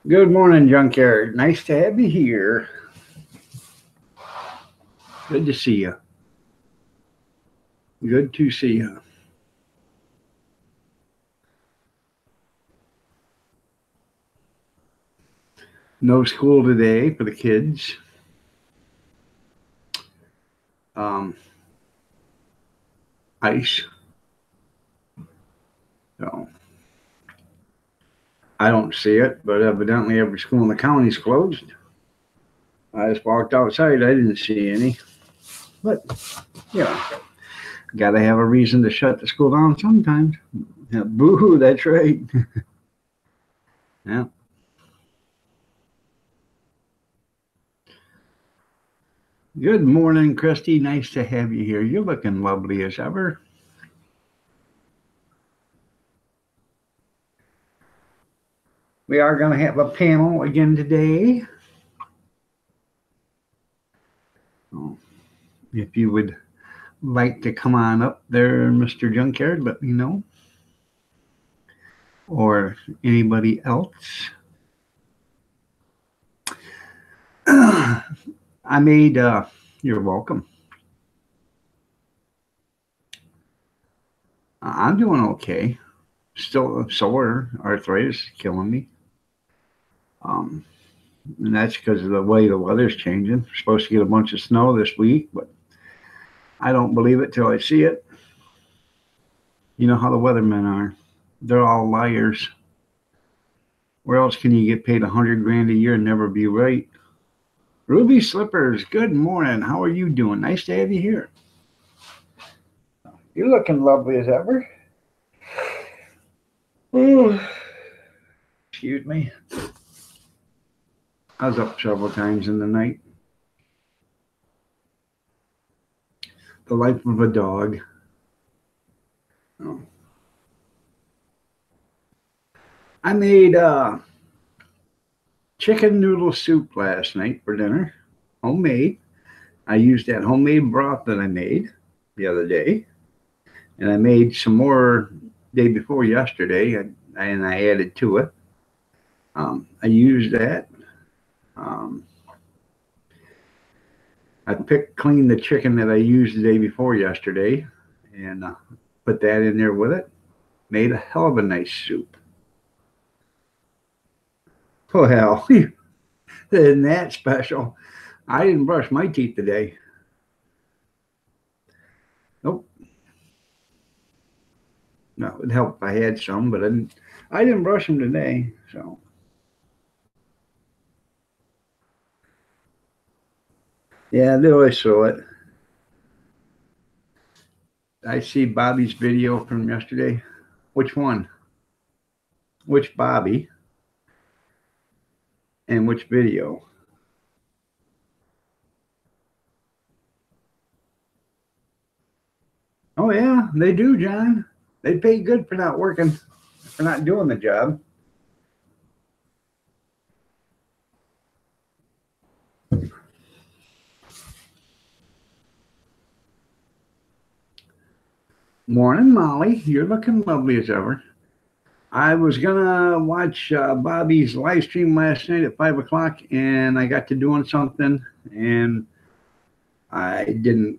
Good morning, Junkyard. Nice to have you here. Good to see you. Good to see you. No school today for the kids. Um, Ice. So I don't see it, but evidently every school in the county is closed. I just walked outside. I didn't see any. But, yeah, got to have a reason to shut the school down sometimes. Yeah, boo, that's right. Yeah. Good morning, Christy. Nice to have you here. You're looking lovely as ever. We are going to have a panel again today. If you would like to come on up there, Mr. Junkyard, let me know. Or anybody else. I made, you're welcome. I'm doing okay. Still sore, arthritis killing me. And that's because of the way the weather's changing. We're supposed to get a bunch of snow this week, but I don't believe it till I see it. You know how the weathermen are. They're all liars. Where else can you get paid $100,000 a year and never be right? Ruby Slippers, good morning. How are you doing? Nice to have you here. You're looking lovely as ever. Ooh. Excuse me. I was up several times in the night. The life of a dog. Oh. I made chicken noodle soup last night for dinner, homemade. I used that homemade broth that I made the other day, and I made some more day before yesterday, and I added to it. I used that. I picked clean the chicken that I used the day before yesterday, and put that in there with it. Made a hell of a nice soup. Oh hell, isn't that special? I didn't brush my teeth today. Nope. No, it would help if I had some, but I didn't brush them today. So yeah, they always show it. I see Bobby's video from yesterday. Which one? Which Bobby? And which video? Oh yeah, they do, John. They pay good for not working, for not doing the job. Morning, Molly. You're looking lovely as ever. I was gonna watch Bobby's live stream last night at 5 o'clock, and I got to doing something, and I didn't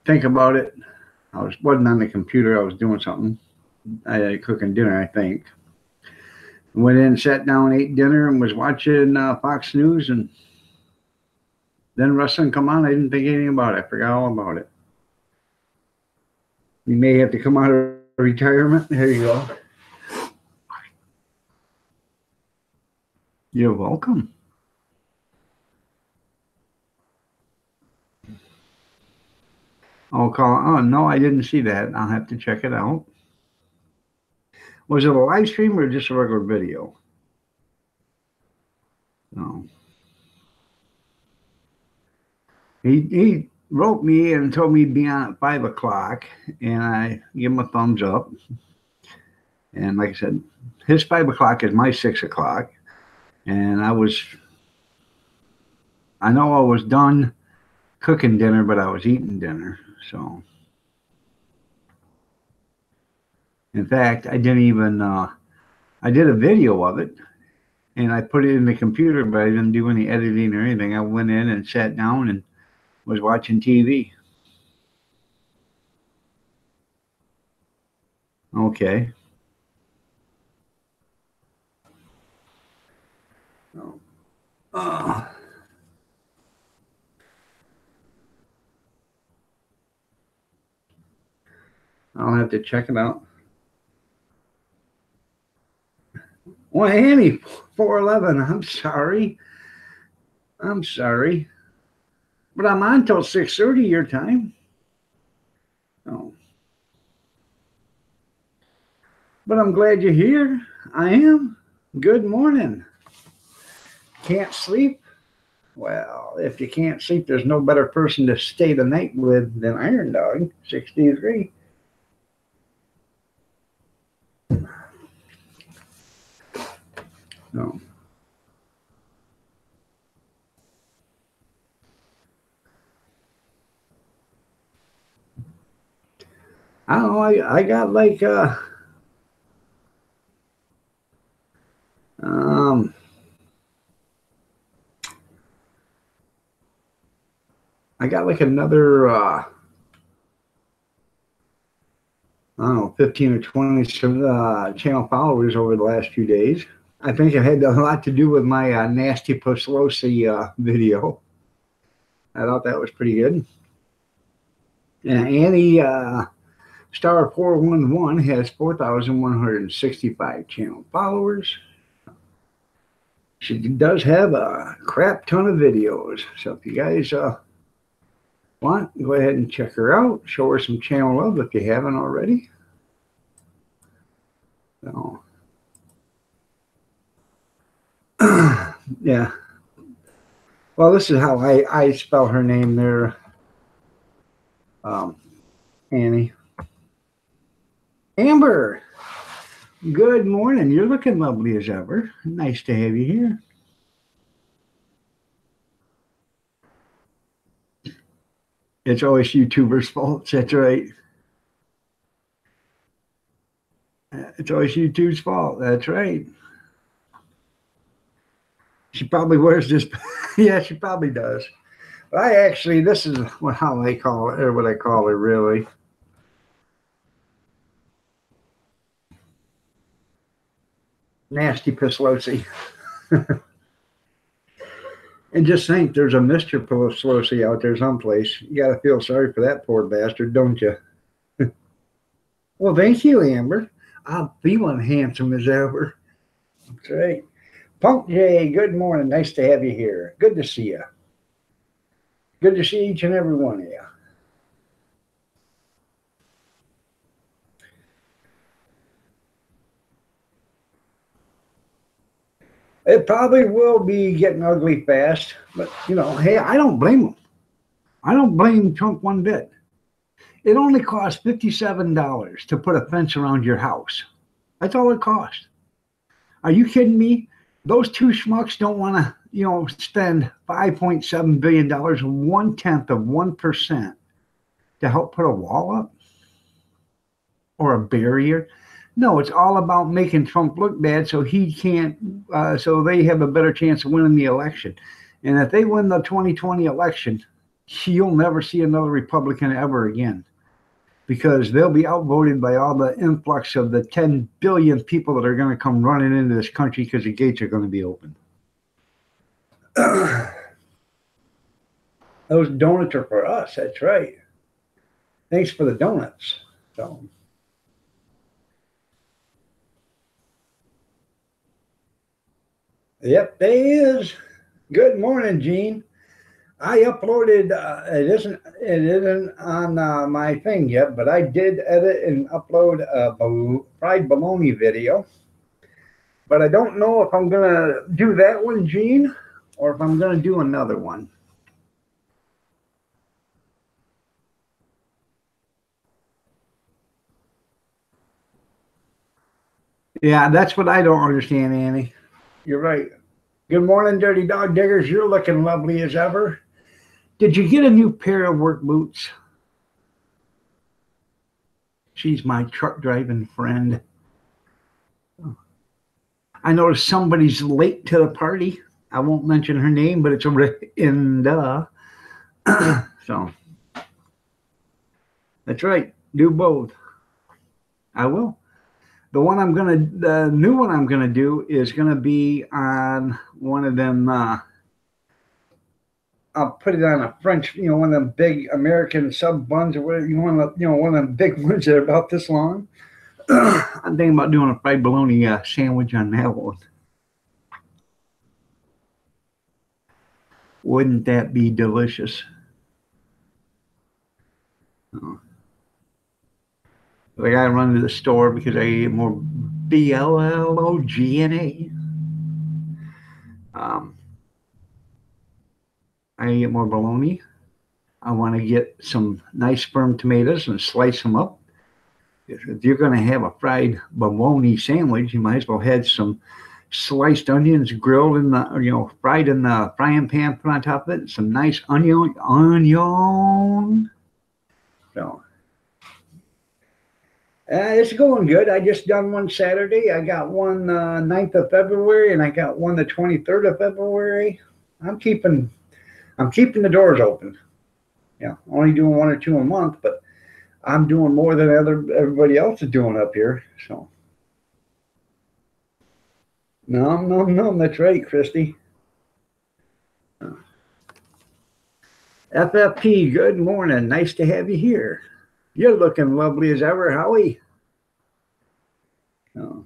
think about it. Wasn't on the computer. I was doing something. I had cooking dinner, I think. Went in, sat down, ate dinner, and was watching Fox News, and then wrestling come on. I didn't think anything about it. I forgot all about it. You may have to come out of retirement. There you go. You're welcome. I'll call. Oh no, I didn't see that. I'll have to check it out. Was it a live stream or just a regular video? No. He wrote me and told me to be on at 5 o'clock, and I give him a thumbs up. And like I said, his 5 o'clock is my 6 o'clock, and I know I was done cooking dinner, but I was eating dinner. So, in fact, I didn't even. I did a video of it, and I put it in the computer, but I didn't do any editing or anything. I went in and sat down and was watching TV. Okay. Uh, I'll have to check it out. Well, Annie, 411. I'm sorry. I'm sorry. But I'm on till 6:30 your time. Oh. But I'm glad you're here. I am. Good morning. Can't sleep? Well, if you can't sleep, there's no better person to stay the night with than Iron Dog, 63. No. I don't know. I got like um I got like another I don't know, 15 or 20 channel followers over the last few days. I think it had a lot to do with my nasty Poslosi video. I thought that was pretty good. And Annie Star 411 has 4,165 channel followers. She does have a crap ton of videos. So if you guys want, go ahead and check her out. Show her some channel love if you haven't already. So, yeah. Well, this is how I spell her name there, Annie. Amber, good morning. You're looking lovely as ever. Nice to have you here. It's always YouTubers' fault. That's right. It's always YouTube's fault. That's right. She probably wears this. Yeah, she probably does. But I actually, this is how I call it, or what I call her, really. Nasty Pislosi. And just think, there's a Mr. Pislosi out there someplace. You got to feel sorry for that poor bastard, don't you? Well, thank you, Amber. I'm feeling handsome as ever. That's right. Punk J, good morning. Nice to have you here. Good to see you. Good to see each and every one of you. It probably will be getting ugly fast, but you know, hey, I don't blame them. I don't blame Trump one bit. It only costs $57 to put a fence around your house. That's all it costs. Are you kidding me? Those two schmucks don't want to, spend $5.7 billion, 1/10 of 1%, to help put a wall up or a barrier. No, it's all about making Trump look bad so he can't, so they have a better chance of winning the election. And if they win the 2020 election, you'll never see another Republican ever again, because they'll be outvoted by all the influx of the 10 billion people that are going to come running into this country because the gates are going to be open. Those donuts are for us. That's right. Thanks for the donuts. So. Yep, they is. Good morning, Gene. I uploaded. It isn't on my thing yet, but I did edit and upload a fried bologna video. But I don't know if I'm gonna do that one, Gene, or if I'm gonna do another one. Yeah, that's what I don't understand, Annie. You're right. Good morning, Dirty Dog Diggers. You're looking lovely as ever. Did you get a new pair of work boots? She's my truck driving friend. I noticed somebody's late to the party. I won't mention her name, but it's in the. So that's right. Do both. I will. The new one I'm gonna do is gonna be on one of them. I'll put it on a French, one of them big American sub buns or whatever you want, one of them big ones that are about this long. I'm thinking about doing a fried bologna sandwich on that one. Wouldn't that be delicious? Oh. I gotta run to the store because I eat more BLLOGNA. I eat more bologna. I want to get some nice firm tomatoes and slice them up. If you're going to have a fried bologna sandwich, you might as well have some sliced onions grilled in the, fried in the frying pan, put on top of it, some nice onion. So it's going good. I just done one Saturday. I got one 9th of February, and I got one the 23rd of February. I'm keeping the doors open. Yeah, only doing one or two a month, but I'm doing more than everybody else is doing up here. So, no, that's right, Christy. FFP, good morning. Nice to have you here. You're looking lovely as ever, Howie. Oh.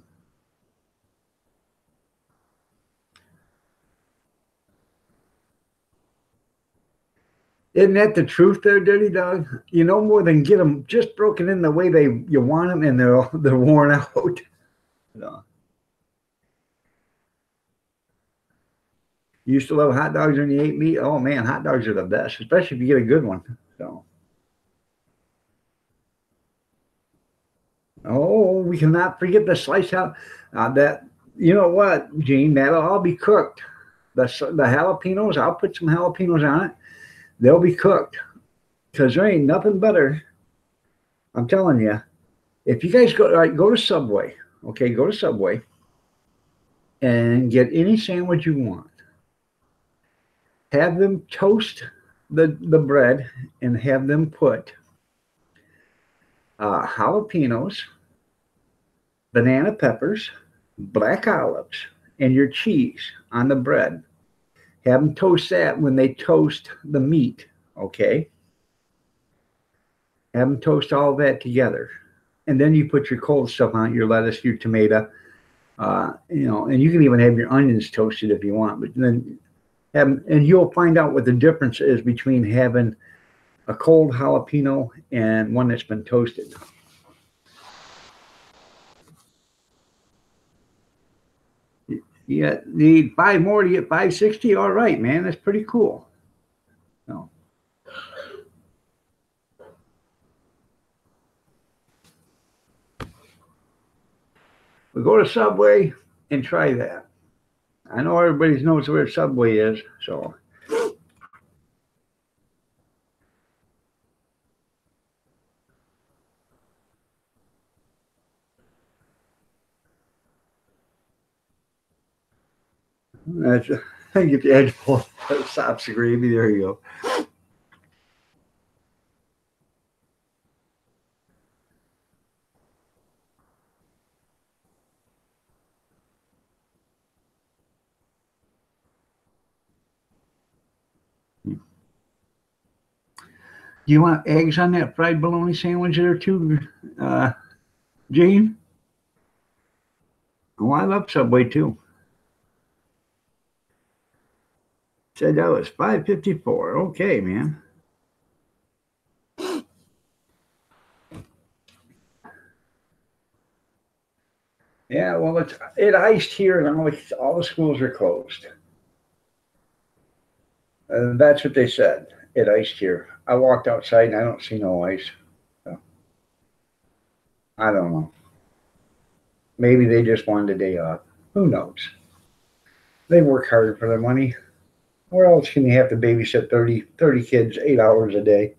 Isn't that the truth there, Dirty Dog? You know more than get them just broken in the way you want them, and they're worn out. No. You used to love hot dogs when you ate meat. Oh man, hot dogs are the best, especially if you get a good one. So, oh, we cannot forget the slice out. That you know what, Gene? That'll all be cooked. The jalapenos, I'll put some jalapenos on it. They'll be cooked because there ain't nothing better. I'm telling you. If you guys go to Subway, okay, go to Subway and get any sandwich you want. Have them toast the bread and have them put jalapenos, banana peppers, black olives, and your cheese on the bread. Have them toast that when they toast the meat, okay? Have them toast all that together. And then you put your cold stuff on it, your lettuce, your tomato, and you can even have your onions toasted if you want. But then and you'll find out what the difference is between having a cold jalapeno and one that's been toasted. You need 5 more to get 560. All right, man, that's pretty cool. No. We go to Subway and try that. I know everybody knows where Subway is, so. That's get the edge pull stops the gravy. There you go. Do you want eggs on that fried bologna sandwich there too, Gene? Oh, I love Subway too. Said that was 554. Okay, man. Yeah, well, it iced here, and all the schools are closed. And that's what they said. It iced here. I walked outside, and I don't see no ice. So, I don't know. Maybe they just wanted a day off. Who knows? They work hard for their money. Where else can you have to babysit 30 kids 8 hours a day?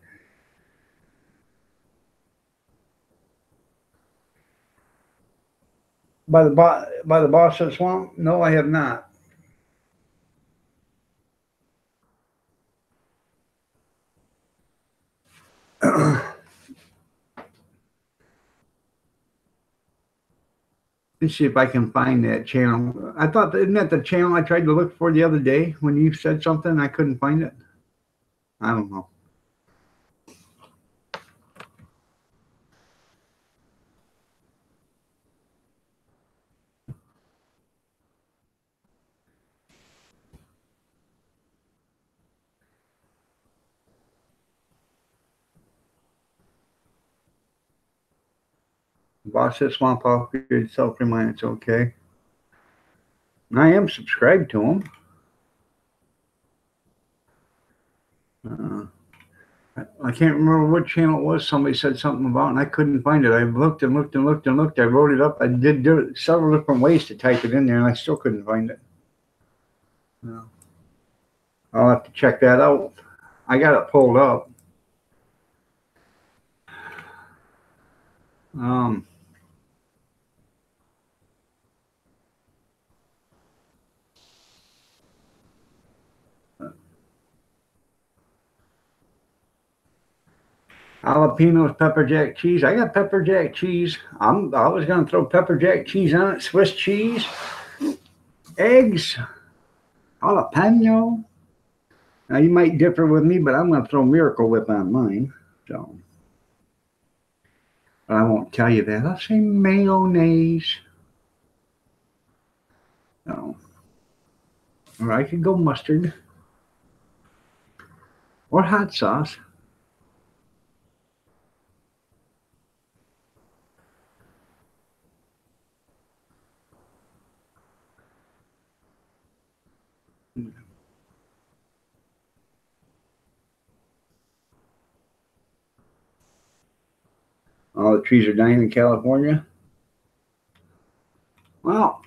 by the boss of the swamp? No, I have not. Let's see if I can find that channel. I thought, isn't that the channel I tried to look for the other day when you said something? I couldn't find it. I don't know. Boss says swamp off your self-reliance. Okay. I am subscribed to him. I can't remember what channel it was. Somebody said something about, and I couldn't find it. I looked and looked and looked and looked. I wrote it up. I did do it several different ways to type it in there, and I still couldn't find it. I'll have to check that out. I got it pulled up. Um, Jalapenos, pepper jack cheese. I got pepper jack cheese. I was going to throw pepper jack cheese on it, Swiss cheese, eggs, jalapeno. Now you might differ with me, but I'm going to throw Miracle Whip on mine. So, but I won't tell you that. I'll say mayonnaise. So, or I could go mustard or hot sauce. All the trees are dying in California. Well,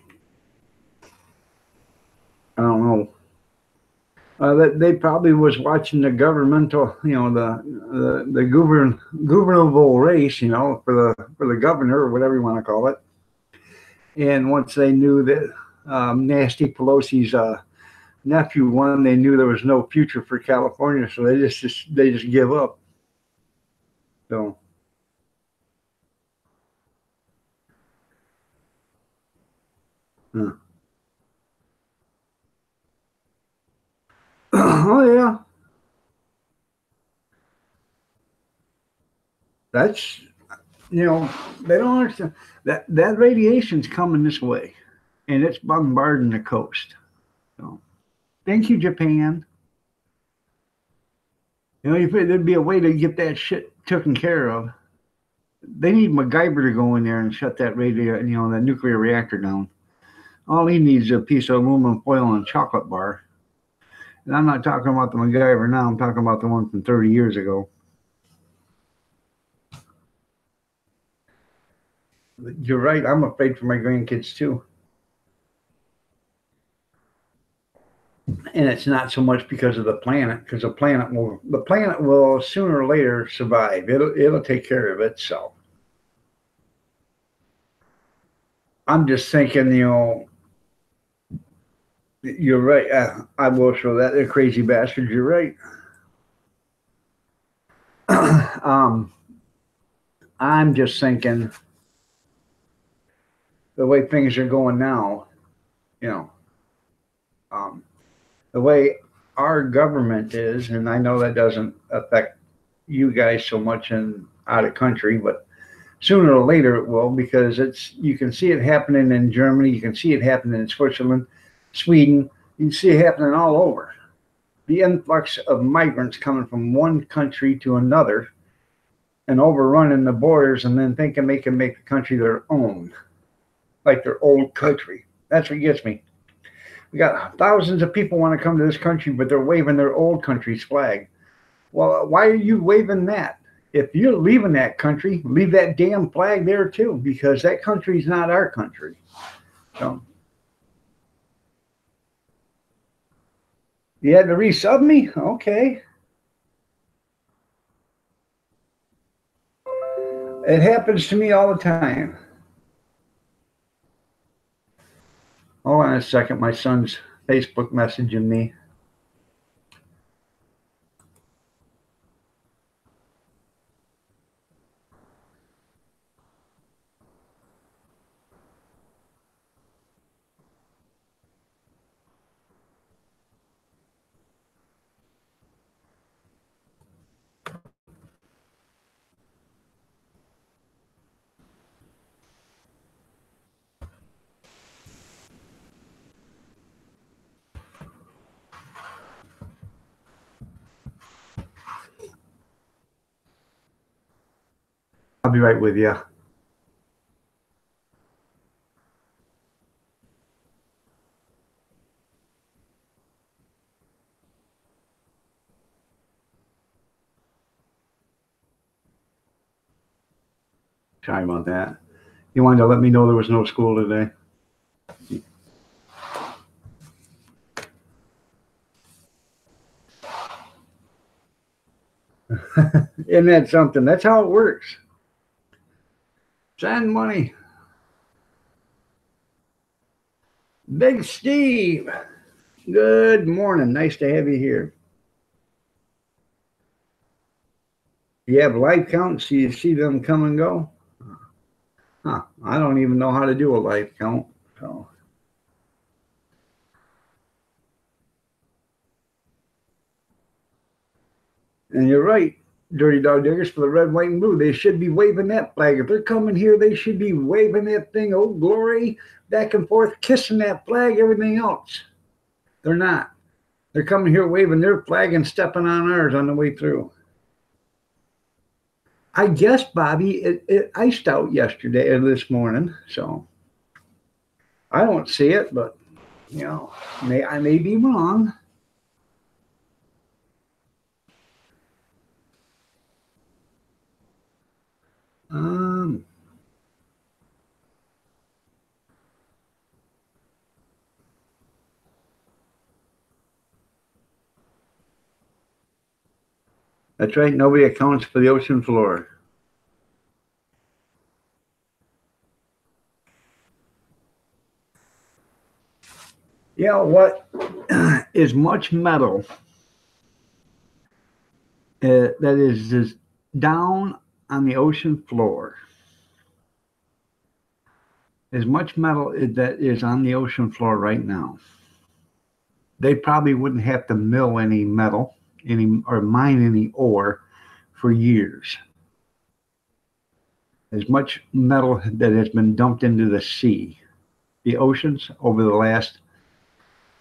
I don't know. That they probably was watching the governmental, the governable race, for the governor or whatever you want to call it. And once they knew that Nasty Pelosi's nephew won, they knew there was no future for California, so they just give up. So. Huh. Oh yeah, that's they don't understand that radiation's coming this way, and it's bombarding the coast. So, thank you, Japan. If there'd be a way to get that shit taken care of. They need MacGyver to go in there and shut that that nuclear reactor down. All he needs is a piece of aluminum foil and a chocolate bar. And I'm not talking about the MacGyver now. I'm talking about the one from 30 years ago. You're right. I'm afraid for my grandkids too. And it's not so much because of the planet, because the planet will sooner or later survive. It'll take care of itself. I'm just thinking, you're right. I will show that. They're crazy bastards. You're right. I'm just thinking the way things are going now, the way our government is, and I know that doesn't affect you guys so much in out of country, but sooner or later it will, because you can see it happening in Germany, you can see it happening in Switzerland, Sweden, you can see it happening all over. The influx of migrants coming from one country to another and overrunning the borders, and then thinking they can make the country their own, like their old country. That's what gets me. We got thousands of people want to come to this country, but they're waving their old country's flag. Well, why are you waving that? If you're leaving that country, leave that damn flag there too, because that country's not our country. So, you had to resub me? Okay. It happens to me all the time. on a second. My son's Facebook messaging me. I'll be right with you. Sorry about that. You wanted to let me know there was no school today. Isn't that something? That's how it works. Send money. Big Steve. Good morning. Nice to have you here. You have life counts, so you see them come and go? Huh. I don't even know how to do a life count. So. And you're right, Dirty Dog Diggers, for the red, white, and blue. They should be waving that flag. If they're coming here, they should be waving that thing, oh glory, back and forth, kissing that flag, everything else. They're not. They're coming here waving their flag and stepping on ours on the way through. I guess, Bobby, it iced out yesterday or this morning, so I don't see it, but you know, I may be wrong. That's right. Nobody accounts for the ocean floor. You know what is much metal that is just down on the ocean floor? As much metal that is on the ocean floor right now. They probably wouldn't have to mill any metal or mine any ore for years. As much metal that has been dumped into the sea, the oceans, over the last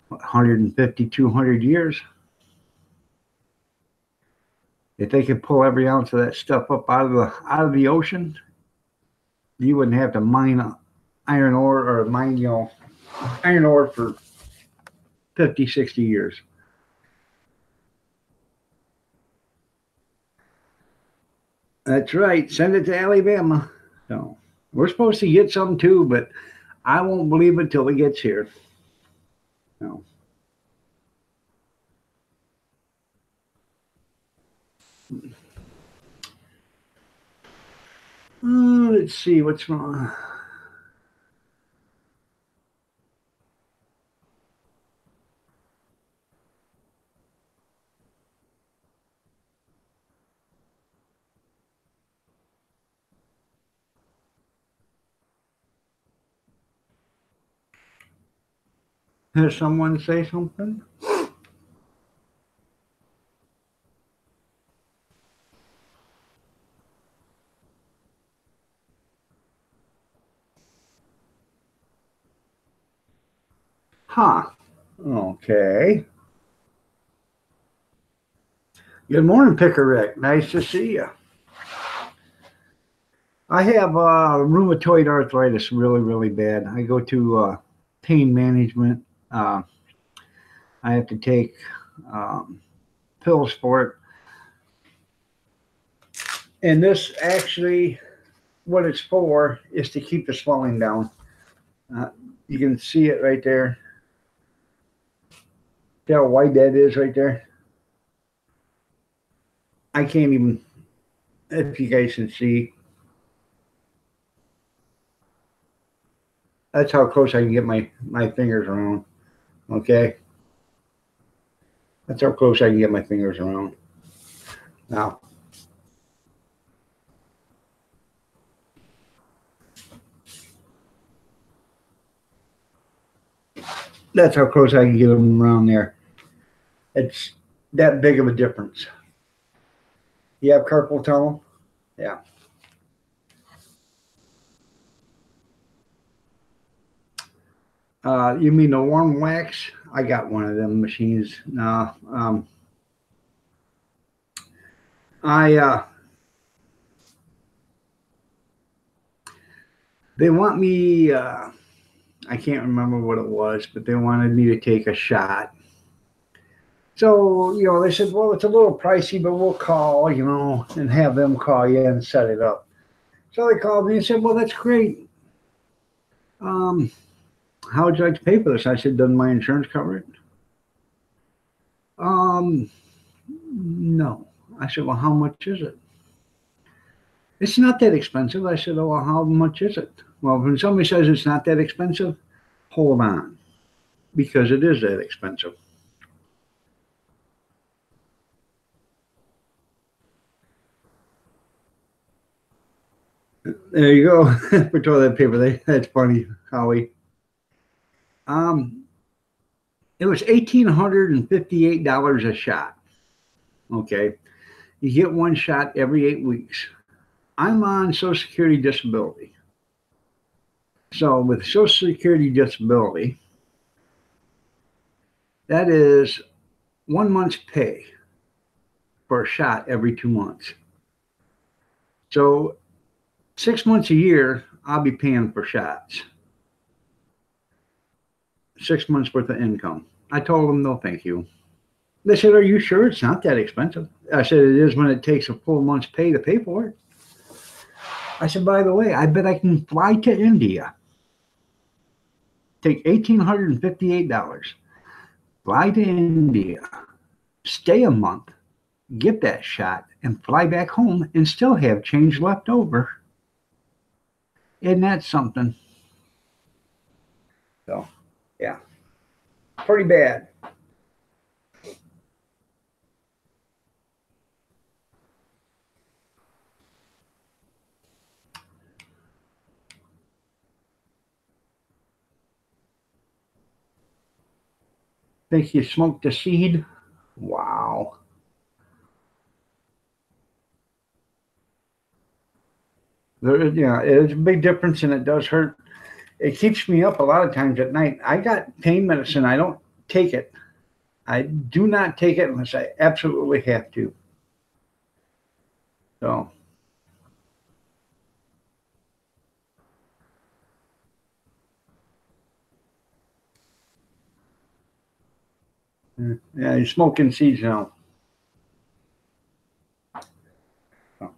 150, 200 years. If they could pull every ounce of that stuff up out of the ocean, you wouldn't have to mine iron ore or mine, iron ore for 50, 60 years. That's right. Send it to Alabama. So we're supposed to get some too, but I won't believe it till it gets here. No. Let's see what's wrong. Has someone say something? Huh. Okay. Good morning, Picker Rick. Nice to see you. I have rheumatoid arthritis really, really bad. I go to pain management. I have to take pills for it. And this actually, what it's for is to keep the swelling down. You can see it right there. See how white that is right there? I can't even, if you guys can see. That's how close I can get my fingers around. Okay, that's how close I can get my fingers around. Now, that's how close I can get them around there. It's that big of a difference. You have carpal tunnel? Yeah. You mean the warm wax? I got one of them machines. No, I they want me. I can't remember what it was, but they wanted me to take a shot. So they said, well, it's a little pricey, but we'll call, and have them call you and set it up. So they called me and said, well, that's great. Um, how would you like to pay for this? I said, doesn't my insurance cover it? Um, no. I said, well, how much is it? It's not that expensive. I said, oh, well, how much is it? Well, when somebody says it's not that expensive, hold on, because it is that expensive. There you go. For toilet paper, that's funny, Howie. Um, it was $1,858 a shot. Okay, you get one shot every 8 weeks. I'm on Social Security disability. So with Social Security disability, that is 1 month's pay for a shot every 2 months. So 6 months a year, I'll be paying for shots. 6 months worth of income. I told them, no, thank you. They said, are you sure it's not that expensive? I said, it is when it takes a full month's pay to pay for it. I said, by the way, I bet I can fly to India, take $1,858, fly to India, stay a month, get that shot, and fly back home and still have change left over. Isn't that something? So, yeah, pretty bad. Think you smoked a seed? Wow. Yeah, it's a big difference and it does hurt. It keeps me up a lot of times at night. I got pain medicine. I don't take it. I do not take it unless I absolutely have to. So, yeah, you're smoking seeds now. So,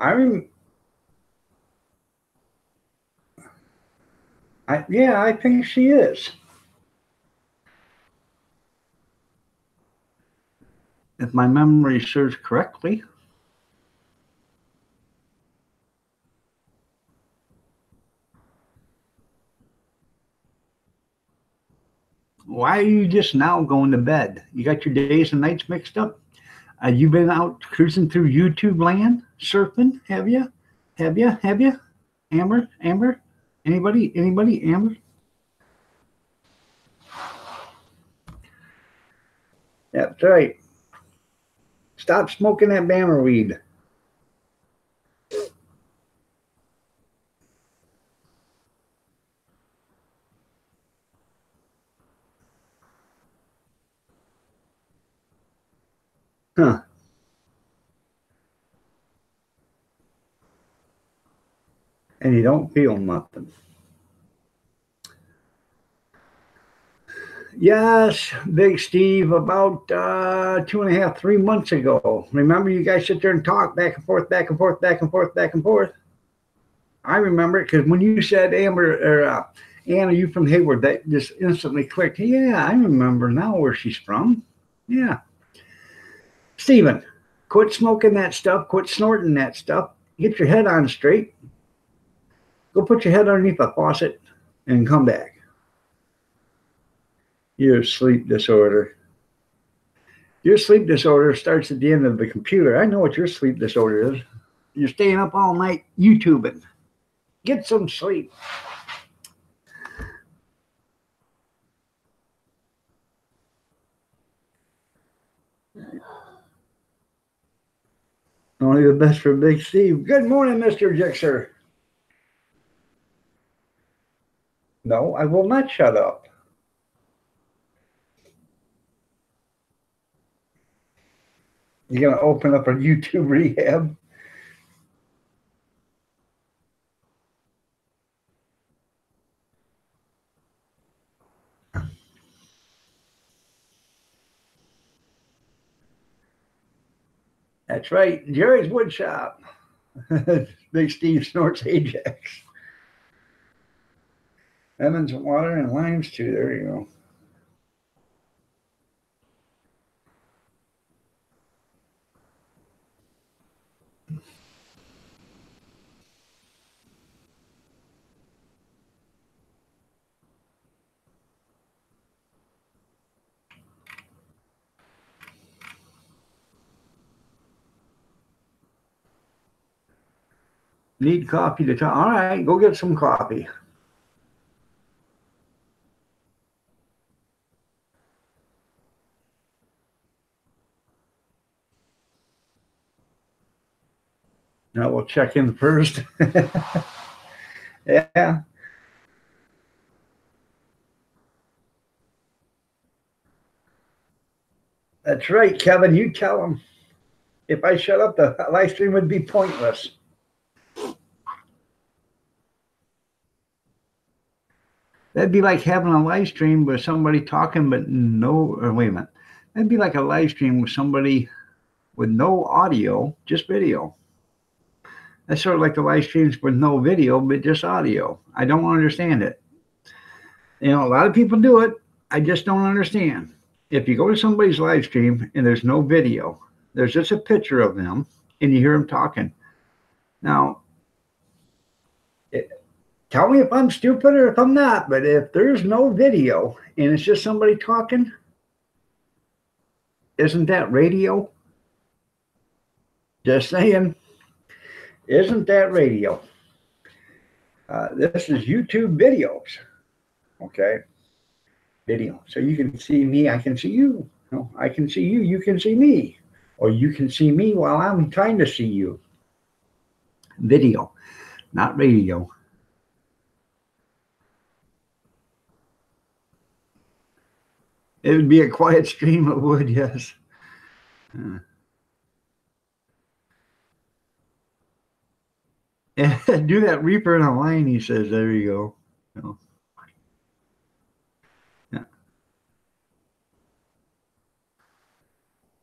I, yeah, I think she is. If my memory serves correctly. Why are you just now going to bed? You got your days and nights mixed up? You been out cruising through YouTube land, surfing? Have you? Have you? Have you? Amber? Amber? Anybody? Anybody? Amber? That's right. Stop smoking that bammer weed. Huh. And you don't feel nothing. Yes, Big Steve, about 2.5, 3 months ago. Remember, you guys sit there and talk back and forth, back and forth, back and forth, back and forth. I remember it because when you said Amber or Ann, are you from Hayward? That just instantly clicked. Yeah, I remember now where she's from. Yeah. Stephen, quit smoking that stuff. Quit snorting that stuff. Get your head on straight. Go put your head underneath a faucet and come back. Your sleep disorder. Your sleep disorder starts at the end of the computer. I know what your sleep disorder is. You're staying up all night YouTubing. Get some sleep. Only the best for Big Steve. Good morning, Mr. Jixer. No, I will not shut up. You're going to open up a YouTube rehab? That's right. Jerry's Wood Shop. Big Steve snorts Ajax. Lemons, water, and limes too. There you go. Need coffee to talk. All right, go get some coffee. Now we'll check in first. Yeah. That's right, Kevin. You tell him. If I shut up, the live stream would be pointless. That'd be like having a live stream with somebody talking, but no, or wait a minute. That'd be like a live stream with somebody with no audio, just video. That's sort of like the live streams with no video, but just audio. I don't understand it. You know, a lot of people do it. I just don't understand. If you go to somebody's live stream and there's no video, there's just a picture of them and you hear them talking. Now, tell me if I'm stupid or if I'm not, but if there's no video and it's just somebody talking, isn't that radio? Just saying. Isn't that radio? This is YouTube videos. Okay. Video. So you can see me, I can see you. No, I can see you, you can see me. Or you can see me while I'm trying to see you. Video, not radio. It would be a quiet stream, it would, yes. Do that Reaper in a line, he says. There you go. No. Yeah.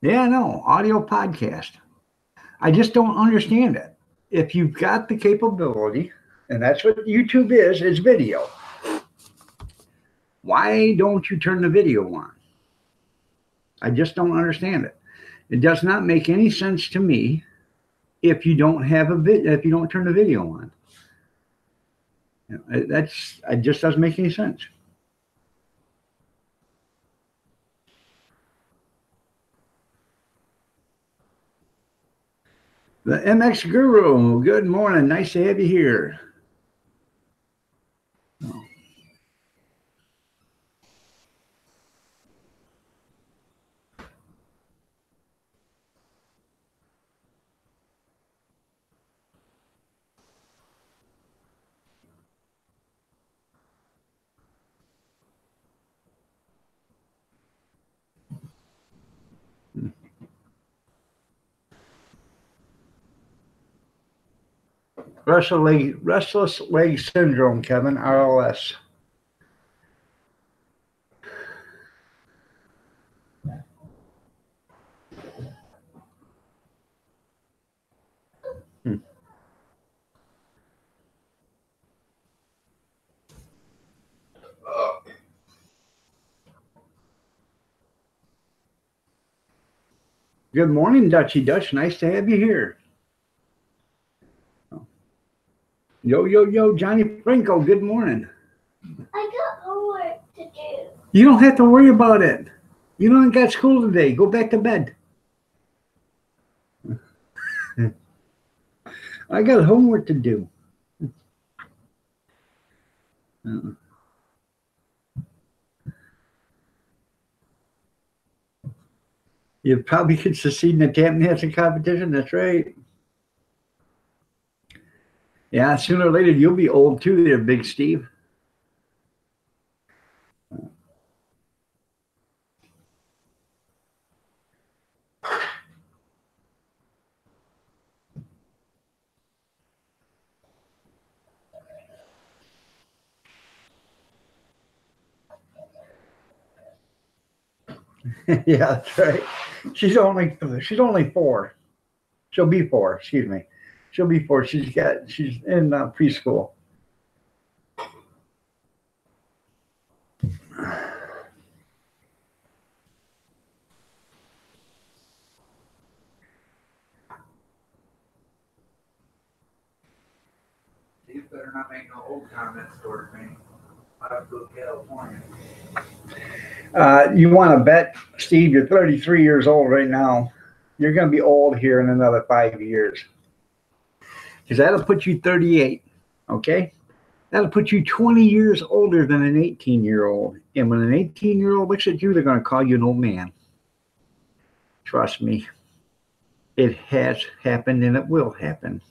Yeah, no, audio podcast. I just don't understand it. If you've got the capability, and that's what YouTube is video. Why don't you turn the video on? I just don't understand it. It does not make any sense to me if you don't have if you don't turn the video on. You know, it just doesn't make any sense. The MX Guru, good morning. Nice to have you here. Oh. Restless leg syndrome, Kevin, RLS. Good morning, Dutchy Dutch. Nice to have you here. Yo, yo, yo, Johnny Franco. Good morning. I got homework to do. You don't have to worry about it. You don't got school today. Go back to bed. I got homework to do. You probably could succeed in the tap dancing competition. That's right. Yeah, sooner or later you'll be old too, there, Big Steve. Yeah, that's right. She's only 4. She'll be 4. Excuse me. She'll be 4. She's in preschool. You better not make no old comments toward me. I have to go to California. You want to bet, Steve? You're 33 years old right now. You're going to be old here in another 5 years, because that'll put you 38. Okay, that'll put you 20 years older than an 18-year-old. And when an 18-year-old looks at you, they're going to call you an old man. Trust me, it has happened and it will happen.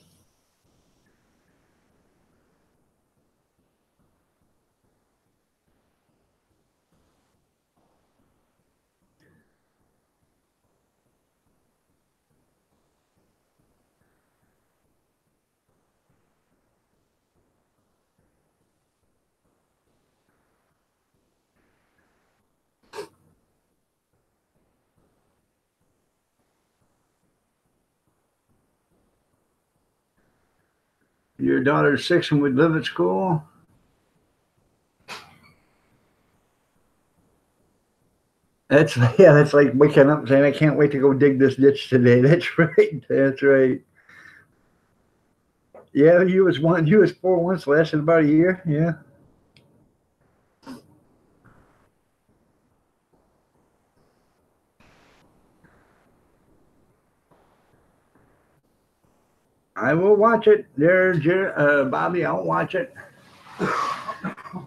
Your daughter's 6 and would live at school. That's That's like waking up and saying, "I can't wait to go dig this ditch today." That's right. That's right. Yeah, you was 1. You was 4 once, lasted about a year. Yeah. I will watch it. Bobby, I'll watch it.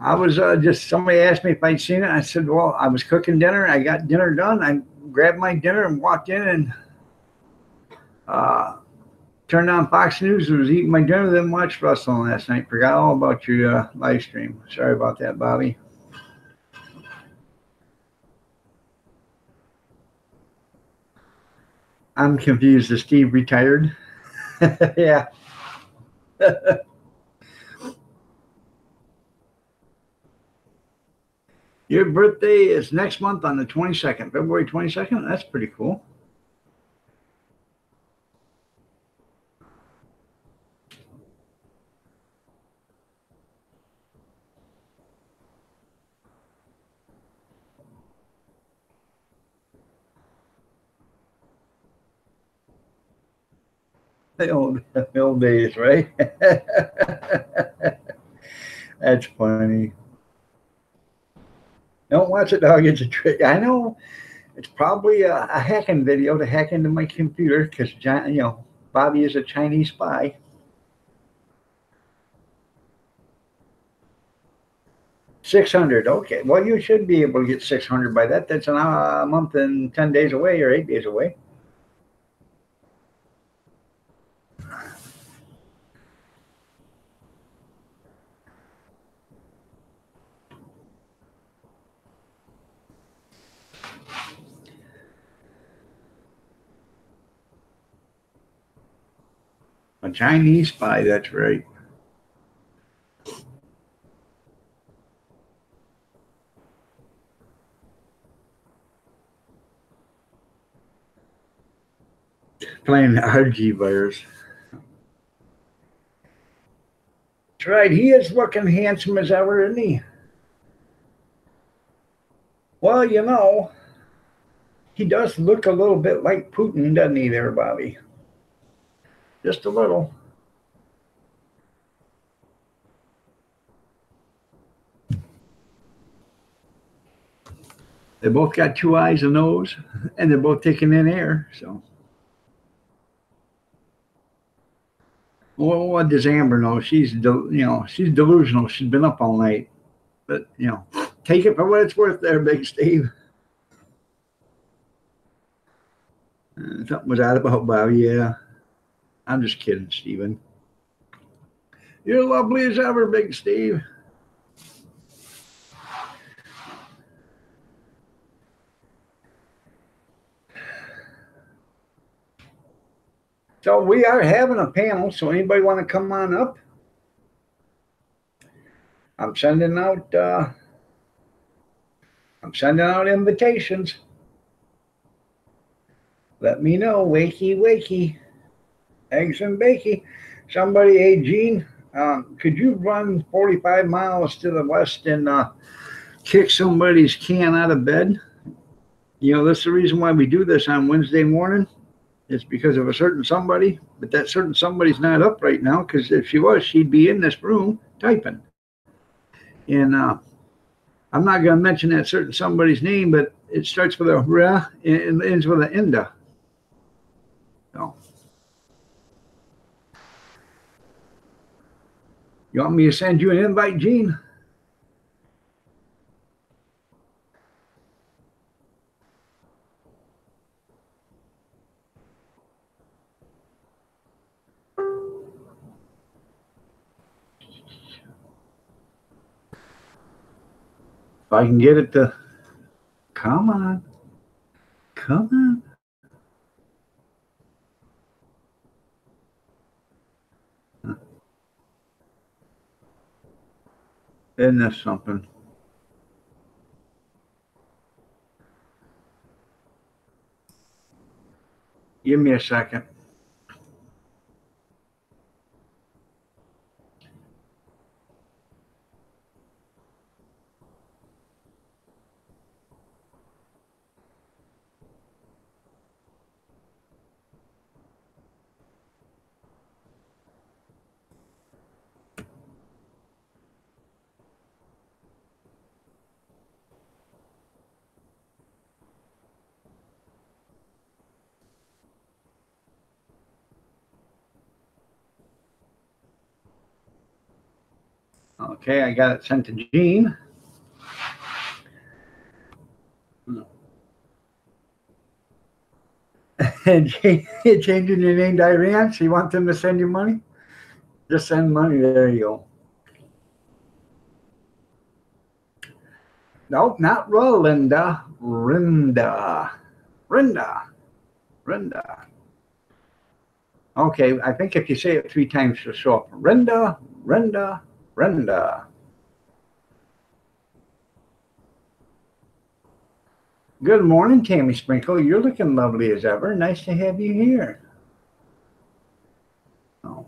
I was just somebody asked me if I'd seen it. I said, "Well, I was cooking dinner. I got dinner done. I grabbed my dinner and walked in and uh, turned on Fox News and was eating my dinner. Then watched wrestling last night. Forgot all about your live stream. Sorry about that, Bobby." I'm confused. Is Steve retired? Yeah. Your birthday is next month on the 22nd, February 22nd. That's pretty cool. The old days, right? That's funny. Don't watch it, dog. It's a trick. I know it's probably a hacking video to hack into my computer because Bobby is a Chinese spy. 600. Okay. Well, you should be able to get 600 by that. That's a month and 10 days away or 8 days away. A Chinese spy. That's right. Playing the RG virus. That's right. He is looking handsome as ever, isn't he? Well, He does look a little bit like Putin, doesn't he there, Bobby? Just a little. They both got two eyes, a nose, and they're both taking in air. So, well, what does Amber know? She's she's delusional. She's been up all night, but take it for what it's worth, there, Big Steve. Something was out about Bobby. Yeah, I'm just kidding, Steven. You're lovely as ever, Big Steve. So we are having a panel. So anybody want to come on up? I'm sending out invitations. Let me know. Wakey, wakey. Eggs and bakey. Somebody, hey, Gene, could you run 45 miles to the west and kick somebody's can out of bed? That's the reason why we do this on Wednesday morning. It's because of a certain somebody, but that certain somebody's not up right now, because if she was, she'd be in this room typing. And I'm not going to mention that certain somebody's name, but it starts with a R and ends with an enda. So, you want me to send you an invite, Gene? If I can get it to come on. Come on. Isn't that something? Give me a second. Okay, I got it sent to Gene. And changing your name to Iran, so you want them to send you money? Just send money. There you go. Nope, not Rolinda. Rinda. Okay, I think if you say it 3 times, it'll show up. Rinda. Good morning, Tammy Sprinkle. You're looking lovely as ever. Nice to have you here. Oh.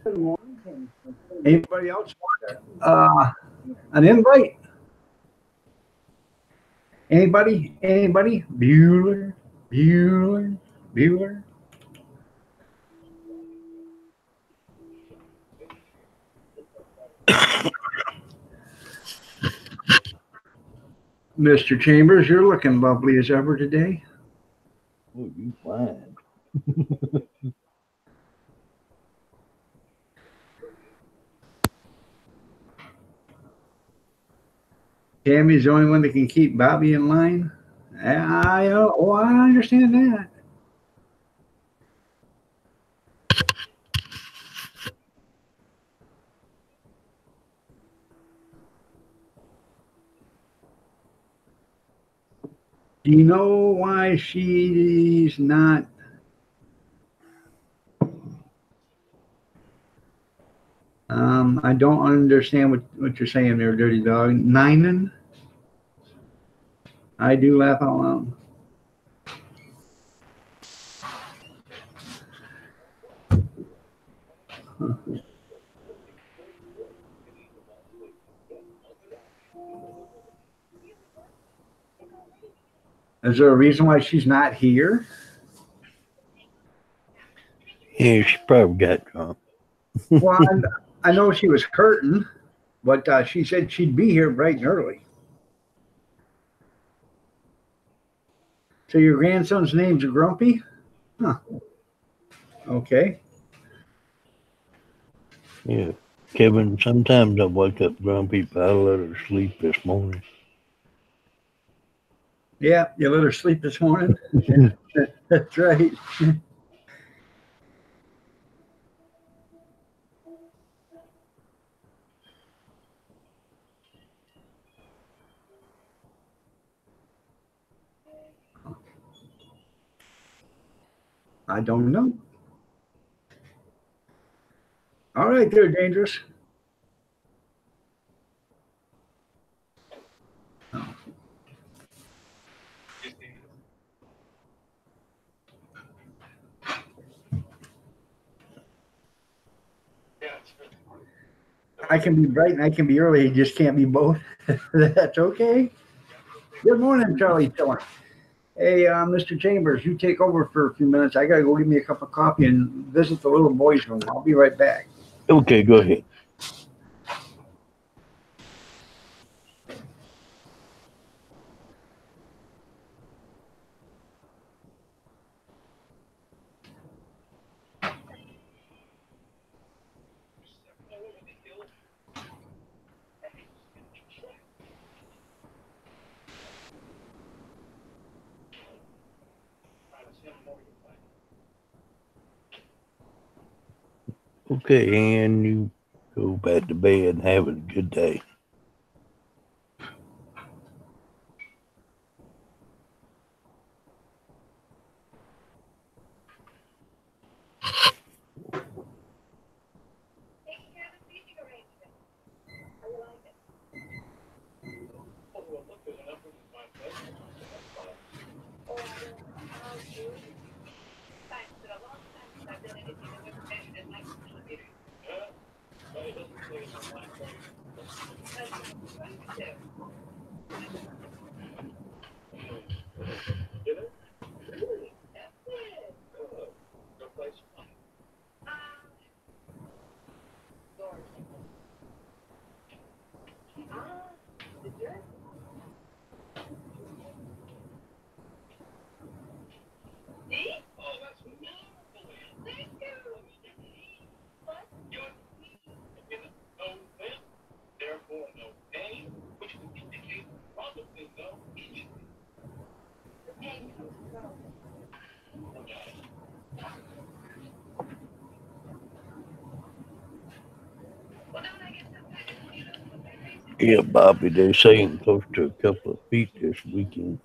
Good morning, Tammy Sprinkle. Anybody else want an invite? Anybody? Bueller. Mr. Chambers, you're looking lovely as ever today. Oh, you fine. Tammy's the only one that can keep Bobby in line. I understand that. Do you know why she's not? I don't understand what you're saying there, dirty dog. Ninen? I do laugh out loud. Is there a reason why she's not here? Yeah, she probably got drunk. Well, I know she was hurting, but she said she'd be here bright and early. So your grandson's name's Grumpy? Huh. Okay. Yeah. Kevin, sometimes I wake up grumpy, but I let her sleep this morning. Yeah, you let her sleep this morning? That's right. I don't know. All right, there, Dangerous. I can be bright and I can be early. You just can't be both. That's okay. Good morning, Charlie Tiller. Hey, Mr. Chambers, you take over for a few minutes. I gotta go get me a cup of coffee and visit the little boys' room. I'll be right back. Okay, go ahead. Okay, and you go back to bed and have a good day. Yeah, Bobby, they're saying close to a couple of feet this weekend.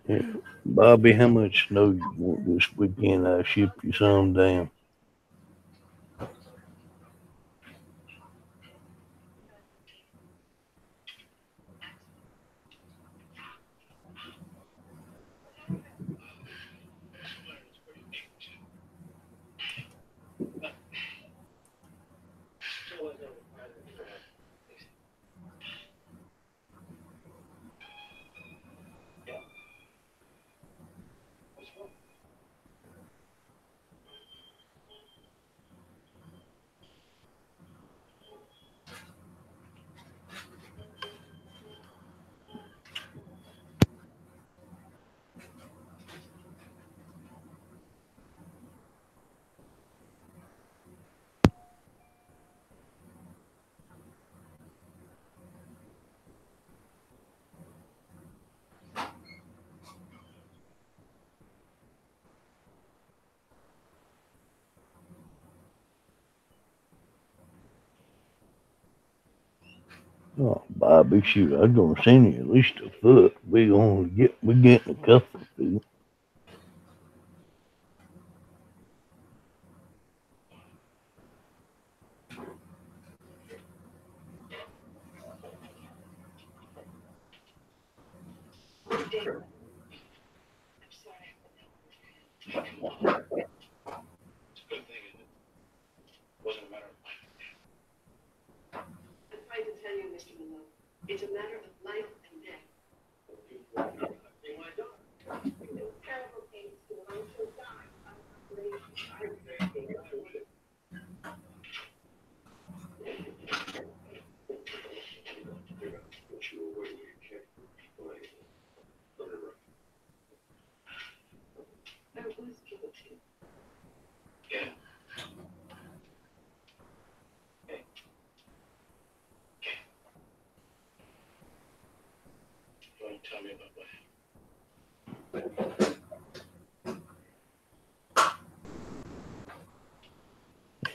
Yeah. Bobby, how much snow you want this weekend? I'll ship you some down. Oh, Bobby, shoot, I was gonna send you at least a foot. We getting a couple of feet.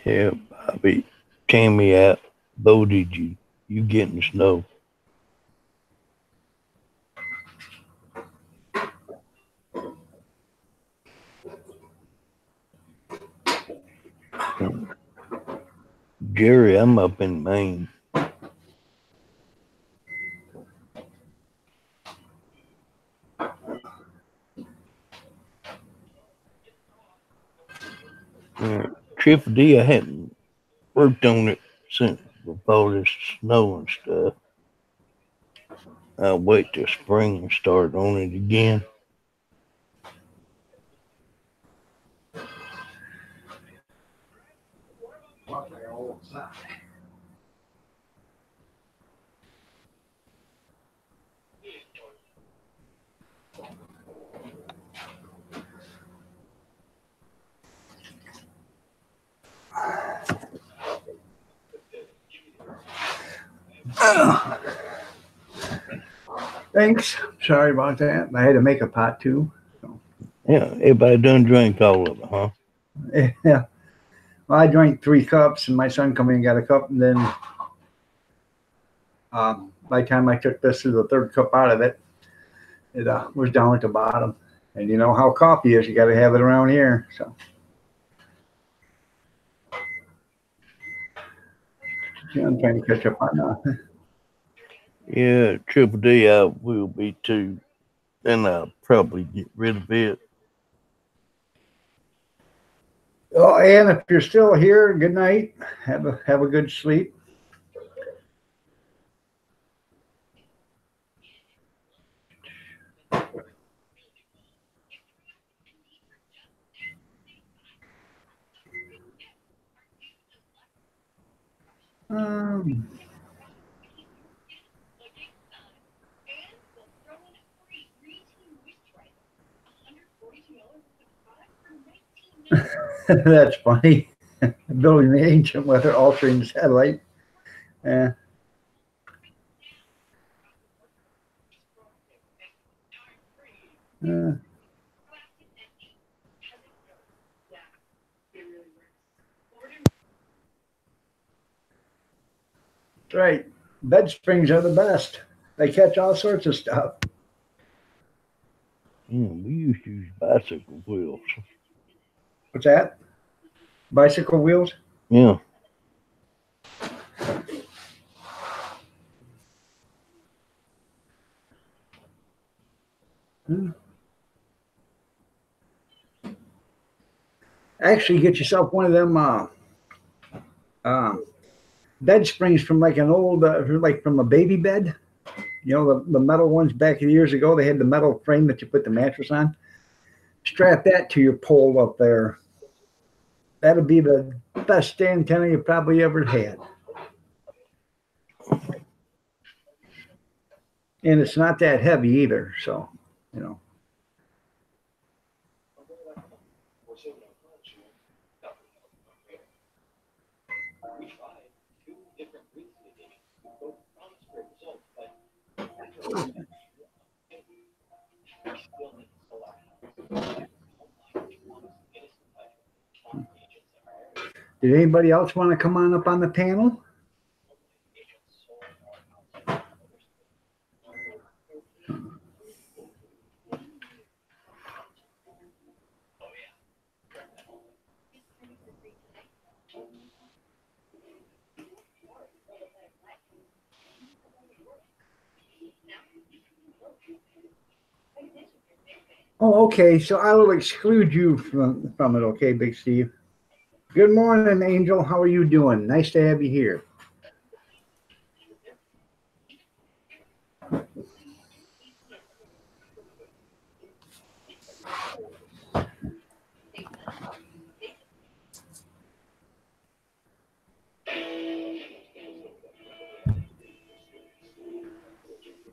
Yeah, Bobby, Tammy out, voted you. You getting snow. Jerry, I'm up in Maine. Triple D, I hadn't worked on it since before this snow and stuff. I'll wait till spring and start on it again. Thanks. Sorry about that. I had to make a pot too. Yeah, everybody done drank all of it, huh? Yeah. Well, I drank 3 cups, and my son come in and got a cup, and then by the time I took this to the third cup out of it, it was down at the bottom. And you know how coffee is; you got to have it around here. So, yeah, I'm trying to catch up on that. Yeah, Triple D, I will be too. Then I'll probably get rid of it. Oh, and if you're still here, good night. Have a good sleep. Um, that's funny. Building the ancient weather altering satellite. Yeah. Uh, right. Bed springs are the best. They catch all sorts of stuff. Yeah, we used to use bicycle wheels. What's that? Bicycle wheels? Yeah. Actually, get yourself one of them uh, bed springs from like an old, like from a baby bed. You know, the metal ones back years ago, they had the metal frame that you put the mattress on. Strap that to your pole up there. That'll be the best stand antenna you probably ever had. And it's not that heavy either. So, you know. Did anybody else want to come on up on the panel? Oh, okay. So I will exclude you from it. Okay, Big Steve. Good morning, Angel. How are you doing? Nice to have you here.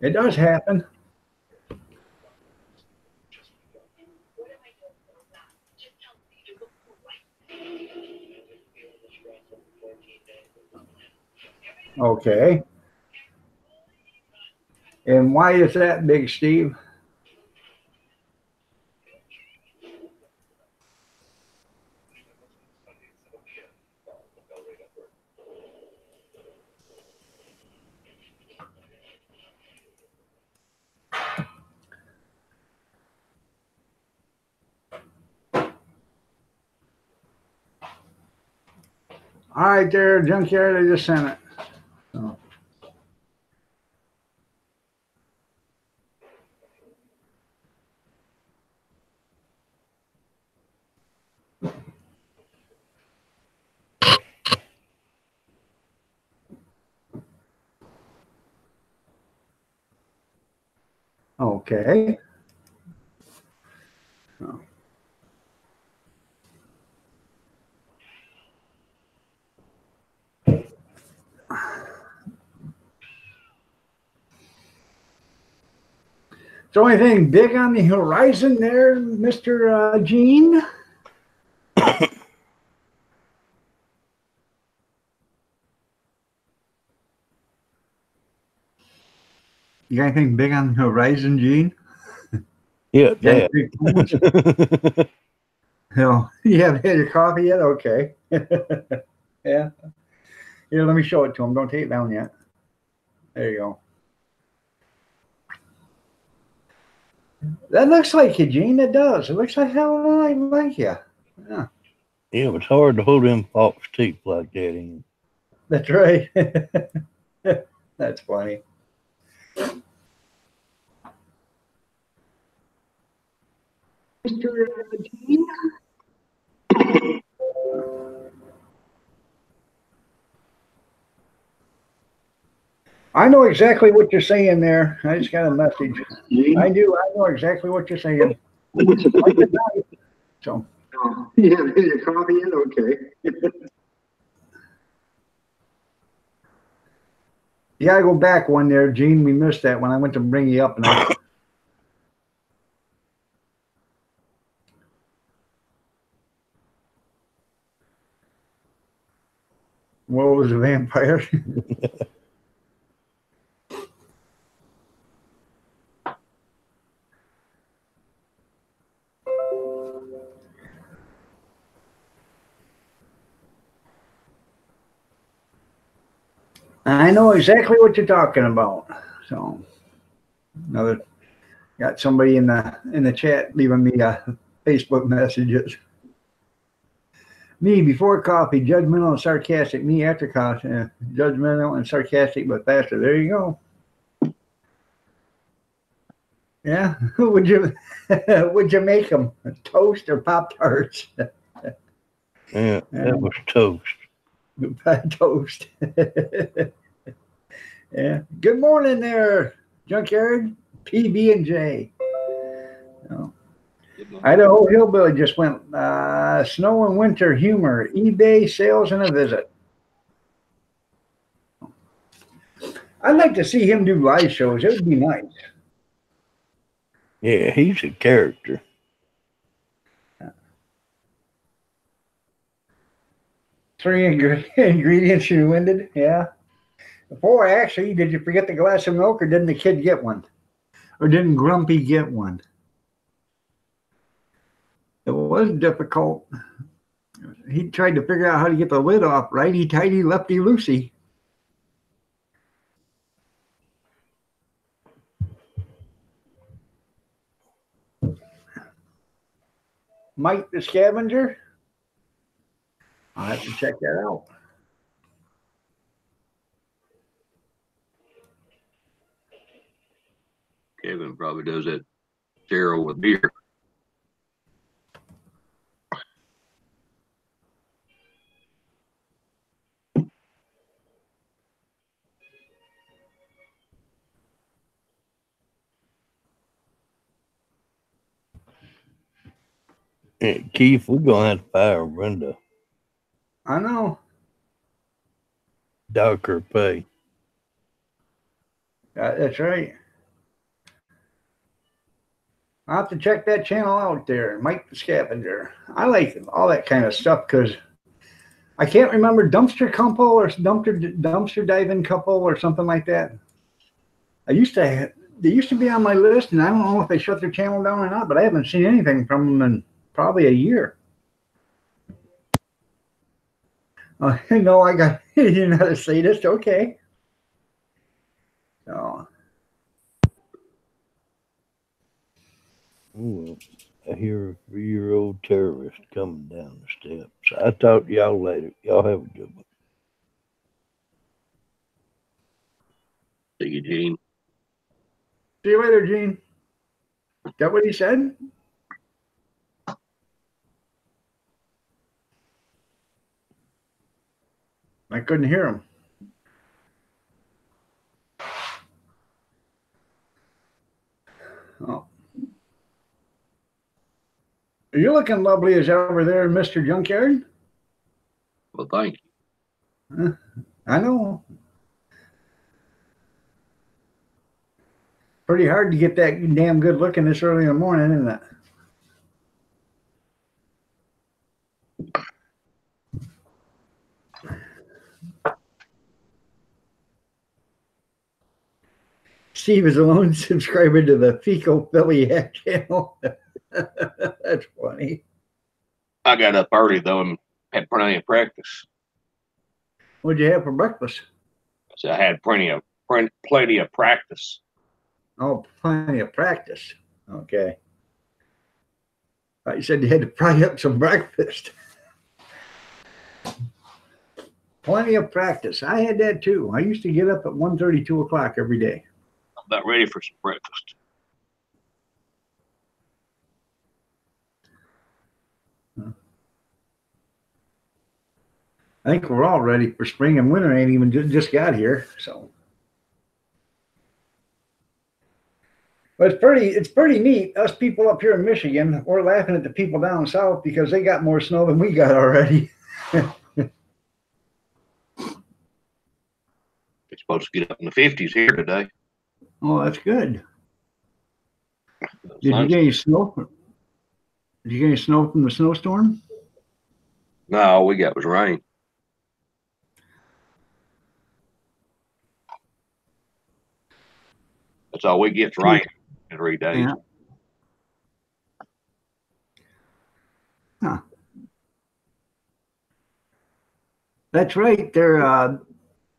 It does happen. Okay. And why is that, Big Steve? All right, there, junkyard. I just sent it. So. Okay. Oh. So anything big on the horizon there, Mr. Gene? You got anything big on the horizon, Gene? Yeah, You got any that. big plans? No, you haven't had your coffee yet? Okay. Yeah. Here, let me show it to him. Don't take it down yet. There you go. That looks like you, Gene. It does. It looks like how I like you. Yeah, Yeah, it's hard to hold them false teeth like that in. that's right. That's funny. Mr. Gene? I know exactly what you're saying there. I just got a message. I do. I know exactly what you're saying. So, yeah, your coffee in? Okay. You gotta go back one there, Gene. We missed that when I went to bring you up. And what was a vampire? I know exactly what you're talking about. So, another got somebody in the chat leaving me Facebook messages. Me before coffee, judgmental and sarcastic. Me after coffee, judgmental and sarcastic, but faster. There you go. Yeah. would you would you make them toast or Pop Tarts? Yeah, that was toast. Toast. Yeah. Good morning there, junkyard. PB and J. Oh. Idaho Hillbilly just went snow and winter humor, eBay sales and a visit. I'd like to see him do live shows. It would be nice. Yeah, he's a character. Three ingredients you winded. Yeah. Boy, actually, did you forget the glass of milk or didn't the kid get one? Or didn't Grumpy get one? It was difficult. He tried to figure out how to get the lid off. Righty tighty, lefty loosey. Mike the Scavenger. I'll have to check that out. Kevin probably does that Cheryl with beer. Hey, Keith, we're gonna have to fire Brenda. I know. Darker pay. That's right. I'll have to check that channel out there, Mike the Scavenger. I like all that kind of stuff because I can't remember Dumpster Couple or dumpster diving couple or something like that. They used to be on my list, and I don't know if they shut their channel down or not, but I haven't seen anything from them in probably a year. No, I got you know how to say this. Okay. So. Ooh, I hear a 3-year-old terrorist coming down the steps. I'll talk to y'all later. Y'all have a good one. See you, Gene. See you later, Gene. Is that what he said? I couldn't hear him. Oh. You're looking lovely as ever there, Mr. Junkyard. Well, thank you. I know. Pretty hard to get that damn good looking this early in the morning, isn't it? Steve is a lone subscriber to the Fecal Philly Hack channel. That's funny. I got up early though and had plenty of practice. What'd you have for breakfast? So I had plenty of practice. Oh, plenty of practice. Okay. You said you had to fry up some breakfast. Plenty of practice. I had that too. I used to get up at 1:30, 2 o'clock every day. I'm about ready for some breakfast. I think we're all ready for spring, and winter ain't even just got here. So, but it's pretty neat. Us people up here in Michigan, we're laughing at the people down south because they got more snow than we got already. It's supposed to get up in the 50s here today. Oh, that's good. Did you get any snow? Did you get any snow from the snowstorm? No, all we got was rain. That's all we get is rain in 3 days. Yeah. Huh. That's right. They're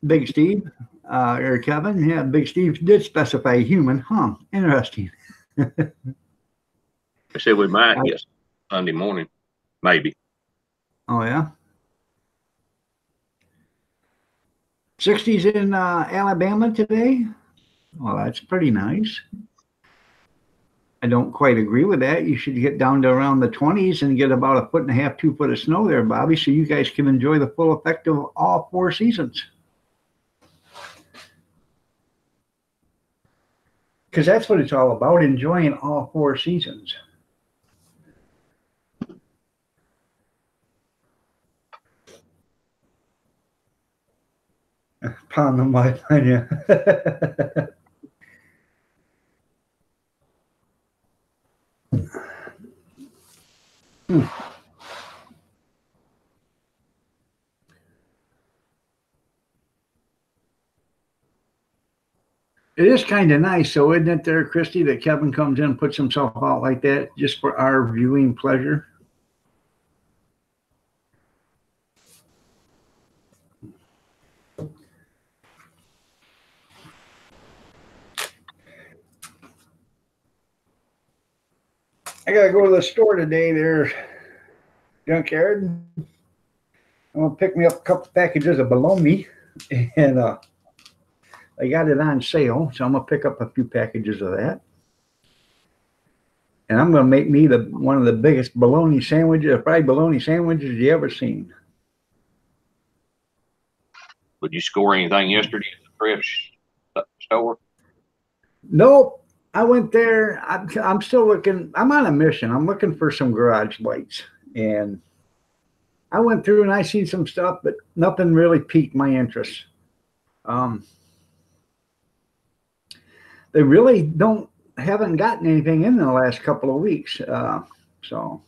Big Steve or Kevin. Yeah, Big Steve did specify human. Huh. Interesting. They said we might get Sunday morning, maybe. Oh, yeah. 60s in Alabama today. Well, that's pretty nice. I don't quite agree with that. You should get down to around the 20s and get about 1.5 feet, 2 feet of snow there, Bobby, so you guys can enjoy the full effect of all 4 seasons. Because that's what it's all about, enjoying all 4 seasons. Pound the mic on you. It is kind of nice, so isn't it there, Christy, that Kevin comes in and puts himself out like that just for our viewing pleasure? I gotta go to the store today there, Junkyard. I'm gonna pick me up a couple packages of bologna, and I got it on sale, so I'm gonna pick up a few packages of that. And I'm gonna make me one of the biggest bologna sandwiches, fried bologna sandwiches you ever seen. Would you score anything yesterday at the thrift store? Nope. I went there. I'm still looking. I'm on a mission. I'm looking for some garage lights, and I went through and I seen some stuff, but nothing really piqued my interest. Um, they really don't haven't gotten anything in the last couple of weeks. So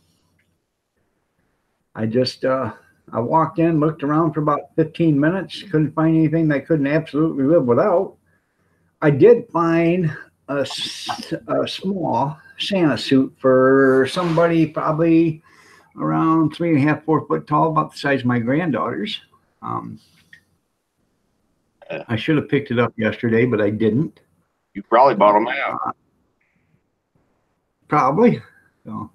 I just I walked in, looked around for about 15 minutes, couldn't find anything that I couldn't absolutely live without. I did find a small Santa suit for somebody probably around 3.5, 4 foot tall, about the size of my granddaughter's. Um, I should have picked it up yesterday, but I didn't. You probably bought them out. Probably. So,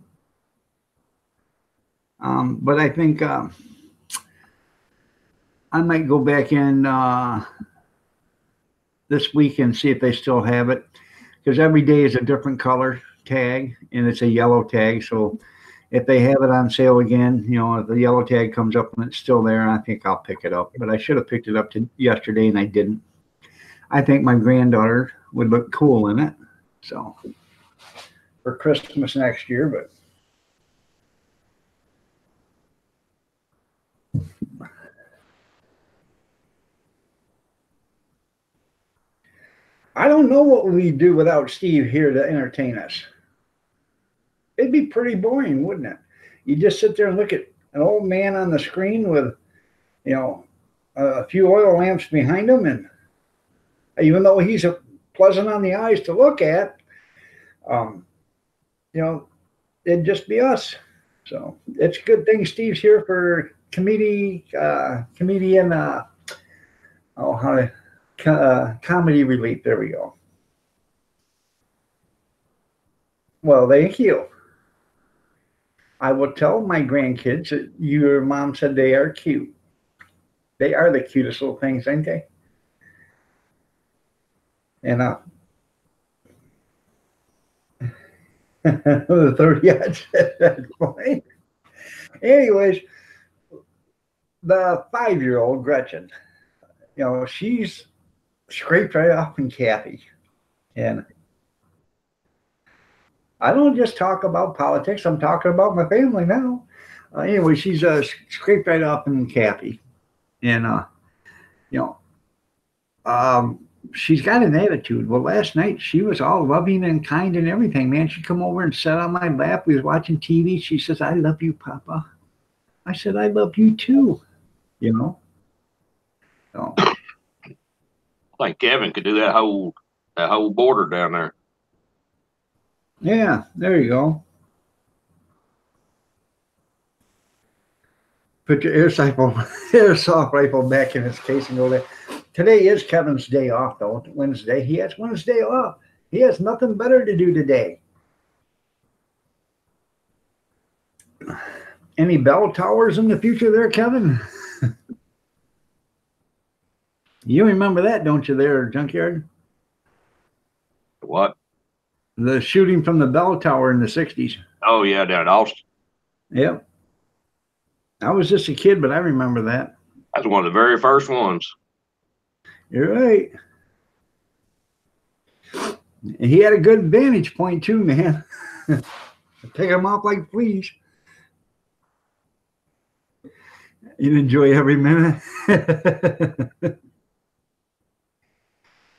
but I think I might go back in this week and see if they still have it, because every day is a different color tag and it's a yellow tag. So if they have it on sale again, you know, if the yellow tag comes up and it's still there, I think I'll pick it up. But I should have picked it up yesterday and I didn't. I think my granddaughter would look cool in it. So for Christmas next year, but I don't know what we'd do without Steve here to entertain us. It'd be pretty boring, wouldn't it? You just sit there and look at an old man on the screen with, you know, a few oil lamps behind him, and even though he's a pleasant on the eyes to look at, you know, it'd just be us. So it's a good thing Steve's here for comedian, comedy relief. There we go. Well, thank you. I will tell my grandkids that your mom said they are cute. They are the cutest little things, ain't they? And the 30 that's fine. Anyways, the 5-year-old Gretchen, you know, she's scraped right off from Kathy. And I don't just talk about politics. I'm talking about my family now. Anyway, she's scraped right off from Kathy. And, you know, she's got an attitude. Well, last night she was all loving and kind and everything, man. She come over and sat on my lap. We was watching TV. She says, "I love you, Papa." I said, "I love you too," you know. So, I think Kevin could do that whole border down there. yeah, there you go. Put your airsoft rifle back in its case and go there. Today is Kevin's day off, though. Wednesday. He has Wednesday off. He has nothing better to do today. Any bell towers in the future there, Kevin? You remember that, don't you, there, Junkyard? What? The shooting from the bell tower in the 60s. Oh, yeah, down in Austin. Yep. I was just a kid, but I remember that. That's one of the very first ones. You're right. And he had a good vantage point too, man. Take them off like fleas. You'd enjoy every minute.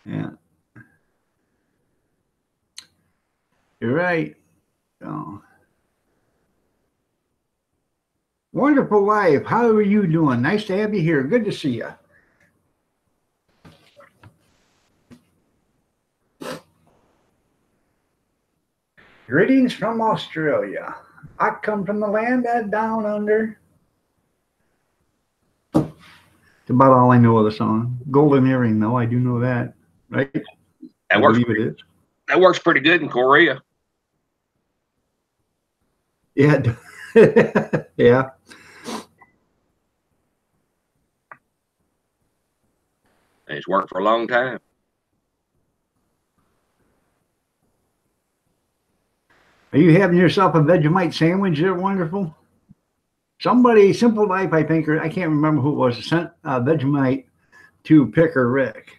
Yeah. You're right. Oh. Wonderful life. How are you doing? Nice to have you here. Good to see you. Greetings from Australia. I come from the land that down under. It's about all I know of the song. Golden Earring, though. I do know that, right? That works. That works pretty good in Korea. Yeah. Yeah. It's worked for a long time. Are you having yourself a Vegemite sandwich there, wonderful? Somebody, Simple Life, I think, or I can't remember who it was, sent Vegemite to Picker Rick.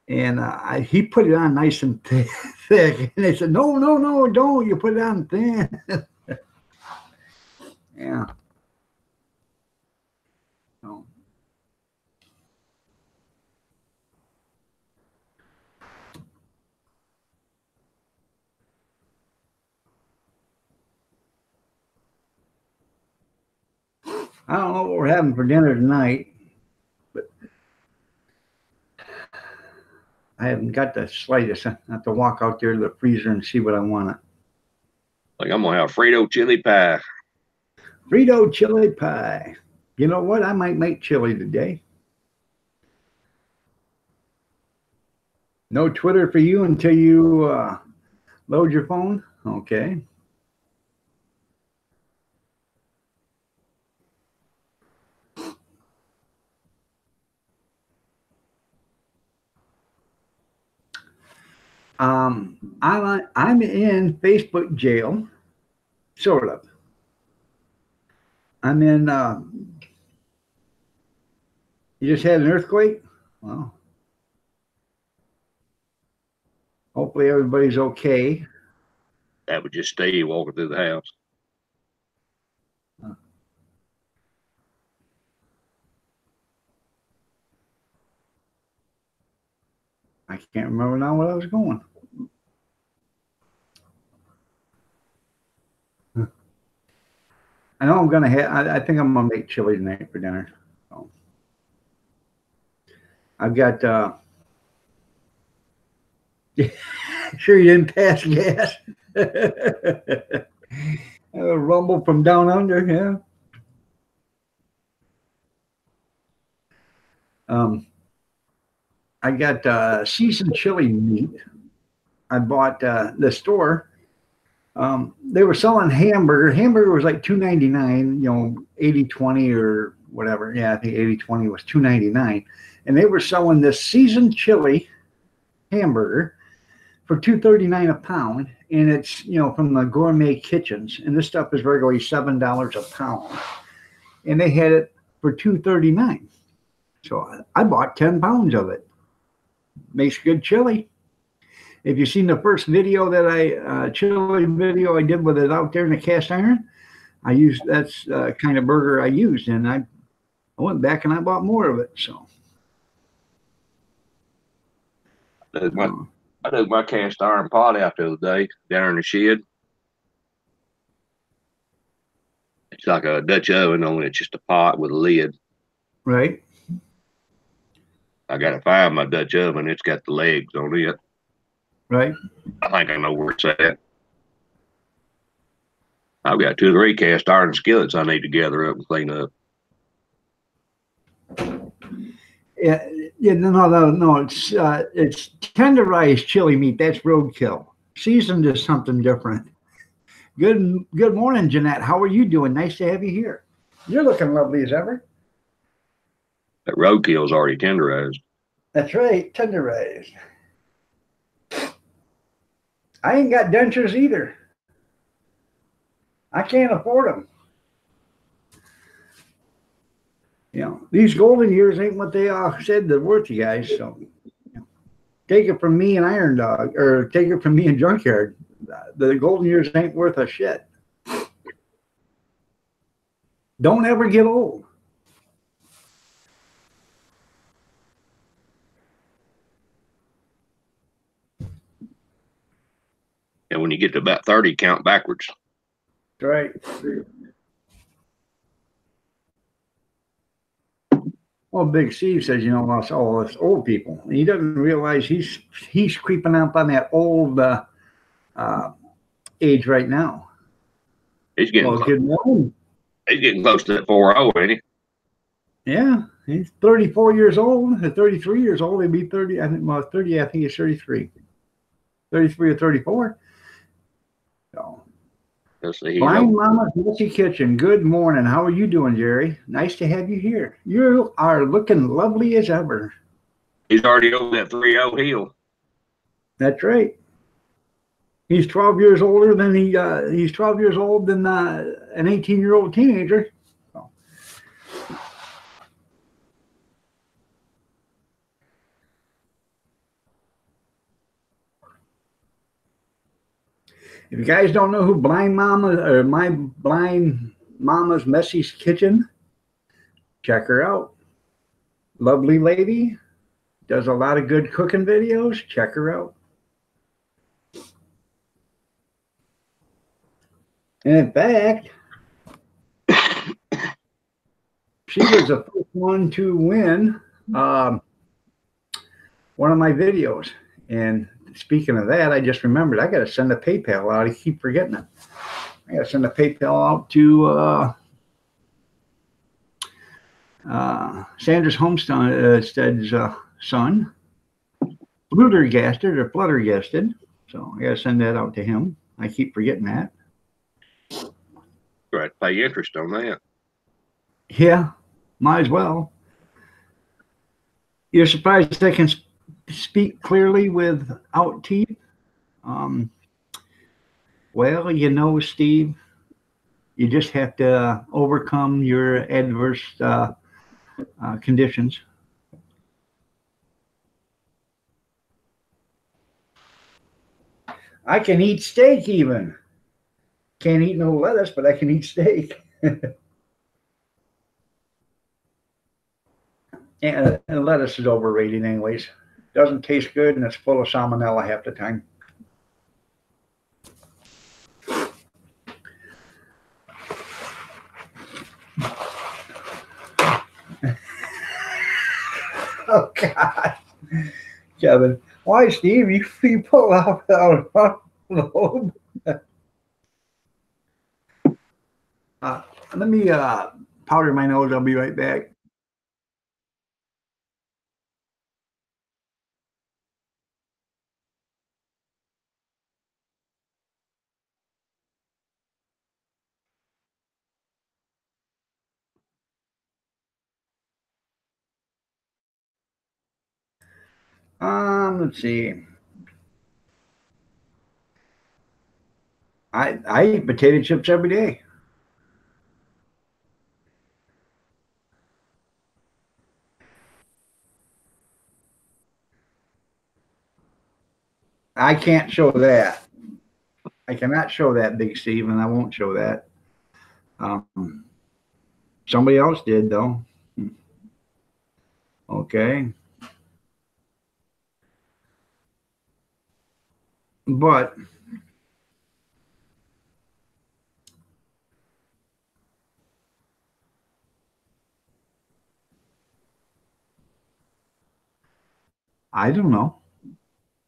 And he put it on nice and thick. And they said, no, no, no, don't. You put it on thin. Yeah. So, I don't know what we're having for dinner tonight, but I haven't got the slightest. I have to walk out there to the freezer and see what I want. Like I'm gonna have Frito chili pie. Frito chili pie. You know what? I might make chili today. No Twitter for you until you load your phone? Okay. I'm in Facebook jail, sort of. I'm in. You just had an earthquake? Well, hopefully everybody's okay. That would just stay walking through the house. I can't remember now where I was going. I know I'm gonna have. I think I'm gonna make chili tonight for dinner. So I've got. Sure, you didn't pass gas. A rumble from down under. Yeah. I got seasoned chili meat. I bought the store. They were selling hamburger. Hamburger was like $2.99, 80/20 or whatever. Yeah, I think 80/20 was $2.99. And they were selling this seasoned chili hamburger for $2.39 a pound. And it's, from the Gourmet Kitchens. And this stuff is regularly $7 a pound. And they had it for $2.39. So I bought 10 pounds of it. Makes good chili. If you've seen the first video that chili video I did with it out there in the cast iron, that's kind of burger I used, and I went back and I bought more of it. So I took my cast iron pot out the other day down in the shed. It's like a Dutch oven, only it's just a pot with a lid. Right. I gotta find my Dutch oven. It's got the legs on it. Right. I think I know where it's at. I've got 2 or 3 cast iron skillets I need to gather up and clean up. Yeah. No. It's tenderized chili meat. That's roadkill. Seasoned is something different. Good morning, Jeanette. How are you doing? Nice to have you here. You're looking lovely as ever. That roadkill's already tenderized. That's right, tenderized. I ain't got dentures either. I can't afford them. These golden years ain't what they said they're worth, you guys. So take it from me and Iron Dog, or take it from me and Junkyard. The golden years ain't worth a shit. Don't ever get old. And when you get to about 30, count backwards. Right. Well, Big Steve says, us old people. And he doesn't realize he's creeping up on that old age right now. He's getting close. Good morning. He's getting close to that 40, ain't he? Yeah, he's 34 years old. At 33 years old, he'd be 30. I think 30. I think he's 33. 33 or 34. So. Blind Mama Messy Kitchen. Good morning. How are you doing, Jerry? Nice to have you here. You are looking lovely as ever. He's already over that 3-0 hill. That's right. He's 12 years older than he's 12 years old than an 18-year-old teenager. So. If you guys don't know who Blind Mama or My Blind Mama's Messy's Kitchen, check her out. Lovely lady, does a lot of good cooking videos. Check her out. And in fact, she was the first one to win one of my videos. And speaking of that, I just remembered I got to send a PayPal out. I keep forgetting it. I got to send a PayPal out to Sandra's Homestead's son, Fluttergasted. So I got to send that out to him. I keep forgetting that. Right, pay interest on that. Yeah, might as well. You're surprised I can speak clearly without teeth? Well, you know, Steve, you just have to overcome your adverse conditions. I can eat steak even. Can't eat no lettuce, but I can eat steak. And lettuce is overrated anyways. Doesn't taste good, and it's full of salmonella half the time. Oh, God. Kevin, why, Steve? You pull out the lobe. Let me powder my nose. I'll be right back. Let's see. I eat potato chips every day. I can't show that. I cannot show that, Big Steve, and I won't show that. Somebody else did, though. Okay. But I don't know.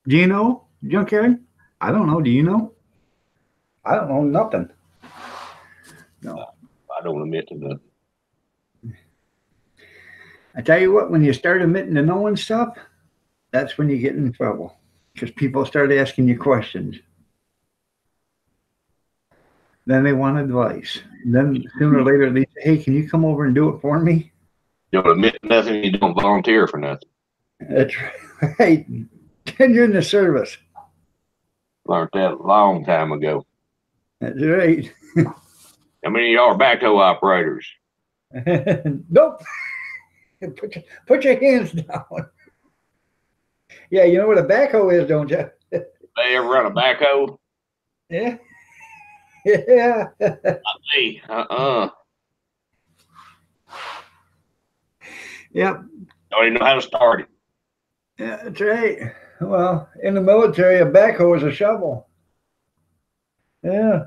Do you know, Junkyard? I don't know. Do you know? I don't know nothing. No. I don't admit to nothing. I tell you what, when you start admitting to knowing stuff, that's when you get in trouble. Because people start asking you questions. Then they want advice. And then sooner or later they say, hey, can you come over and do it for me? You don't admit nothing, you don't volunteer for nothing. That's right. Then you're in the service. Learned that a long time ago. That's right. How many of y'all are backhoe operators? Nope. Put your hands down. Yeah, you know what a backhoe is, don't you? They ever run a backhoe? Yeah. Yeah. Not me. Yep. Don't even know how to start it. Yeah, that's right. Well, in the military, a backhoe is a shovel. Yeah.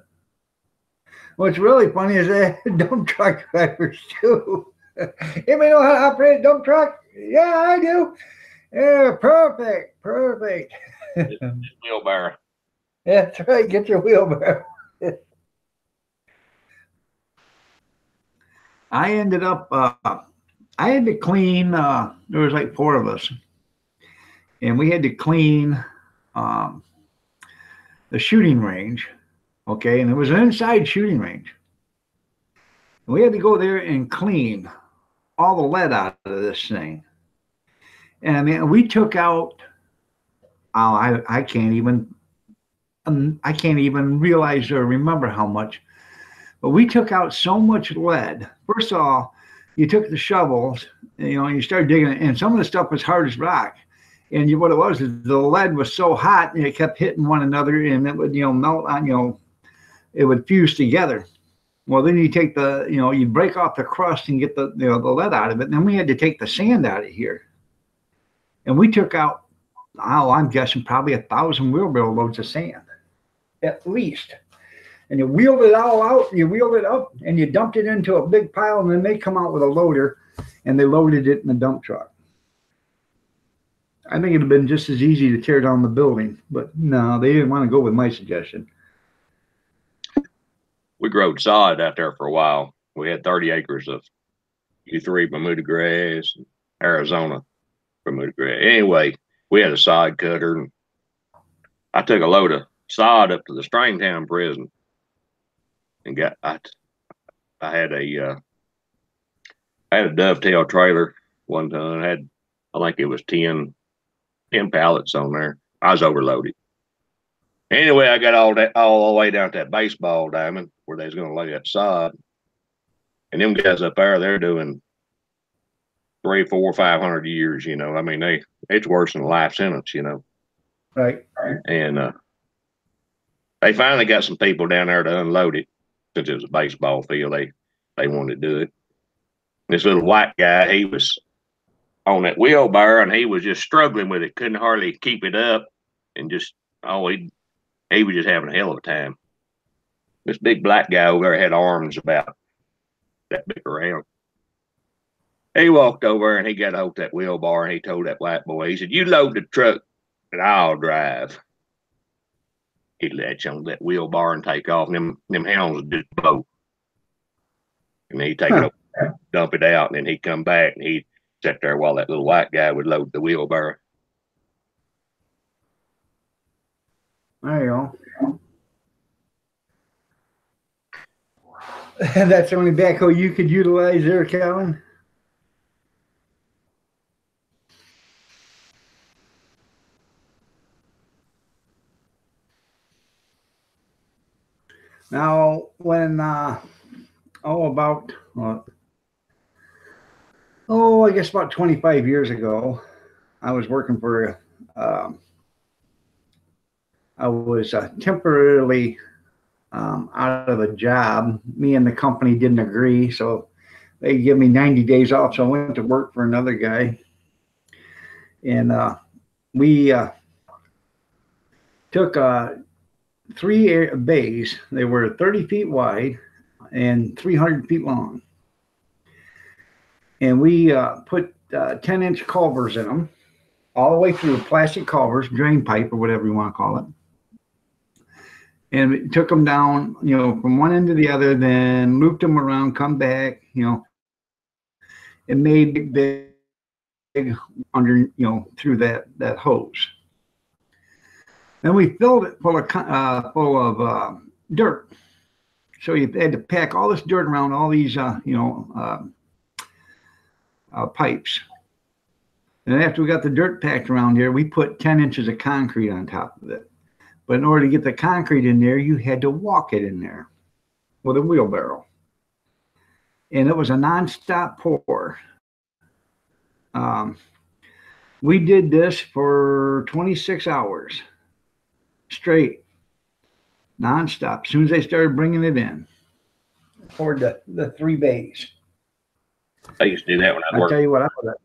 What's really funny is that dump truck drivers too. Anybody know how to operate a dump truck? Yeah, I do. Yeah, perfect. It's wheelbarrow. Yeah, that's right. Get your wheelbarrow. I ended up, I had to clean, there was like 4 of us. And we had to clean the shooting range. Okay. And it was an inside shooting range. And we had to go there and clean all the lead out of this thing. And I mean, we took out, I can't even realize or remember how much, but we took out so much lead. First of all, you took the shovels, and you started digging it, and some of the stuff was hard as rock. And what it was is the lead was so hot and it kept hitting one another, and it would, melt on, it would fuse together. Well, then you take you break off the crust and get the lead out of it. And then we had to take the sand out of here. And we took out, I'm guessing probably 1,000 wheelbarrow loads of sand, at least. And you wheeled it all out, you wheeled it up, and you dumped it into a big pile, and then they come out with a loader, and they loaded it in the dump truck. I think it'd have been just as easy to tear down the building, but no, they didn't want to go with my suggestion. We growed sod out there for a while. We had 30 acres of U3 Bermuda grass, Arizona Bermuda grass. Anyway, we had a sod cutter, and I took a load of sod up to the Stringtown prison, and I had a dovetail trailer 1 ton. I think it was 10 pallets on there. I was overloaded. Anyway, I got all the way down to that baseball diamond where they was going to lay that sod. And them guys up there, they're doing 300, 400, 500 years, I mean, it's worse than a life sentence, Right. And they finally got some people down there to unload it. Since it was a baseball field, they wanted to do it. This little white guy, he was on that wheelbarrow, and he was just struggling with it, couldn't hardly keep it up, and just, he was just having a hell of a time. This big black guy over there had arms about that big around. He walked over and he got a hold of that wheelbarrow, and he told that white boy, he said, "You load the truck and I'll drive." He'd latch on that wheelbarrow and take off, and them hounds would just blow. And he'd take it over, dump it out, and then he'd come back, and he'd sit there while that little white guy would load the wheelbarrow. There you go. And that's the only backhoe you could utilize there, Calvin? Now, when, I guess about 25 years ago, I was working for, I was temporarily out of a job. Me and the company didn't agree, so they give me 90 days off. So I went to work for another guy, and we took 3 bays. They were 30 feet wide and 300 feet long, and we put 10-inch culvers in them, all the way through, plastic culvers, drain pipe, or whatever you want to call it. And we took them down, from one end to the other, then looped them around, come back, and made big under, through that hose. Then we filled it full of dirt. So you had to pack all this dirt around all these, pipes. And after we got the dirt packed around here, we put 10 inches of concrete on top of it. But in order to get the concrete in there, you had to walk it in there with a wheelbarrow. And it was a nonstop pour. We did this for 26 hours straight, nonstop. As soon as they started bringing it in, poured the 3 bays. I used to do that when I I'll worked. tell you what, I was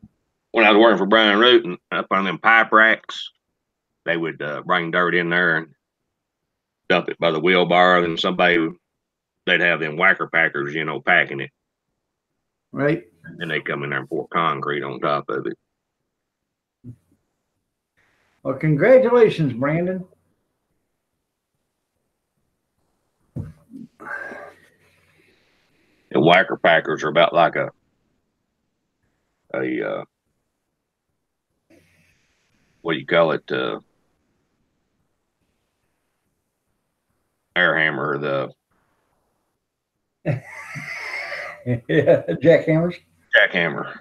When I was working for Brian Root, and up on them pipe racks, they would bring dirt in there and dump it by the wheelbarrow, and they'd have them whacker packers, packing it. right. And they come in there and pour concrete on top of it. Well, congratulations, Brandon. And whacker packers are about like a what do you call it? Air hammer, Yeah, jackhammers. jackhammer.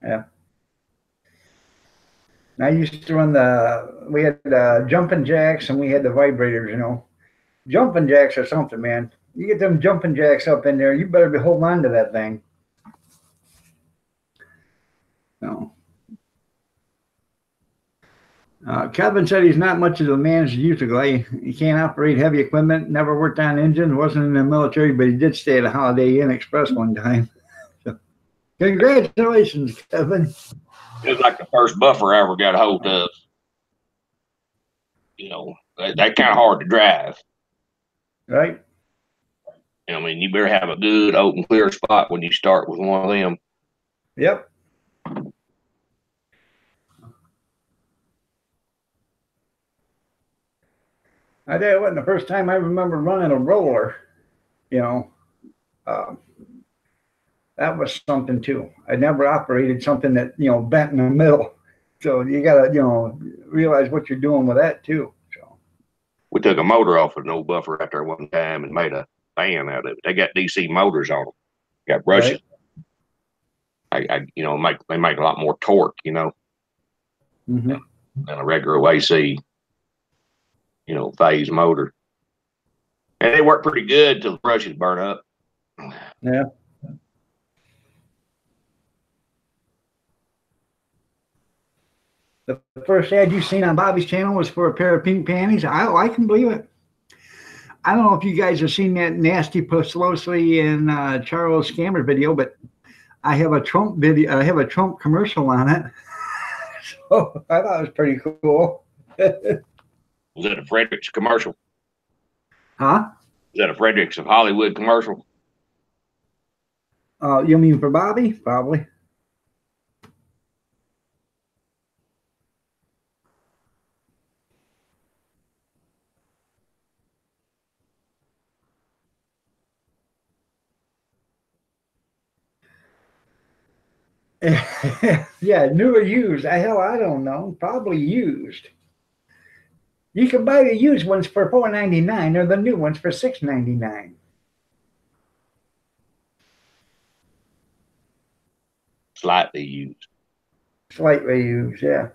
Yeah. I used to run we had jumping jacks, and we had the vibrators, Jumping jacks are something, man. You get them jumping jacks up in there, you better be holding on to that thing. No. Kevin said he's not much of a man as he used to go. He can't operate heavy equipment, never worked on engines, wasn't in the military, but he did stay at a Holiday Inn Express one time. So, congratulations, Kevin. It was like the first buffer I ever got a hold of. You know, that kind of hard to drive. Right? I mean, you better have a good open clear spot when you start with one of them. Yep. I tell you what, the first time I remember running a roller, you know, that was something too. I never operated something that, you know, bent in the middle. So you got to, you know, realize what you're doing with that too. So We took a motor off of an old buffer out there one time and made a fan out of it. They got DC motors on them, got brushes. Right. You know, they make a lot more torque, you know, Mm-hmm. than a regular AC, you know, phase motor. And they work pretty good till the brushes burn up. Yeah. The first ad you seen on Bobby's channel was for a pair of pink panties. I can believe it. I don't know if you guys have seen that nasty Postlosley and Charles Scammer video, but I have a Trump video. I have a Trump commercial on it. So I thought it was pretty cool. Was that a Fredericks commercial? Huh? Is that a Fredericks of Hollywood commercial? You mean for Bobby? Probably. Yeah, new or used. Hell, I don't know. Probably used. You can buy the used ones for $4.99 or the new ones for $6.99. Slightly used. Slightly used, yeah.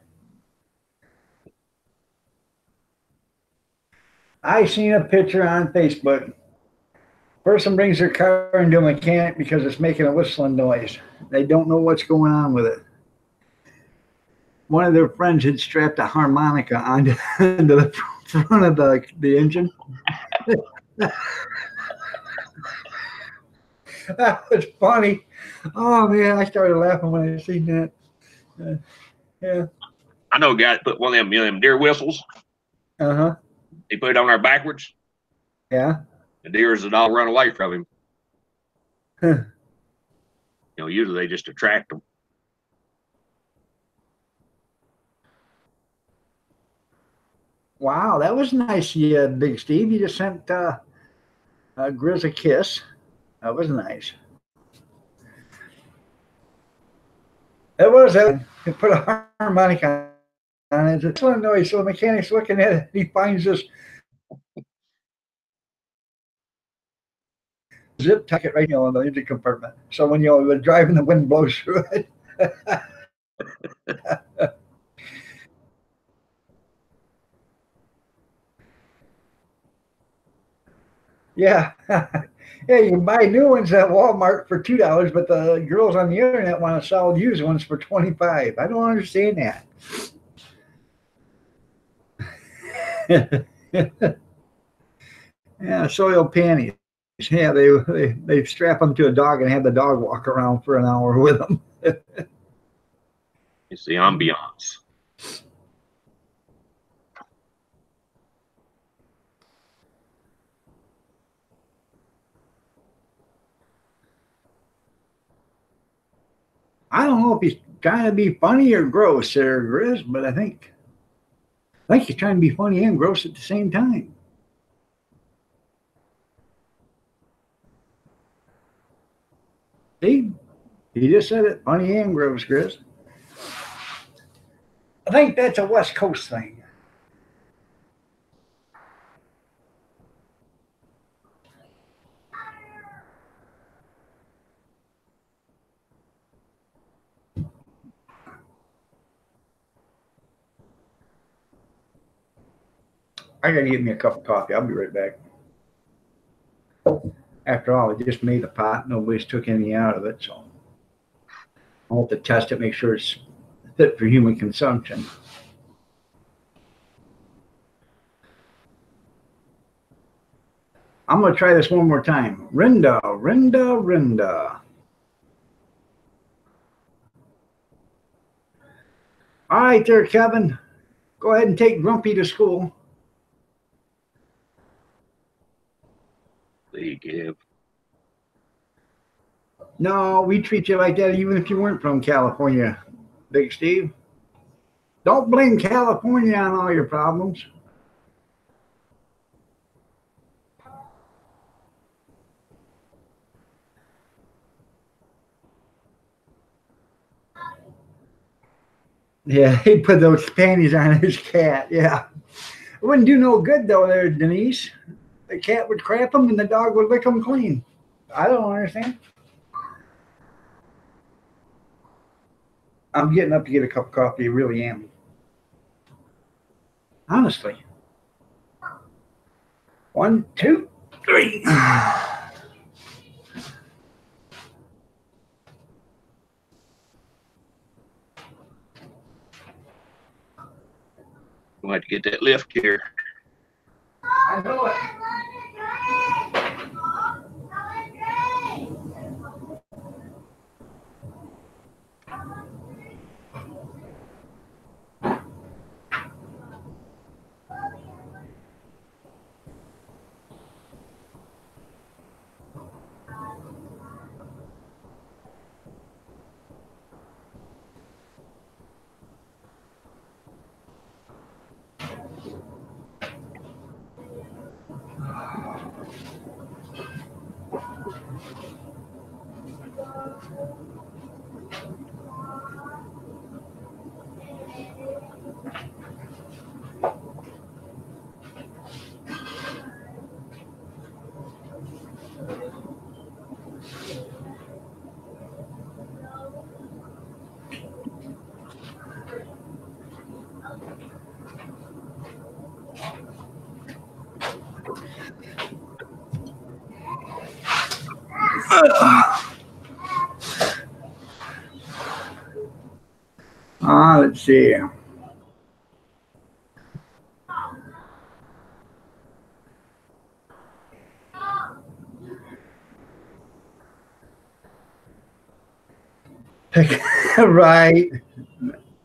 I seen a picture on Facebook. Person brings their car into a mechanic because it's making a whistling noise. They don't know what's going on with it. One of their friends had strapped a harmonica onto the front of the engine. That was funny. Oh man, I started laughing when I seen that. Yeah. I know a guy that put one of them deer whistles. Uh-huh. He put it on there backwards. Yeah. The deers would all run away from him. Huh. You know, usually they just attract them. Wow, that was nice. Yeah, Big Steve. You just sent Grizz a kiss. That was nice. It was. He put a harmonica on it. It's a noise. So the mechanic's looking at it. He finds this zip tie right, you know, in the engine compartment. So when you're driving, the wind blows through it. Yeah. Yeah, you can buy new ones at Walmart for $2, but the girls on the internet want to sell used ones for $25. I don't understand that. Yeah, soil panties. Yeah, they strap them to a dog and have the dog walk around for an hour with them. It's the ambiance. I don't know if he's trying to be funny or gross there, Grizz, but I think he's trying to be funny and gross at the same time. See? He just said it, funny and gross, Grizz. I think that's a West Coast thing. I gotta get me a cup of coffee. I'll be right back. After all, I just made a pot. Nobody's took any out of it, so I'll have to test it, make sure it's fit for human consumption. I'm going to try this one more time. Rinda, Rinda, Rinda. All right there, Kevin. Go ahead and take Grumpy to school. There you go. No, we treat you like that even if you weren't from California, Big Steve. Don't blame California on all your problems. Yeah, he put those panties on his cat. Yeah. It wouldn't do no good, though, there, Denise. The cat would crap them and the dog would lick them clean. I don't understand. I'm getting up to get a cup of coffee. I really am. Honestly. 1, 2, 3. We'll have to get that lift here. I know it. Let's see. Right.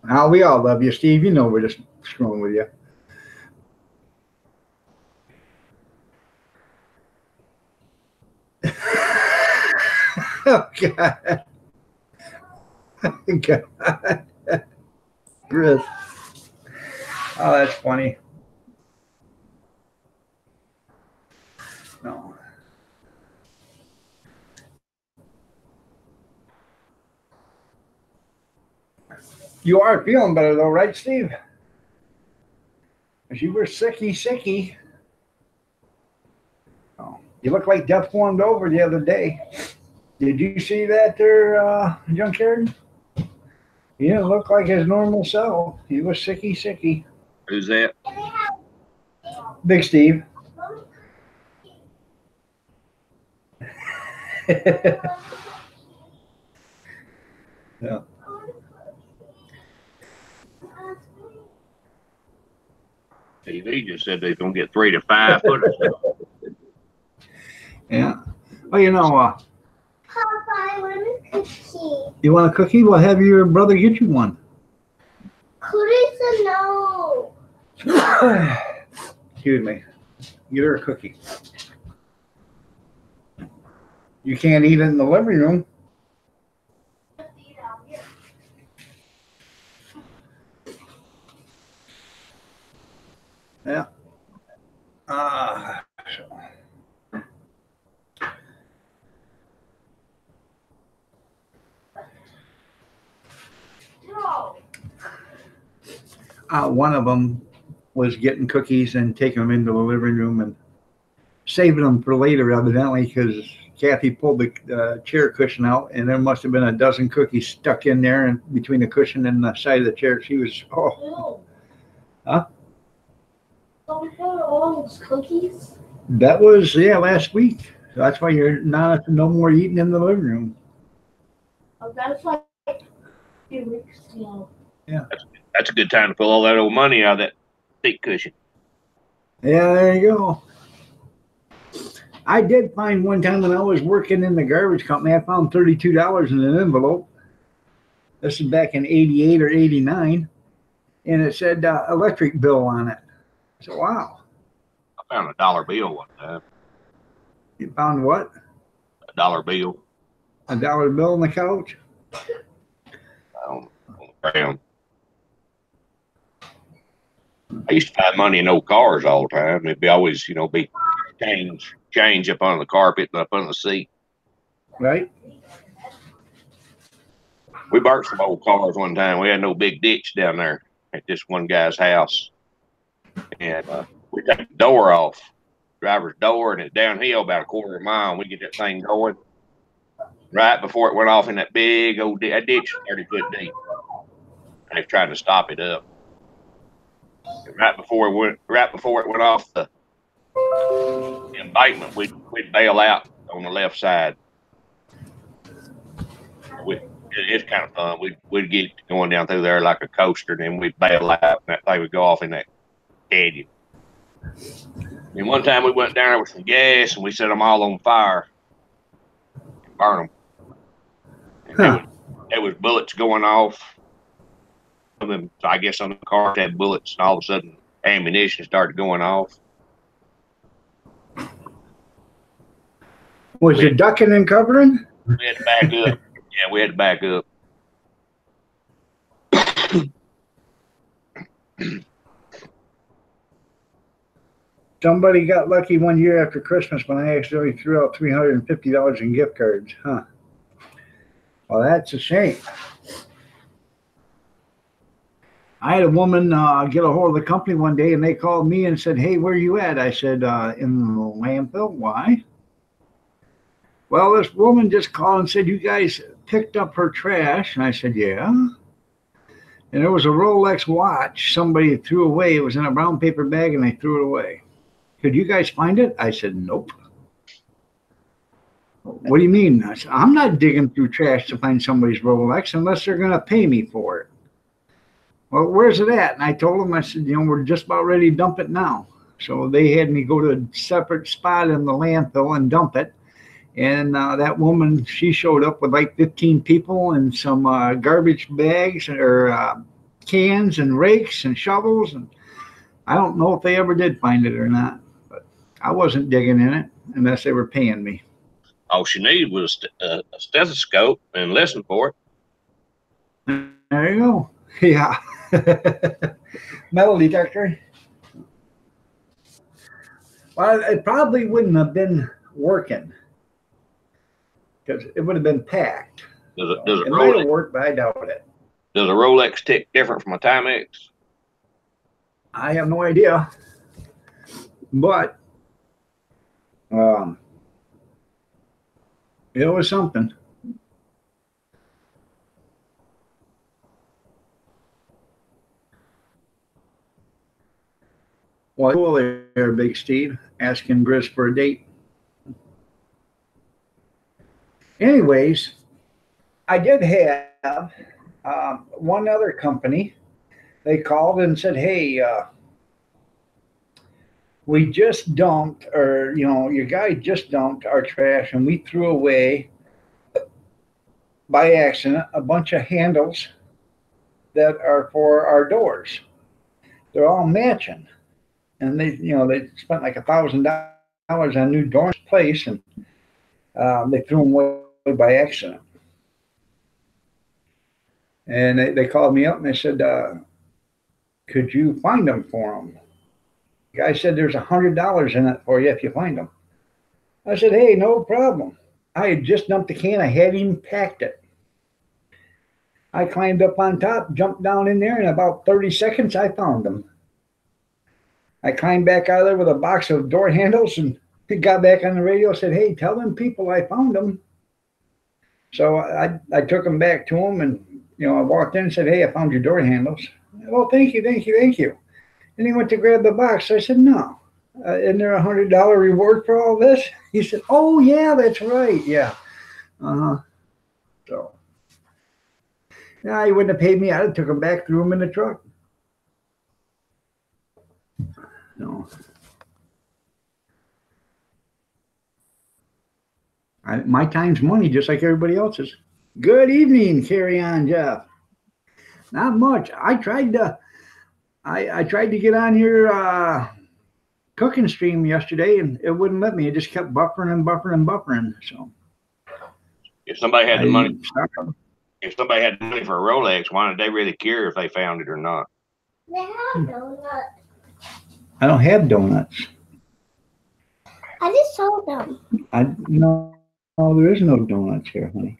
Now we all love you, Steve. You know we're just screwing with you. Oh, God. God. Chris. Oh, that's funny. No. You are feeling better though, right, Steve? Because you were sicky. Oh, you look like death formed over the other day. Did you see that there, Junkyard? He didn't look like his normal self. He was sicky. Who's that? Big Steve. Yeah. TV just said they're gonna get 3 to 5 footers. Yeah. Oh, you know, Papa, I want a cookie. you want a cookie? Well, have your brother get you one. Cookies are no. Excuse me. Get her a cookie. You can't eat it in the living room. Yeah. One of them was getting cookies and taking them into the living room and saving them for later, evidently, because Kathy pulled the chair cushion out, and there must have been a dozen cookies stuck in there and between the cushion and the side of the chair. She was, oh. Huh? So we had all those cookies? That was, yeah, last week. So that's why you're not no more eating in the living room. Oh, that's like a few weeks ago. Yeah. That's a good time to pull all that old money out of that seat cushion. Yeah, there you go. I did find one time when I was working in the garbage company, I found $32 in an envelope. This is back in 88 or 89. And it said electric bill on it. I said, wow. I found a dollar bill one time. You found what? A dollar bill A dollar bill on the couch? on the ground. I used to find money in old cars all the time. It'd be always, be change up on the carpet and up on the seat. Right? We burnt some old cars one time. We had no big ditch down there at this one guy's house. And we took the door off, driver's door, and it's downhill about a quarter of a mile. And we get that thing going. Right before it went off in that big old ditch, that ditch 30 foot deep. And they tried to stop it up. And right before it went off the embankment, we'd bail out on the left side. It's kind of fun. We'd get going down through there like a coaster, and then we'd bail out, and that thing would go off in that canyon. And one time we went down there with some gas, and we set them all on fire and burn them. And there was bullets going off. Some of them, I guess some of the cars had bullets, and all of a sudden ammunition started going off. Was you ducking and covering? We had to back up. Yeah, we had to back up. Somebody got lucky one year after Christmas when I accidentally threw out $350 in gift cards. Huh. Well, that's a shame. I had a woman get a hold of the company one day, and they called me and said, hey, where are you at? I said, in the landfill. Why? Well, this woman just called and said, you guys picked up her trash. And I said, yeah. And there was a Rolex watch somebody threw away. It was in a brown paper bag, and they threw it away. Could you guys find it? I said, nope. What do you mean? I said, I'm not digging through trash to find somebody's Rolex unless they're going to pay me for it. Well, where's it at? And I told them, I said, we're just about ready to dump it now. So they had me go to a separate spot in the landfill and dump it. And that woman, she showed up with like 15 people and some garbage bags or cans and rakes and shovels. And I don't know if they ever did find it or not, but I wasn't digging in it unless they were paying me. All she needed was a stethoscope and listen for it. There you go. Yeah. Metal detector. Well, it probably wouldn't have been working because it would have been packed. It might have worked, but I doubt it. Does a Rolex tick different from a Timex? I have no idea, but it was something. Well, cool there, Big Steve, asking Grizz for a date. Anyways, I did have one other company. They called and said, hey, we just dumped, or, your guy just dumped our trash, and we threw away, by accident, a bunch of handles that are for our doors. They're all matching. And they spent like $1,000 on new doors place, and they threw them away by accident. And they called me up and they said, could you find them for them? The guy said, there's $100 in it for you if you find them. I said, hey, no problem. I had just dumped the can. I hadn't even packed it. I climbed up on top, jumped down in there. In about 30 seconds, I found them. I climbed back out of there with a box of door handles and got back on the radio, said, hey, tell them people I found them. So I took them back to them, and, I walked in and said, hey, I found your door handles. Oh, thank you, thank you, thank you. And he went to grab the box. I said, no. Isn't there $100 reward for all this? He said, oh, yeah, that's right. Yeah. So, yeah, he wouldn't have paid me. I took them back, threw them in the truck. No. My time's money, just like everybody else's. Good evening, Carry On, Jeff. Not much. I tried to get on your cooking stream yesterday, and it wouldn't let me. It just kept buffering and buffering and buffering. So If somebody had the money, sorry. if somebody had the money for a Rolex, why did they really care if they found it or not? They have donuts. I don't have donuts. I just saw them. No, there is no donuts here, honey.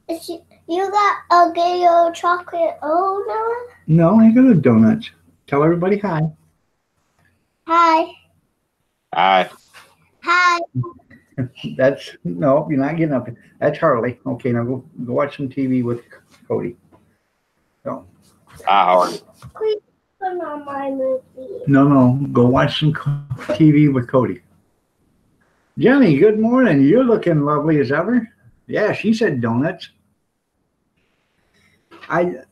You got a Gayo chocolate donut? No, I ain't got no donuts. Tell everybody hi. Hi. Hi. That's no, you're not getting up. That's Harley. Okay, now go watch some TV with Cody. So. Hi, Harley. Please put on my movie. No, go watch some TV with Cody. Jenny, good morning. You're looking lovely as ever. Yeah, she said donuts. I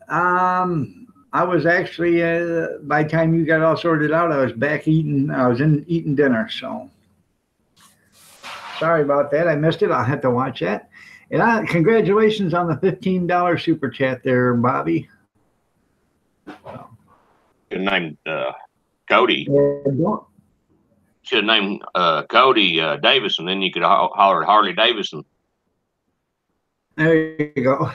was actually by the time you got all sorted out, I was back eating. I was eating dinner. So sorry about that. I missed it. I'll have to watch that. And congratulations on the $15 super chat there, Bobby. Should have named Cody. Yeah, Should have named Cody Davison. Then you could holler at Harley Davidson. there you go.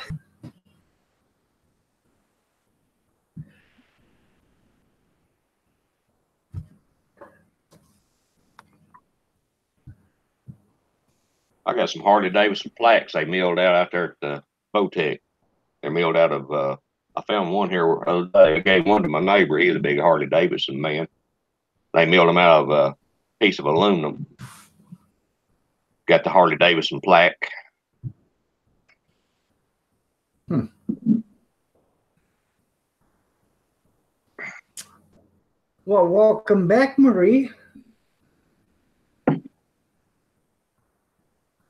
I got some Harley Davidson plaques they milled out there at the Botec. They're milled out of. I found one here the other day. I gave one to my neighbor. He's a big Harley Davidson man. They milled them out of a piece of aluminum. Got the Harley Davidson plaque. Well, welcome back, Marie.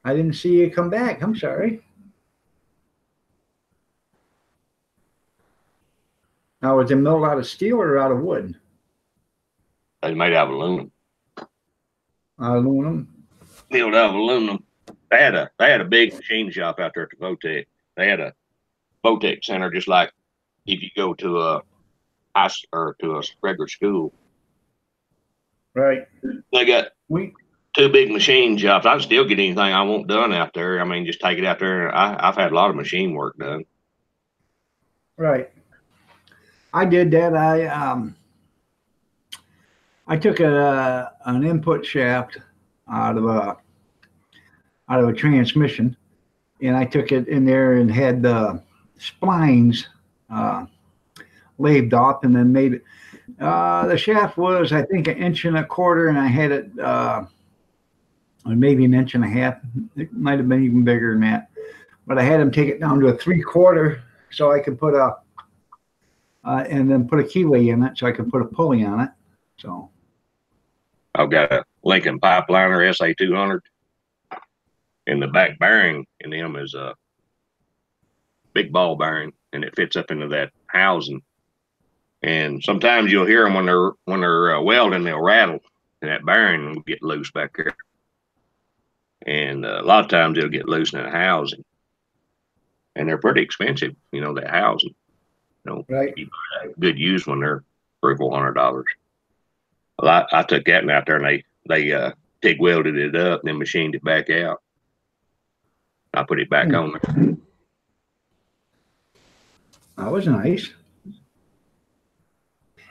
I didn't see you come back. I'm sorry. Now, was it milled out of steel or out of wood? They made out of aluminum. Aluminum. Milled out of aluminum. They had a big machine shop out there at the Botec. They had a Botec center, just like if you go to a regular school. Right. They got two big machine shops. I can still get anything I want done out there. I mean, just take it out there. I've had a lot of machine work done. Right. I did that. I took an input shaft out of a transmission, and I took it in there and had the splines laved off, and then made it. The shaft was, I think, 1.25 inches, and I had it maybe 1.5 inches. It might have been even bigger than that, but I had him take it down to a 3/4 so I could put and then put a keyway in it so I could put a pulley on it. So I've got a Lincoln Pipeliner SA200, and the back bearing in them is a big ball bearing, and it fits up into that housing. And sometimes you'll hear them when they're welding, they'll rattle, and that bearing will get loose back there. And a lot of times it'll get loose in the housing, and they're pretty expensive, that housing. Right. You buy a good used one, they're $300-400. Well, I took that one out there, and they TIG welded it up and then machined it back out. I put it back on there. That was nice.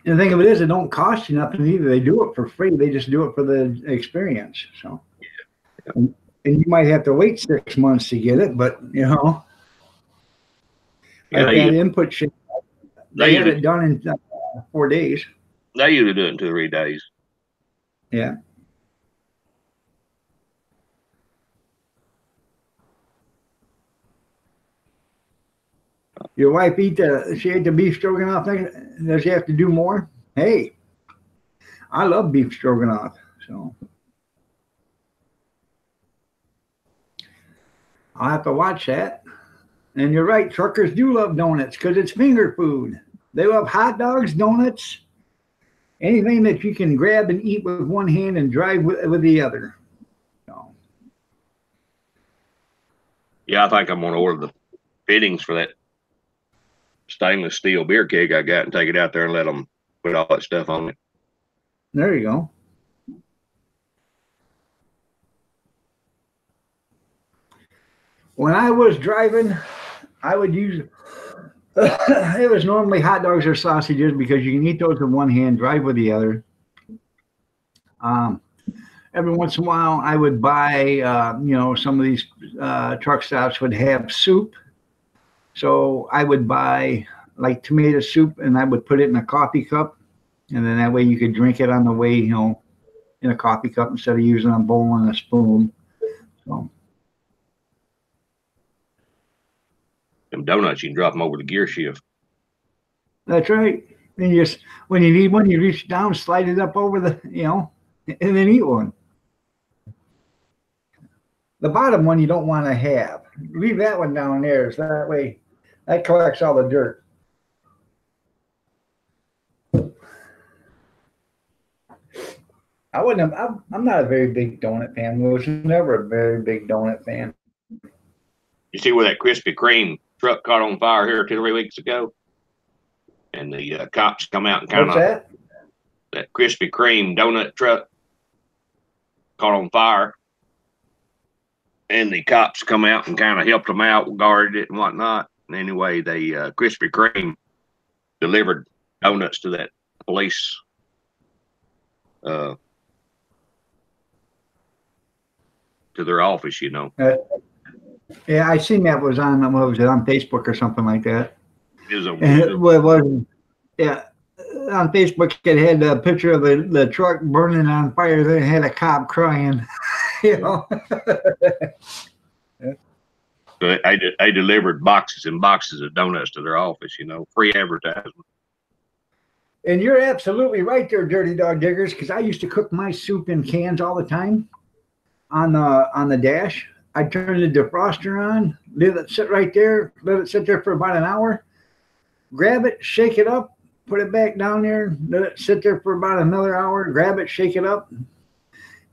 And the thing of it is, it don't cost you nothing either. They do it for free. They just do it for the experience. So, yeah. And you might have to wait 6 months to get it, but Yeah, like that input shit, they had it done in 4 days. They usually do it in 2 or 3 days. Yeah. Your wife she ate the beef stroganoff thing? Does she have to do more? Hey, I love beef stroganoff. So I'll have to watch that. And you're right, truckers do love donuts because it's finger food. They love hot dogs, donuts, anything that you can grab and eat with one hand and drive with the other. Yeah, I think I'm gonna order the fittings for that stainless steel beer keg I got and take it out there and let them put all that stuff on it. There you go. When I was driving, I would use it was normally hot dogs or sausages because you can eat those with one hand, drive with the other. Every once in a while, I would buy, some of these truck stops would have soup. So I would buy like tomato soup and I would put it in a coffee cup. And then that way you could drink it on the way, in a coffee cup instead of using a bowl and a spoon. So. Them donuts, you can drop them over the gear shift. That's right. And you just, when you need one, you reach down, slide it up over the, and then eat one. The bottom one you don't want to have. Leave that one down there, so that way that collects all the dirt. I'm not a very big donut fan. I was never a very big donut fan. You see where that Krispy Kreme truck caught on fire here 2 or 3 weeks ago? And the cops come out and kind What's of, that Krispy Kreme donut truck caught on fire. And the cops come out and kind of helped them out, guarded it and whatnot. And anyway, they Krispy Kreme delivered donuts to that police to their office, Yeah, I seen that was on on Facebook or something like that. It was yeah, on Facebook it had a picture of the truck burning on fire. Then it had a cop crying. So I delivered boxes and boxes of donuts to their office, free advertisement. And you're absolutely right there, Dirty Dog Diggers, because I used to cook my soup in cans all the time on the dash. I'd turn the defroster on, let it sit right there, let it sit there for about an hour, grab it, shake it up, put it back down there, let it sit there for about another hour, grab it, shake it up.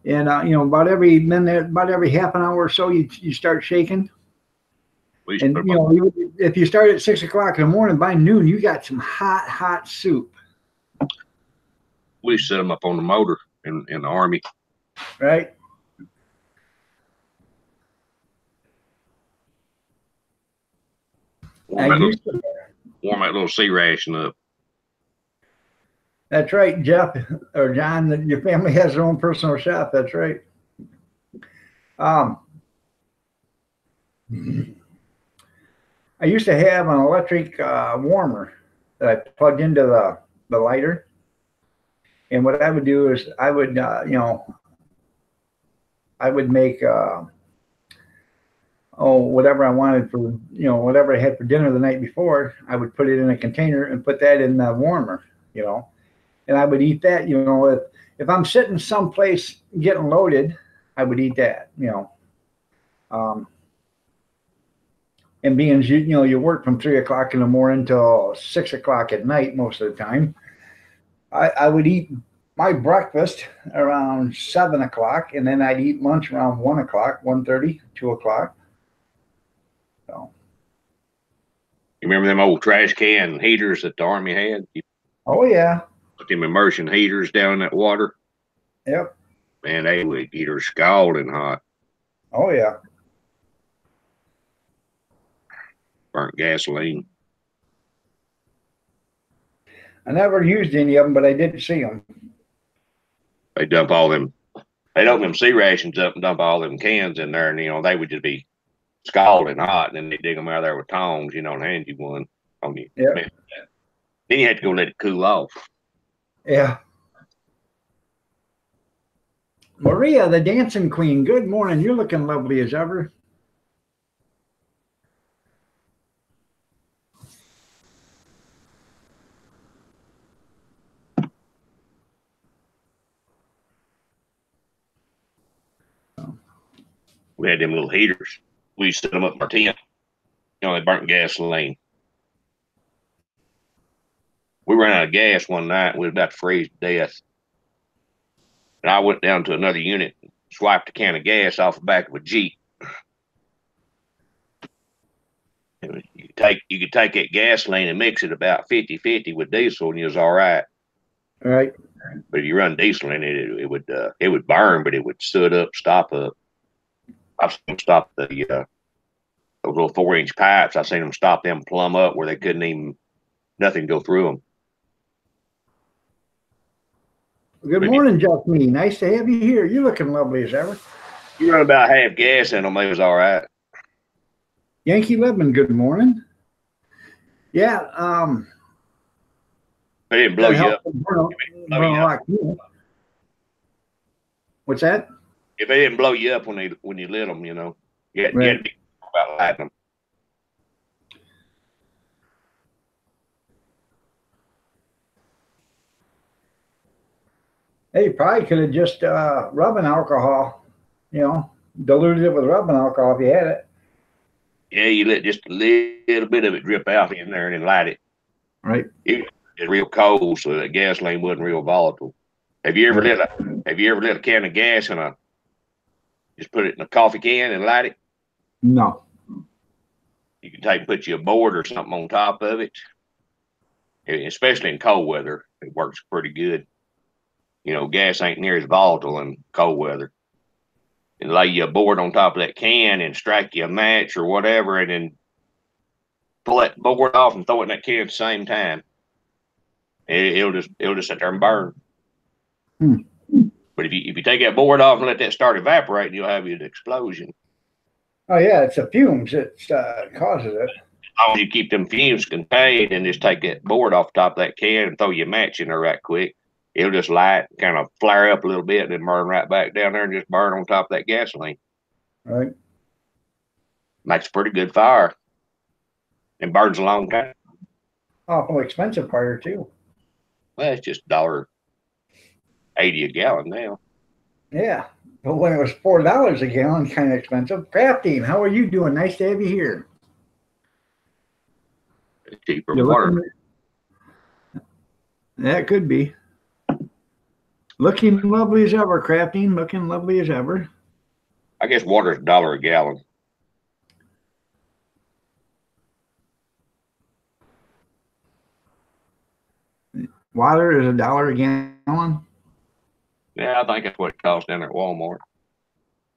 And, about every minute, about every half an hour or so, you start shaking. And, if you start at 6 o'clock in the morning, by noon, you got some hot soup. We set them up on the motor in the Army. Right. Warm that little sea ration up. That's right, Jeff or John. Your family has their own personal shop. That's right. I used to have an electric warmer that I plugged into the lighter, and what I would do is I would make whatever I wanted for whatever I had for dinner the night before. I would put it in a container and put that in the warmer, and I would eat that. If I'm sitting someplace getting loaded, I would eat that. And being you work from 3 o'clock in the morning till 6 o'clock at night most of the time, I would eat my breakfast around 7 o'clock, and then I'd eat lunch around 1 o'clock, 1:30, 2 o'clock. So. You remember them old trash can heaters that the Army had? Oh yeah. Put them immersion heaters down in that water. Yep. Man, they would get her scalding hot. Oh yeah. Burnt gasoline. I never used any of them, but I did see them. They'd open them sea rations up and dump all them cans in there, and they would just be scalding hot, and then they dig them out of there with tongs, and hand you one on you. Yeah. Then you had to go let it cool off. Yeah. Maria, the dancing queen. Good morning. You're looking lovely as ever. We had them little heaters. We used to set them up in our tent. They burnt gasoline. We ran out of gas one night. We were about to freeze to death. And I went down to another unit, swiped a can of gas off the back of a Jeep. You could take that gasoline and mix it about 50-50 with diesel, and it was all right. Right. But if you run diesel in it, it would burn, but it would soot up, stop up. I've seen them stop those little 4-inch pipes. I've seen them stop them plumb up where they couldn't even nothing go through them. Good morning, Justine. Nice to have you here. You're looking lovely as ever. You run about half gas in them, it was all right. Yankee Lemon, good morning. Yeah, They didn't blow you up. Burn a lot more. What's that? If they didn't blow you up when you lit them, you had to be about lighting them. Hey, you probably could have just rubbing alcohol, diluted it with rubbing alcohol if you had it. Yeah, you let just a little bit of it drip out in there and then light it. Right. It's real cold, so that gasoline wasn't real volatile. Have you ever lit a can of gas and just put it in a coffee can and light it? No. You can put you a board or something on top of it. Especially in cold weather, it works pretty good. Gas ain't near as volatile in cold weather. And lay you a board on top of that can and strike you a match or whatever, and then pull that board off and throw it in that can at the same time. It'll just sit there and burn. But if you take that board off and let that start evaporating, you'll have an explosion. Oh yeah, it's the fumes that causes it. As long as you keep them fumes contained and just take that board off the top of that can and throw your match in there right quick, it'll just light, kind of flare up a little bit, and then burn right back down there and just burn on top of that gasoline. Right. Makes a pretty good fire. And burns a long time. Awful expensive fire too. Well, it's just $1.80 a gallon now. Yeah. But when it was $4 a gallon, kind of expensive. Crafting, how are you doing? Nice to have you here. It's cheaper water. That could be. Looking lovely as ever, Crafting. Looking lovely as ever. I guess water's $1 a gallon. Water is $1 a gallon. Yeah, I think that's what it costs down at Walmart.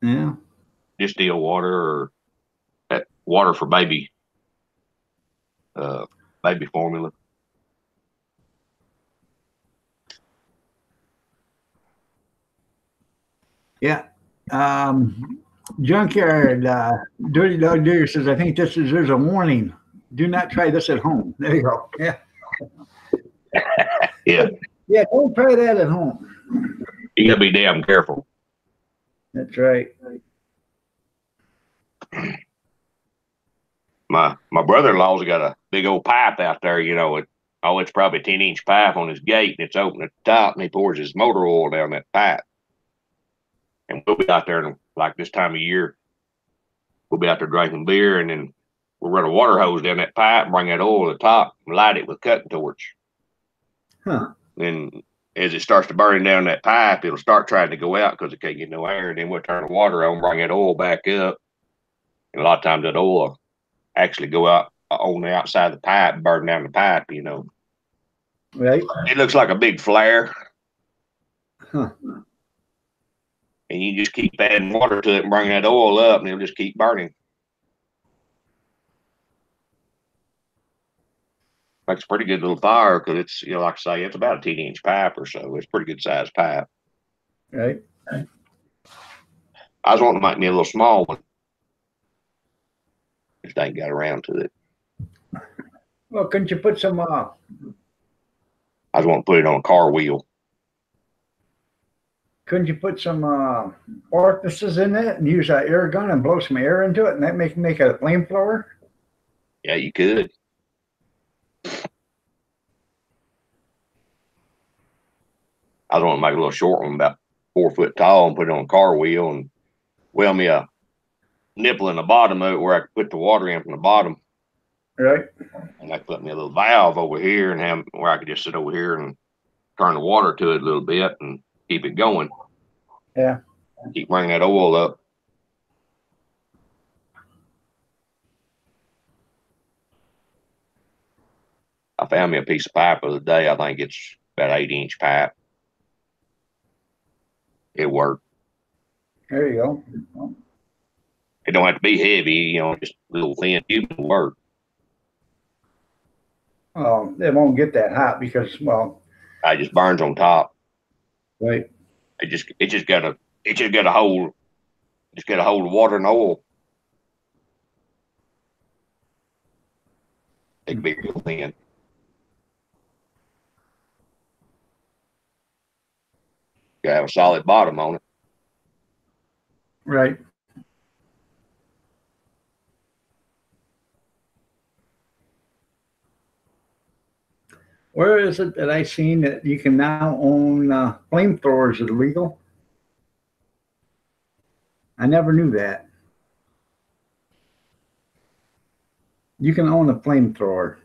Yeah. Distilled water or that water for baby formula. Yeah. Junkyard, Dirty Dog Digger says, I think there's a warning. Do not try this at home. There you go. Yeah. Yeah. Yeah, don't try that at home. You gotta be damn careful. That's right. My brother-in-law's got a big old pipe out there, it's probably a 10-inch pipe on his gate, and it's open at the top, and he pours his motor oil down that pipe. And we'll be out there, like this time of year, we'll be out there drinking beer, and then we'll run a water hose down that pipe, bring that oil to the top, and light it with a cutting torch. Huh. Then as it starts to burn down that pipe, it'll start trying to go out because it can't get no air. And then we'll turn the water on, bring that oil back up. And a lot of times that oil will actually go out on the outside of the pipe and burn down the pipe, Right. It looks like a big flare. Huh. And you just keep adding water to it and bring that oil up, and it'll just keep burning. Makes a pretty good little fire because it's, like I say, it's about a 10-inch pipe or so. It's a pretty good sized pipe. Right. I was wanting to make me a little small one. Just ain't got around to it. Well, couldn't you put some, I was wanting to put it on a car wheel. couldn't you put some orifices in it and use an air gun and blow some air into it and that make a flamethrower? Yeah, you could. I was wanting to make a little short one about 4 foot tall and put it on a car wheel and weld me a nipple in the bottom of it where I could put the water in from the bottom. Right. And I put me a little valve over here and have where I could just sit over here and turn the water to it a little bit and keep it going. Yeah. Keep bringing that oil up. found me a piece of pipe the other day. I think it's about 8-inch pipe. It worked. There you go. It don't have to be heavy, you know, just a little thin tube will work. It won't get that hot because, well, It just burns on top. right. It just got a hold of water and oil. It can be real thin. You gotta have a solid bottom on it. Right. Where is it that I seen that you can now own flamethrowers is legal? I never knew that. You can own a flamethrower.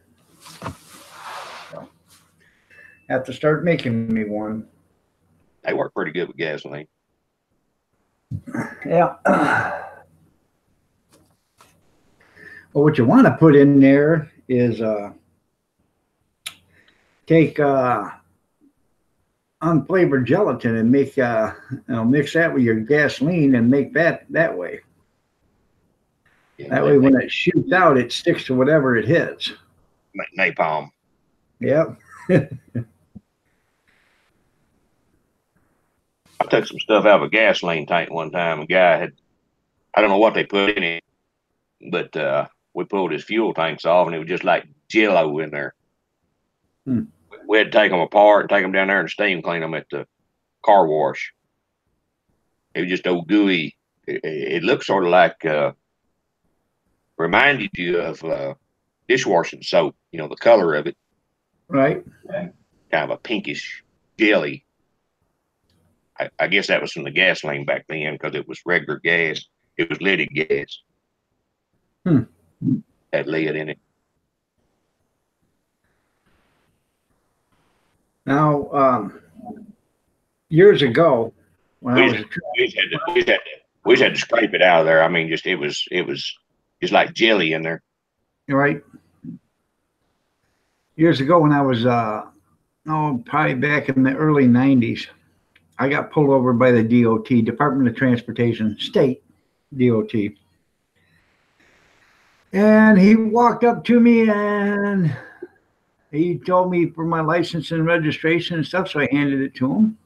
Have to start making me one. They work pretty good with gasoline. Yeah. Well, what you want to put in there is take unflavored gelatin and make mix that with your gasoline and make that way. Yeah, That way, when it shoots out, it sticks to whatever it hits. napalm. Yep. I took some stuff out of a gasoline tank one time. A guy had, I don't know what they put in it, but we pulled his fuel tanks off and it was just like jello in there. We had to take them apart and take them down there and steam clean them at the car wash. It was just old gooey. It looked sort of like, reminded you of dishwashing soap, you know, the color of it. Right. Kind of a pinkish jelly. I guess that was from the gasoline back then because it was regular gas. It was leaded gas. Had lead in it. Now, years ago, when I was a we just had to scrape it out of there. I mean, it was just like jelly in there. right. Years ago, when I was probably back in the early '90s, I got pulled over by the DOT, Department of Transportation, state DOT. And he walked up to me and he told me for my license and registration and stuff, so I handed it to him.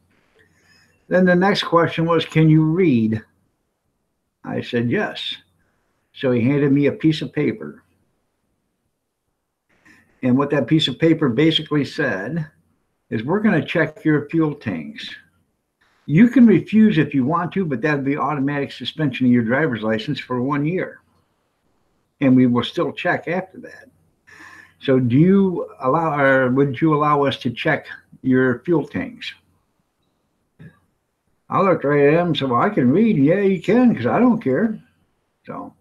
Then the next question was, can you read? I said, yes. So he handed me a piece of paper. And what that piece of paper basically said is, we're going to check your fuel tanks. You can refuse if you want to, but that would be automatic suspension of your driver's license for 1 year. And we will still check after that. So do you allow, or would you allow us to check your fuel tanks? I looked right at him and said, well, I can read. Yeah, you can, because I don't care. So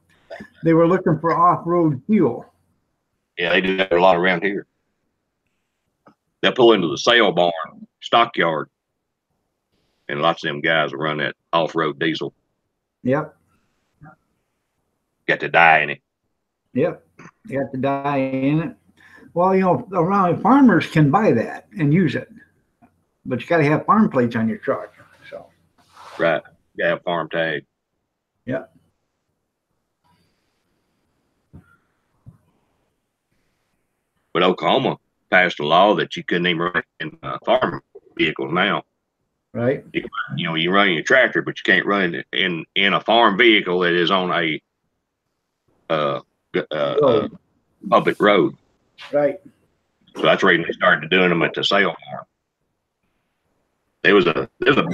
they were looking for off-road fuel. Yeah, they do that a lot around here. They'll pull into the sale barn, stockyard, and lots of them guys will run that off-road diesel. Yep. Got to die in it. Yep. You got to die in it. Well, you know, around farmers can buy that and use it, but you got to have farm plates on your truck. So. Right. You have farm tag. Yep. But Oklahoma passed a law that you couldn't even run in farm vehicles now. Right. You run your tractor, but you can't run it in a farm vehicle that is on a public road. Right. So that's the reason they started doing them at the sale farm. There's a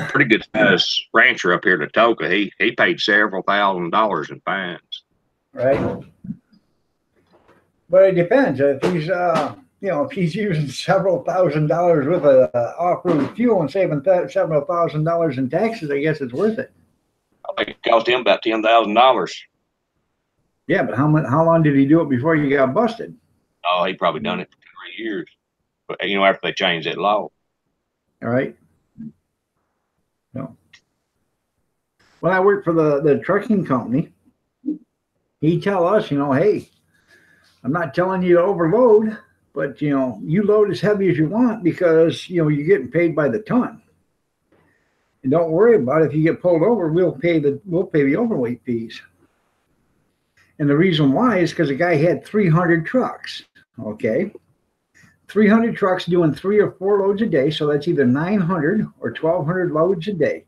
pretty good sized rancher up here in Atoka. He paid several $1,000s in fines. Right. But it depends. If he's if he's using several $1,000s worth of off-road fuel and saving several $1,000s in taxes, I guess it's worth it. I think it cost him about $10,000. Yeah, but how long did he do it before you got busted? Oh, he probably done it for 2 or 3 years. But after they changed that law. All right. No. When I worked for the trucking company, he'd tell us, hey, I'm not telling you to overload, but you load as heavy as you want because you're getting paid by the ton. And don't worry about it. If you get pulled over, we'll pay the overweight fees. And the reason why is because the guy had 300 trucks. Okay, 300 trucks doing 3 or 4 loads a day, so that's either 900 or 1,200 loads a day.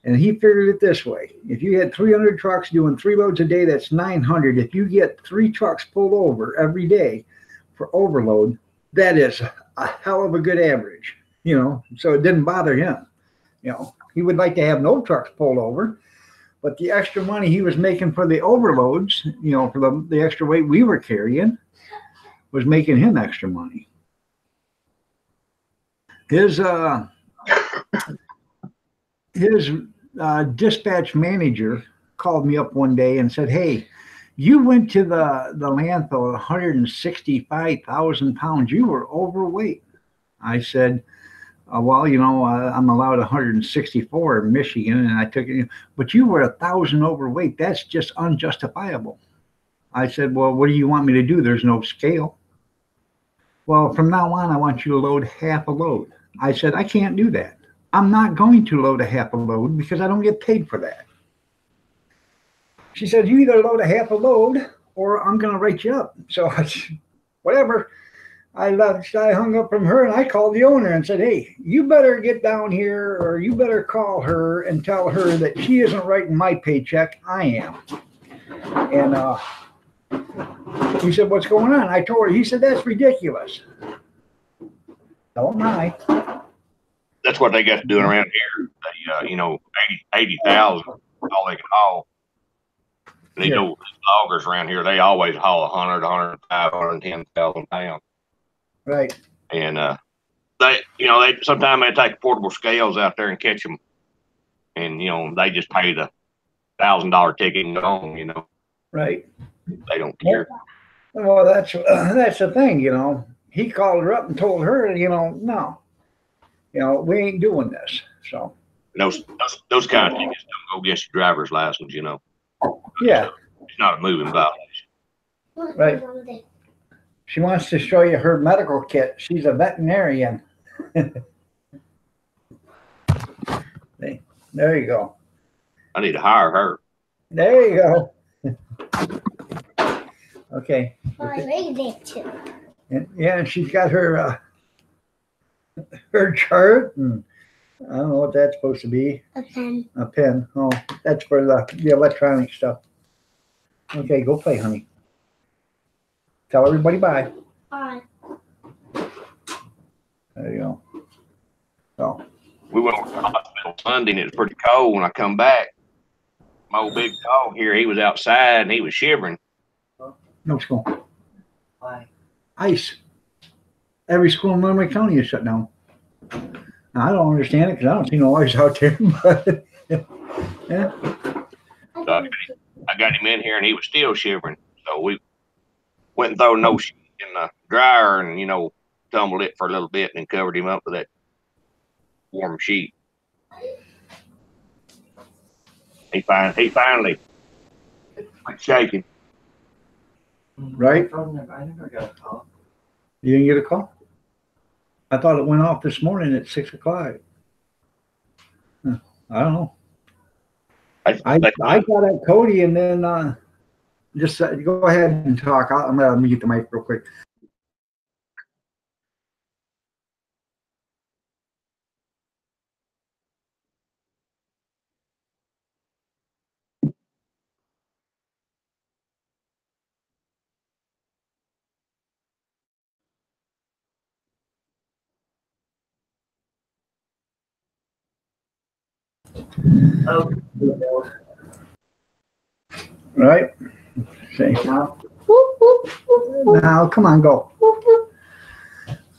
And he figured it this way: if you had 300 trucks doing 3 loads a day, that's 900. If you get 3 trucks pulled over every day for overload, that is a hell of a good average. So it didn't bother him. He would like to have no trucks pulled over, but the extra money he was making for the overloads, for the extra weight we were carrying, was making him extra money. His dispatch manager called me up one day and said, "Hey, you went to the landfill at 165,000 pounds. You were overweight." I said, "Well, I'm allowed 164 in Michigan, and I took it. But you were 1,000 overweight. That's just unjustifiable." I said, "Well, what do you want me to do? There's no scale." "Well, from now on, I want you to load half a load." I said, "I can't do that. I'm not going to load a half a load because I don't get paid for that." She said, "You either load a half a load or I'm going to write you up." So I said, whatever. I hung up from her and I called the owner and said, "Hey, you better get down here, or you better call her and tell her that she isn't writing my paycheck. I am." And he said, "What's going on?" I told her. He said, "That's ridiculous." Don't I? That's what they got to doing around here. They, 80,000, all they can haul. And these old loggers around here, they always haul 100, 105, 110,000 pounds. Right. And they sometimes they take portable scales out there and catch them, and they just pay the $1,000 ticket and go home. Right. They don't care. Well, that's the thing. He called her up and told her, no, we ain't doing this. So Those kind of things don't go against your driver's license. yeah, It's not a moving violation. right. She wants to show you her medical kit. She's a veterinarian. There you go. I need to hire her. There you go. Okay. Oh, I read that too. And she's got her chart, and I don't know what that's supposed to be. A pen. A pen. Oh, that's for the electronic stuff. Okay, go play, honey. Tell everybody bye. Bye. There you go. So We went to the hospital Sunday, and it was pretty cold. When I come back, my old big dog here, he was outside and he was shivering. no school. Why? Ice. Every school in Montgomery County is shut down. Now, I don't understand it because I don't see no ice out there. But yeah. So I got him in here, and he was still shivering. So we went and threw no sheet in the dryer, and tumbled it for a little bit, and then covered him up with that warm sheet. He finally quit shaking. Right? I never got a call. You didn't get a call? I thought it went off this morning at 6 o'clock. I don't know. I got at Cody, and then just go ahead and talk. I'm going to mute the mic real quick. Oh. Right? See. Now, come on, go.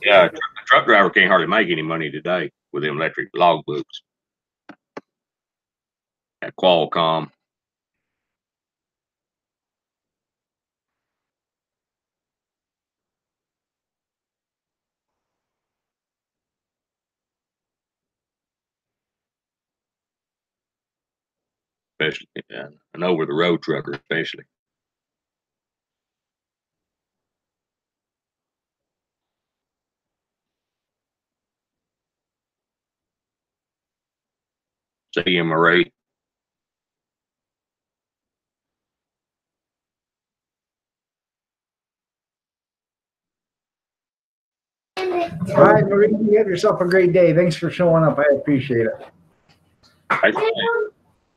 Yeah, the truck driver can't hardly make any money today with them electric log books at Qualcomm. Especially an over the road trucker, especially. See you, Marie. All right, Marie, you have yourself a great day. Thanks for showing up. I appreciate it.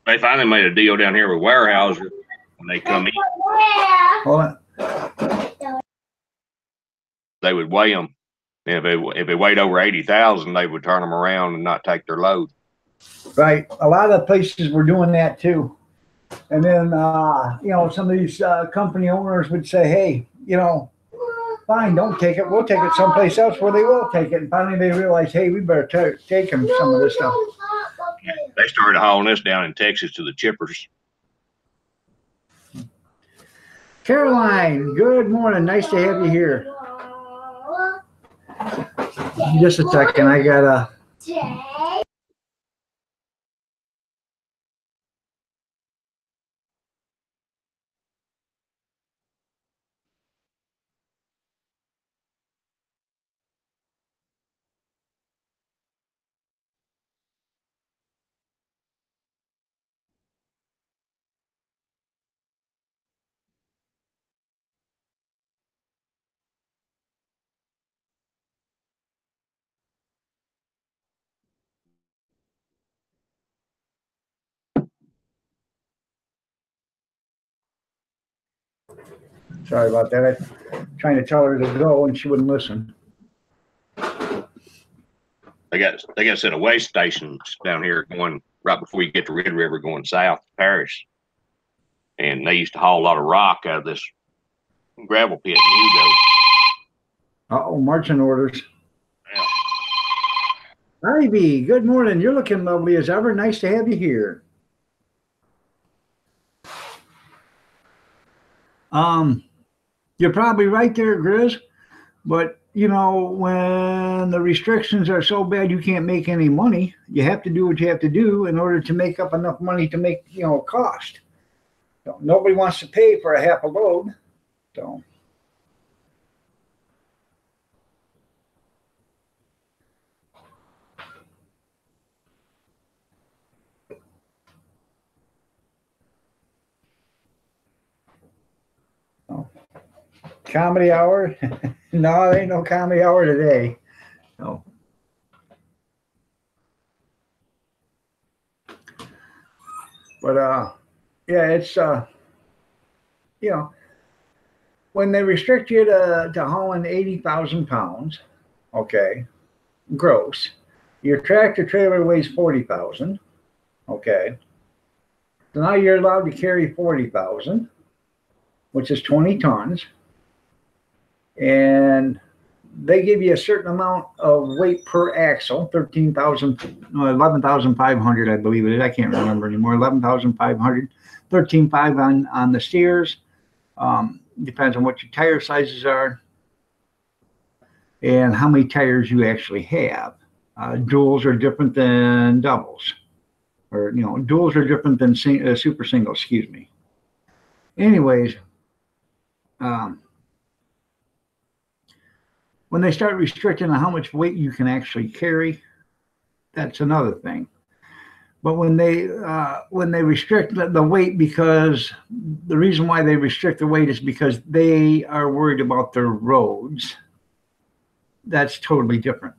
They finally made a deal down here with Warehouser when they come in. Hold on. They would weigh them. And if it weighed over 80,000, they would turn them around and not take their load. Right. A lot of places were doing that too. And then, some of these company owners would say, hey, fine, don't take it. We'll take it someplace else where they will take it. And finally they realized, hey, we better take them some of this stuff. They started hauling this down in Texas to the chippers. Caroline, good morning. Nice to have you here. Just a second. I got to. Sorry about that. I'm trying to tell her to go and she wouldn't listen. They got a set of weigh stations down here going right before you get to Red River going south to Paris. And they used to haul a lot of rock out of this gravel pit in Hugo. Uh-oh, marching orders. Yeah. Ivy, good morning. You're looking lovely as ever. Nice to have you here. You're probably right there, Grizz. But, when the restrictions are so bad you can't make any money, you have to do what you have to do in order to make up enough money to make, cost. So nobody wants to pay for a half a load. So. Comedy hour? No, there ain't no comedy hour today. No. But yeah, it's when they restrict you to hauling 80,000 pounds, okay, gross. Your tractor trailer weighs 40,000, okay. So now you're allowed to carry 40,000, which is 20 tons. And they give you a certain amount of weight per axle, 11,500, I believe it is. I can't remember anymore. 11,500, 13,500 on the steers. Depends on what your tire sizes are and how many tires you actually have. Duals are different than doubles, or duals are different than super singles. Excuse me. Anyways, when they start restricting on how much weight you can actually carry, that's another thing. But when they restrict the weight, because the reason why they restrict the weight is because they are worried about their roads. That's totally different.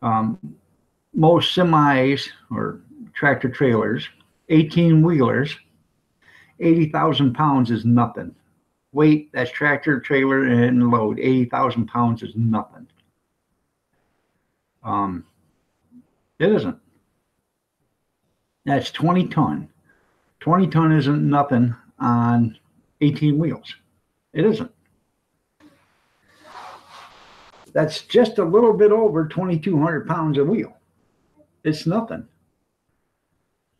Most semis or tractor trailers, 18 wheelers, 80,000 pounds is nothing. Weight, that's tractor, trailer, and load. 80,000 pounds is nothing. It isn't. That's 20 ton. 20 ton isn't nothing on 18 wheels. It isn't. That's just a little bit over 2,200 pounds a wheel. It's nothing.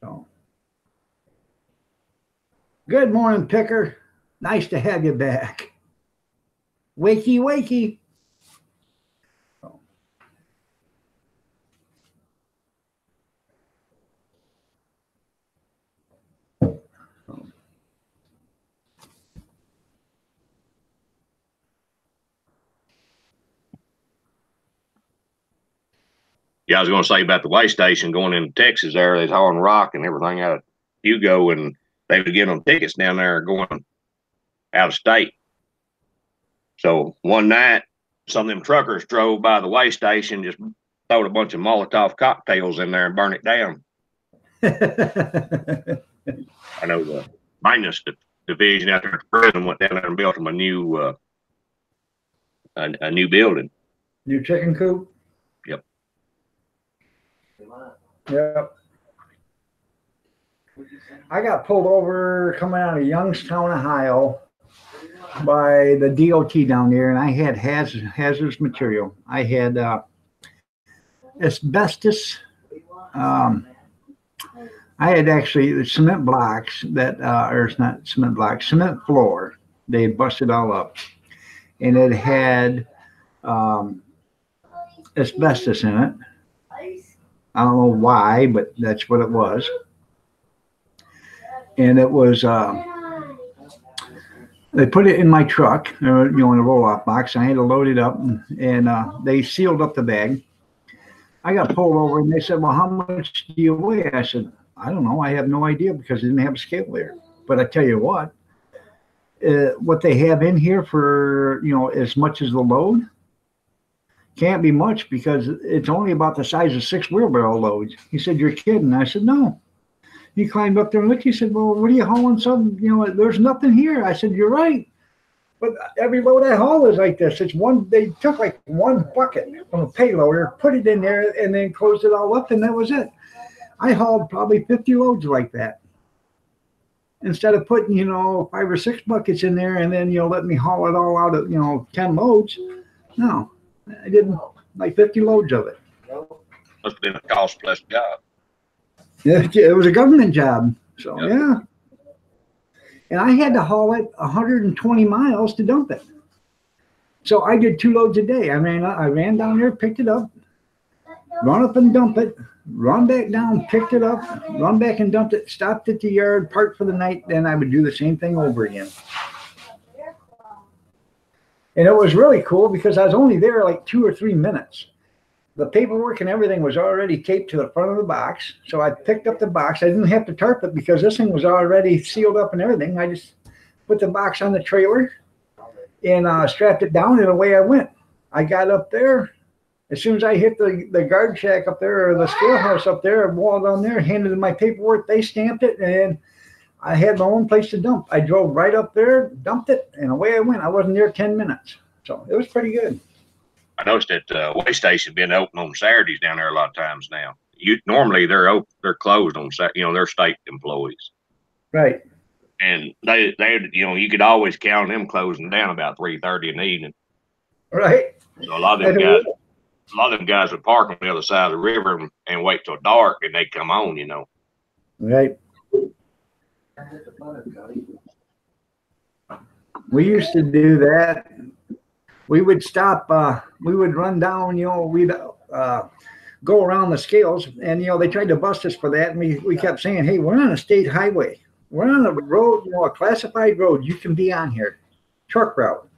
So, good morning, Picker. Nice to have you back. Wakey, wakey. Yeah, I was going to say about the way station going into Texas there. They's hauling rock and everything out of Hugo, and they would get them tickets down there going out of state. So one night, some of them truckers drove by the way station, just throwed a bunch of Molotov cocktails in there and burned it down. I know the maintenance division out there at the prison went down there and built them a new building. New chicken coop? Yep. Yep. I got pulled over coming out of Youngstown, Ohio by the DOT down there, and I had hazardous material. I had asbestos. I had actually the cement blocks that, or it's not cement blocks, cement floor. They had busted all up, and it had asbestos in it. I don't know why, but that's what it was. And it was, they put it in my truck, in a roll-off box. I had to load it up, and they sealed up the bag. I got pulled over, and they said, well, how much do you weigh? I said, I don't know. I have no idea because they didn't have a scale there. But I tell you what they have in here for, as much as the load can't be much because it's only about the size of 6 wheelbarrow loads. He said, you're kidding. I said, no. He climbed up there and looked. He said, well, what are you hauling? There's nothing here. I said, you're right. But every load I haul is like this. They took like one bucket from a payloader, put it in there, and then closed it all up, and that was it. I hauled probably 50 loads like that. Instead of putting, 5 or 6 buckets in there and then, let me haul it all out of, 10 loads. No, I did like 50 loads of it. Must have been a cost plus job. Yeah, it was a government job. So, yeah. And I had to haul it 120 miles to dump it. So I did 2 loads a day. I ran down there, picked it up, run up and dump it, run back down, picked it up, run back and dumped it, stopped at the yard, parked for the night, then I would do the same thing over again. And it was really cool because I was only there like 2 or 3 minutes. The paperwork and everything was already taped to the front of the box. So I picked up the box. I didn't have to tarp it because this thing was already sealed up and everything. I just put the box on the trailer and strapped it down, and away I went. I got up there. As soon as I hit the guard shack up there, or the scale house up there, I walked on there, handed them my paperwork, they stamped it, and I had my own place to dump. I drove right up there, dumped it, and away I went. I wasn't there 10 minutes. So it was pretty good. I noticed that way station been open on Saturdays down there a lot of times now. Normally they're closed on Saturday, they're state employees. Right. And they you could always count them closing down about 3:30 in the evening. Right. So a lot of them guys would park on the other side of the river and wait till dark, and they'd come on, Right. We used to do that. We would stop, we would run down, we'd go around the scales, and, they tried to bust us for that. And we kept saying, hey, we're on a state highway. We're on a road, a classified road. You can be on here, truck route.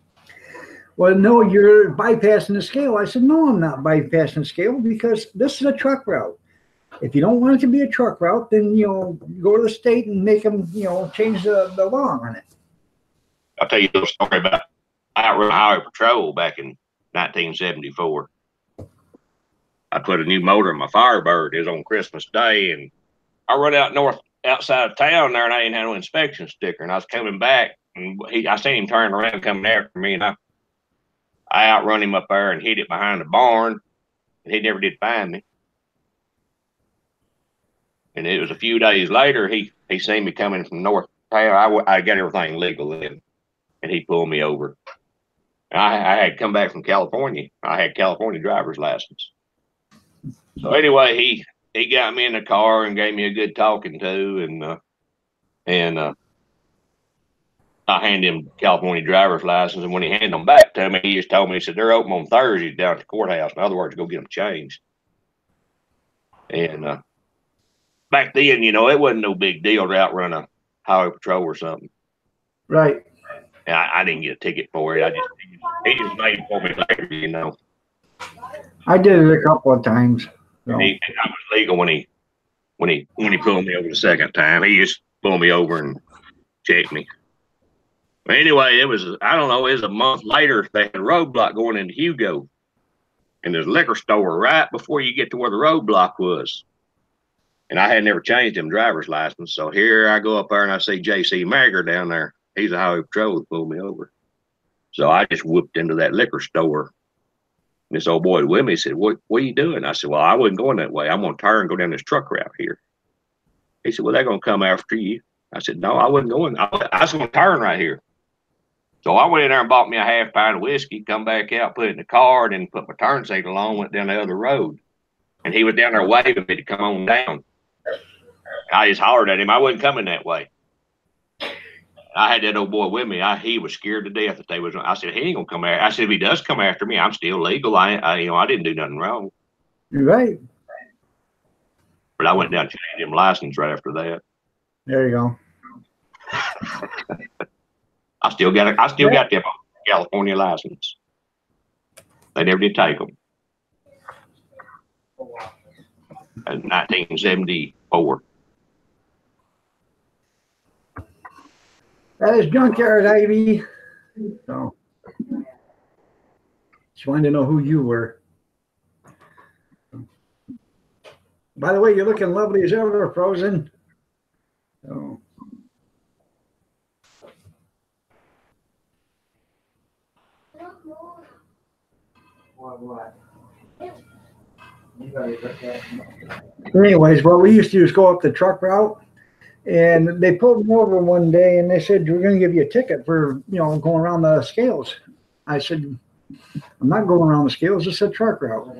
Well, no, you're bypassing the scale. I said, no, I'm not bypassing the scale because this is a truck route. If you don't want it to be a truck route, then, go to the state and make them, change the law on it. I'll tell you a little story about outrun highway patrol back in 1974. I put a new motor in my Firebird. It was on Christmas Day, and I run outside of town there, and I didn't have no inspection sticker. And I was coming back, and I seen him turn around coming after me, and I outrun him up there and hid it behind the barn, and he never did find me. And it was a few days later, he seen me coming from north town. I got everything legal then, and he pulled me over. I had come back from California. I had California driver's license. So anyway, he got me in the car and gave me a good talking to, and I handed him California driver's license. And when he handed them back to me, he just told me, he said, they're open on Thursdays down at the courthouse. In other words, go get them changed. And back then, it wasn't no big deal to outrun a highway patrol or something. Right. And I didn't get a ticket for it. He just made it for me later, I did it a couple of times. And I was legal when he pulled me over the second time. He just pulled me over and checked me. But anyway, it was a month later. They had a roadblock going into Hugo, and there's a liquor store right before you get to where the roadblock was. And I had never changed him driver's license, so here I go up there and I see J.C. Magger down there. He's a highway patrol that pulled me over. So I just whooped into that liquor store. And this old boy with me said, what are you doing? I said, well, I wasn't going that way. I'm going to turn and go down this truck route here. He said, well, they're going to come after you. I said, no, I wasn't going. I was going to turn right here. So I went in there and bought me a half pint of whiskey, come back out, put it in the car, and then put my turn signal on, went down the other road. And he was down there waving me to come on down. I just hollered at him. I wasn't coming that way. I had that old boy with me. He was scared to death that they was. I said, he ain't gonna come after. I said, if he does come after me, I'm still legal. I didn't do nothing wrong. You're right. But I went down and changed him license right after that. There you go. I still got them California license. They never did take them. In 1974. That is Junkyard Ivy. So, just wanted to know who you were. By the way, you're looking lovely as ever, Frozen. So. Anyways, what we used to do is go up the truck route, and they pulled me over one day and they said, we're going to give you a ticket for, going around the scales. I said, I'm not going around the scales, it's a truck route.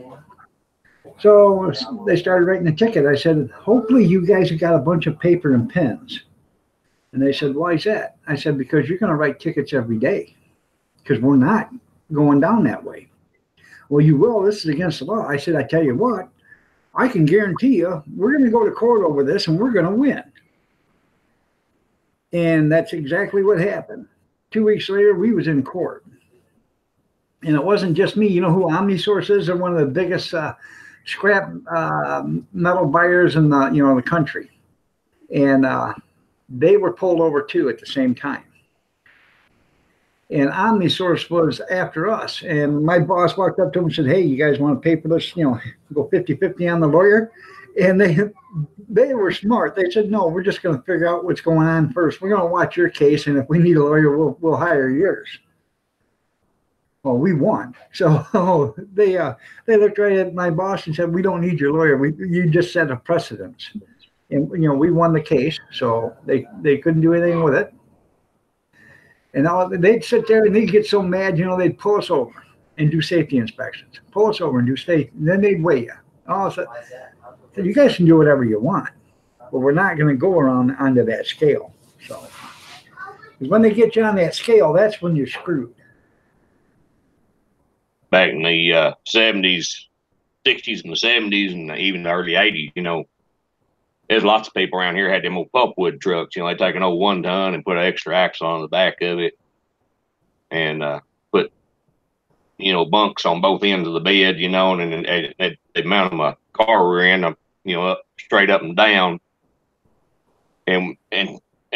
So they started writing a ticket. I said, hopefully you guys have got a bunch of paper and pens. And they said, why is that? I said, because you're going to write tickets every day, because we're not going down that way. Well, you will. This is against the law. I said, I tell you what, I can guarantee you we're going to go to court over this and we're going to win. And that's exactly what happened. 2 weeks later, we was in court. And it wasn't just me. You know who OmniSource is? They're one of the biggest scrap metal buyers in the country. And they were pulled over too at the same time. And OmniSource was after us. And my boss walked up to him and said, hey, you guys want to pay for this, go 50-50 on the lawyer? And they were smart. They said, no, we're just going to figure out what's going on first. We're going to watch your case, and if we need a lawyer, we'll hire yours. Well, we won. So they looked right at my boss and said, we don't need your lawyer. You just set a precedence. And, we won the case, so they couldn't do anything with it. And they'd sit there and they'd get so mad, they'd pull us over and do safety inspections. Pull us over and do safety. And then they'd weigh you. Oh, so you guys can do whatever you want, but we're not going to go around onto that scale. So, because when they get you on that scale, that's when you're screwed. Back in the 70s, 60s and the 70s and even the early 80s, there's lots of people around here had them old pulpwood trucks. They take an old 1 ton and put an extra axle on the back of it and put, bunks on both ends of the bed, and then they mount them a car rear end, up, straight up and down, and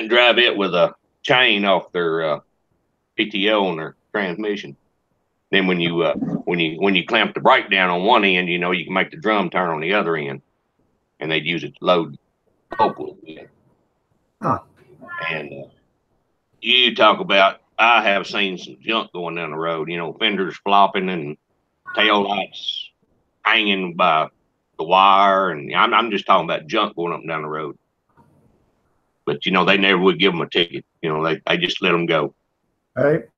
drive it with a chain off their PTO on their transmission. Then when you clamp the brake down on one end, you can make the drum turn on the other end, and they'd use it to load pulpwood. Huh. And you talk about, I have seen some junk going down the road, fenders flopping and tail lights hanging by the wire, and I'm just talking about junk going up and down the road. But they never would give them a ticket. They just let them go. All right.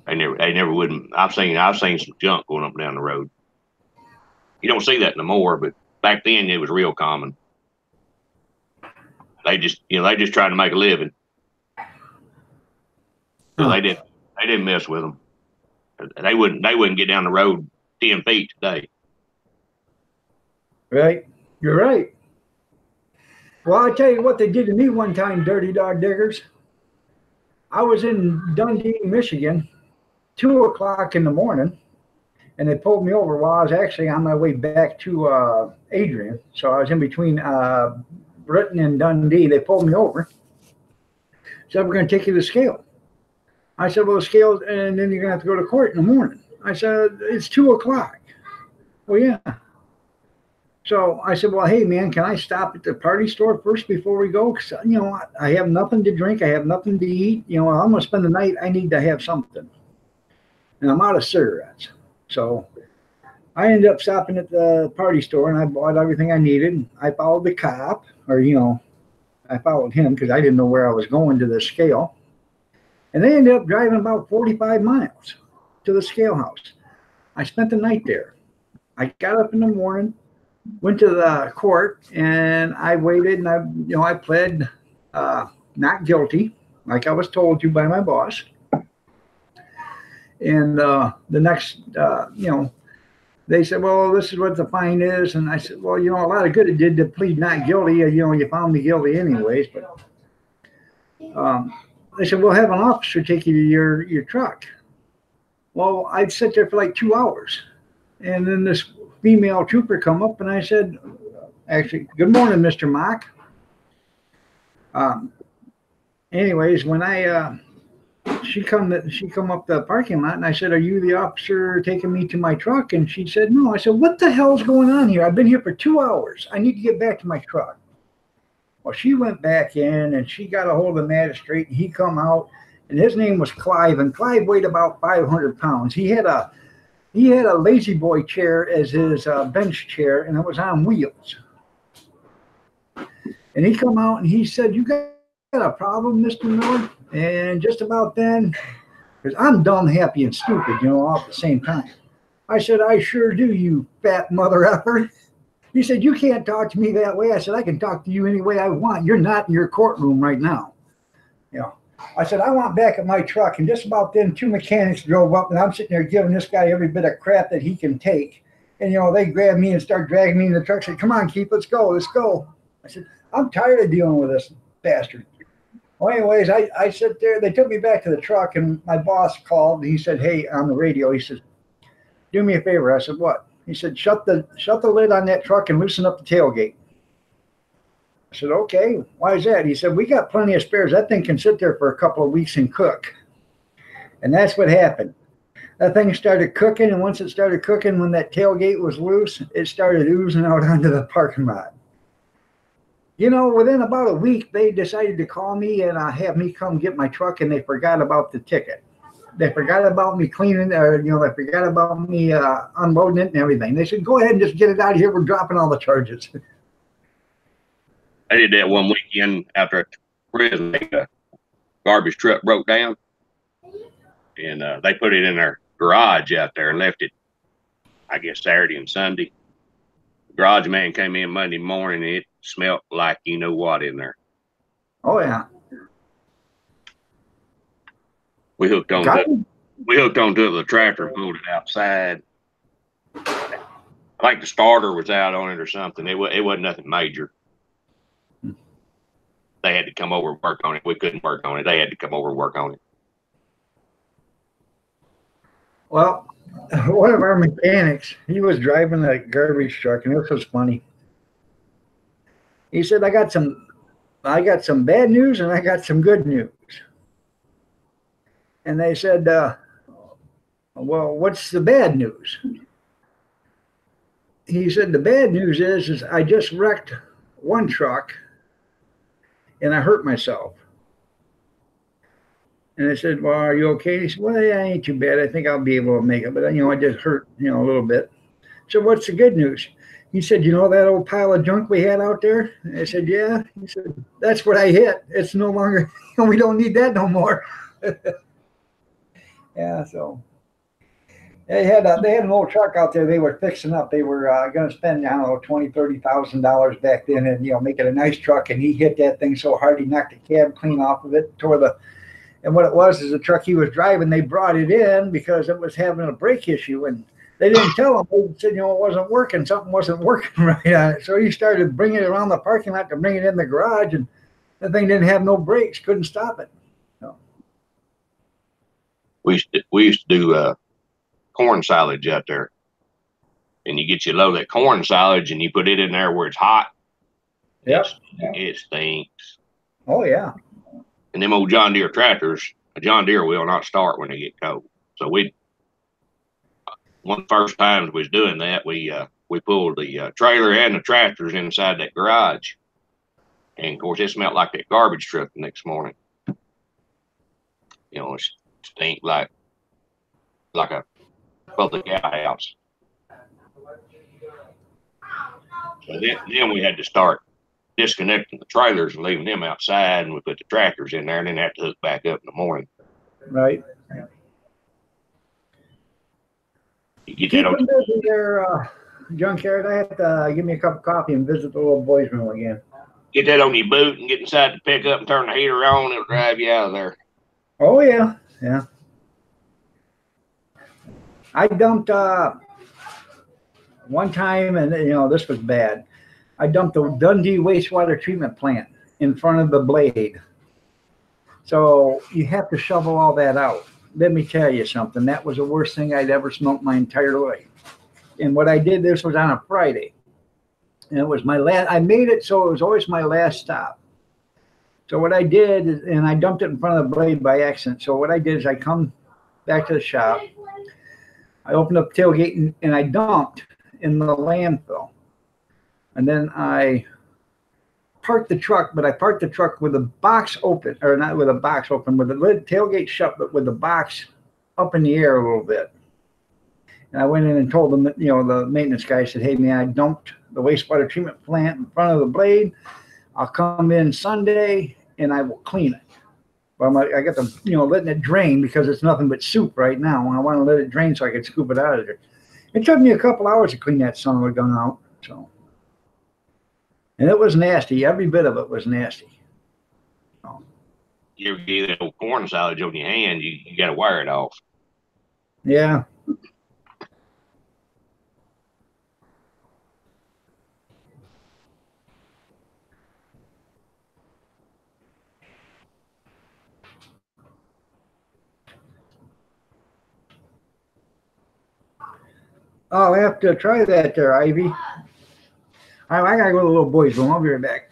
They never would. I've seen some junk going up and down the road. You don't see that no more, but back then it was real common. They just tried to make a living. So they didn't mess with them. They wouldn't get down the road 10 feet today. Right. You're right. Well, I tell you what they did to me one time, dirty dog diggers. I was in Dundee, Michigan, 2 o'clock in the morning, And they pulled me over while I was actually on my way back to Adrian. So I was in between Britain and Dundee. They pulled me over. Said, we're going to take you to the scale. I said, well, the scale, and then you're going to have to go to court in the morning. I said, it's 2 o'clock. Well, yeah. So I said, well, hey, man, can I stop at the party store first before we go? Because, you know, I have nothing to drink. I have nothing to eat. You know, I'm going to spend the night. I need to have something. And I'm out of cigarettes. So I ended up stopping at the party store, and I bought everything I needed. I followed the cop, or, you know, I followed him because I didn't know where I was going to the scale. And they ended up driving about 45 miles to the scale house. I spent the night there. I got up in the morning, went to the court, and I waited, and I pled not guilty, like I was told to by my boss. And the next, they said, well, this is what the fine is. And I said, well, you know, a lot of good it did to plead not guilty. You know, you found me guilty anyways. But they said, we'll have an officer take you to your truck. Well, I'd sit there for like 2 hours. And then this female trooper come up, and I said, actually, good morning, Mr. Mock. Anyways, when she come up the parking lot, and I said, are you the officer taking me to my truck? And she said, no. I said, what the hell's going on here? I've been here for 2 hours. I need to get back to my truck. Well, she went back in, and she got a hold of the magistrate, and he come out, and his name was Clive, and Clive weighed about 500 pounds. He had a lazy boy chair as his bench chair, and it was on wheels. And he come out, and he said, you got a problem, Mr. Miller? And just about then, because I'm dumb, happy, and stupid, you know, all at the same time. I said, I sure do, you fat mother effer. He said, you can't talk to me that way. I said, I can talk to you any way I want. You're not in your courtroom right now. You know, I said, I want back at my truck. And just about then, 2 mechanics drove up, and I'm sitting there giving this guy every bit of crap that he can take. And, you know, they grabbed me and start dragging me in the truck. Said, come on, Keith, let's go, let's go. I said, I'm tired of dealing with this bastard. Well, anyways, I sit there. They took me back to the truck, and my boss called. And he said, hey, on the radio, he said, do me a favor. I said, what? He said, shut the lid on that truck and loosen up the tailgate. I said, okay, why is that? He said, we got plenty of spares. That thing can sit there for a couple of weeks and cook. And that's what happened. That thing started cooking, and once it started cooking, when that tailgate was loose, it started oozing out onto the parking lot. You know, within about a week, they decided to call me and have me come get my truck, and they forgot about the ticket. They forgot about me cleaning, or, you know, they forgot about me unloading it and everything. They said, go ahead and just get it out of here. We're dropping all the charges. I did that one weekend after prison. The garbage truck broke down, and they put it in their garage out there and left it, I guess, Saturday and Sunday. The garage man came in Monday morning, and it smelled like you know what in there. Oh, yeah. We hooked on to the tractor and pulled it outside. I think the starter was out on it or something. It wasn't nothing major. They had to come over and work on it. We couldn't work on it. They had to come over and work on it. Well, one of our mechanics, he was driving a garbage truck, and this was funny. He said, I got some bad news and I got some good news. And they said, well, what's the bad news? He said, the bad news is I just wrecked one truck and I hurt myself. And I said, well, are you okay? He said, well, yeah, I ain't too bad. I think I'll be able to make it. But, you know, I just hurt, you know, a little bit. So what's the good news? He said, you know that old pile of junk we had out there? And I said, yeah. He said, that's what I hit. It's no longer, we don't need that no more. Yeah, so they had an old truck out there they were fixing up. They were going to spend, I don't know, $20,000, $30,000 back then and, you know, make it a nice truck. And he hit that thing so hard he knocked the cab clean off of it, and what it was is the truck he was driving, they brought it in because it was having a brake issue, and they didn't tell him. They said, you know, it wasn't working. Something wasn't working right on it. So he started bringing it around the parking lot to bring it in the garage, and the thing didn't have no brakes, couldn't stop it. So. We used to do corn silage out there. And you get your load of that corn silage and you put it in there where it's hot. Yep. It stinks. Oh yeah. And them old John Deere tractors, a John Deere will not start when they get cold. So one of the first times we was doing that, we pulled the trailer and the tractors inside that garage. And of course, it smelled like that garbage truck the next morning. You know, it stink like a public outhouse. So then we had to start disconnecting the trailers and leaving them outside, and we put the tractors in there, and then have to hook back up in the morning. Right. You get Keep that them busy there, junkyard. I have to give me a cup of coffee and visit the little boys' room again. get that on your boot and get inside the pickup and turn the heater on. It'll drive you out of there. Oh yeah, yeah. I dumped one time, and you know this was bad. I dumped the Dundee wastewater treatment plant in front of the blade. So you have to shovel all that out. Let me tell you something. That was the worst thing I'd ever smoked my entire life. And what I did, this was on a Friday. And it was my last, I made it so it was always my last stop. So what I did, and I dumped it in front of the blade by accident. So what I did is I come back to the shop. I opened up the tailgate and I dumped in the landfill. And then I parked the truck, but I parked the truck with the box open, or not with a box open, with the lid tailgate shut, but with the box up in the air a little bit. And I went in and told them, you know, the maintenance guy said, hey man, I dumped the wastewater treatment plant in front of the blade. I'll come in Sunday and I will clean it. Well, I got them, you know, letting it drain because it's nothing but soup right now. And I want to let it drain so I can scoop it out of there. It took me a couple hours to clean that son of a gun out. So, and it was nasty. Every bit of it was nasty. So, You ever get that old corn silage on your hand, you got to wire it off. yeah. I'll have to try that there, Ivy. I gotta go to the little boys' room. I'll be right back.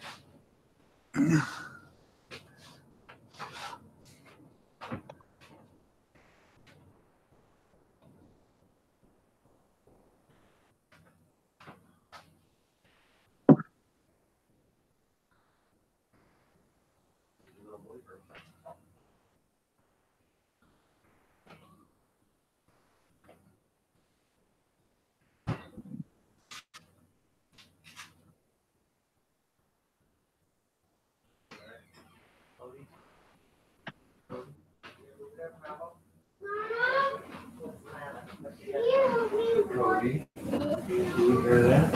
Cody, you hear that?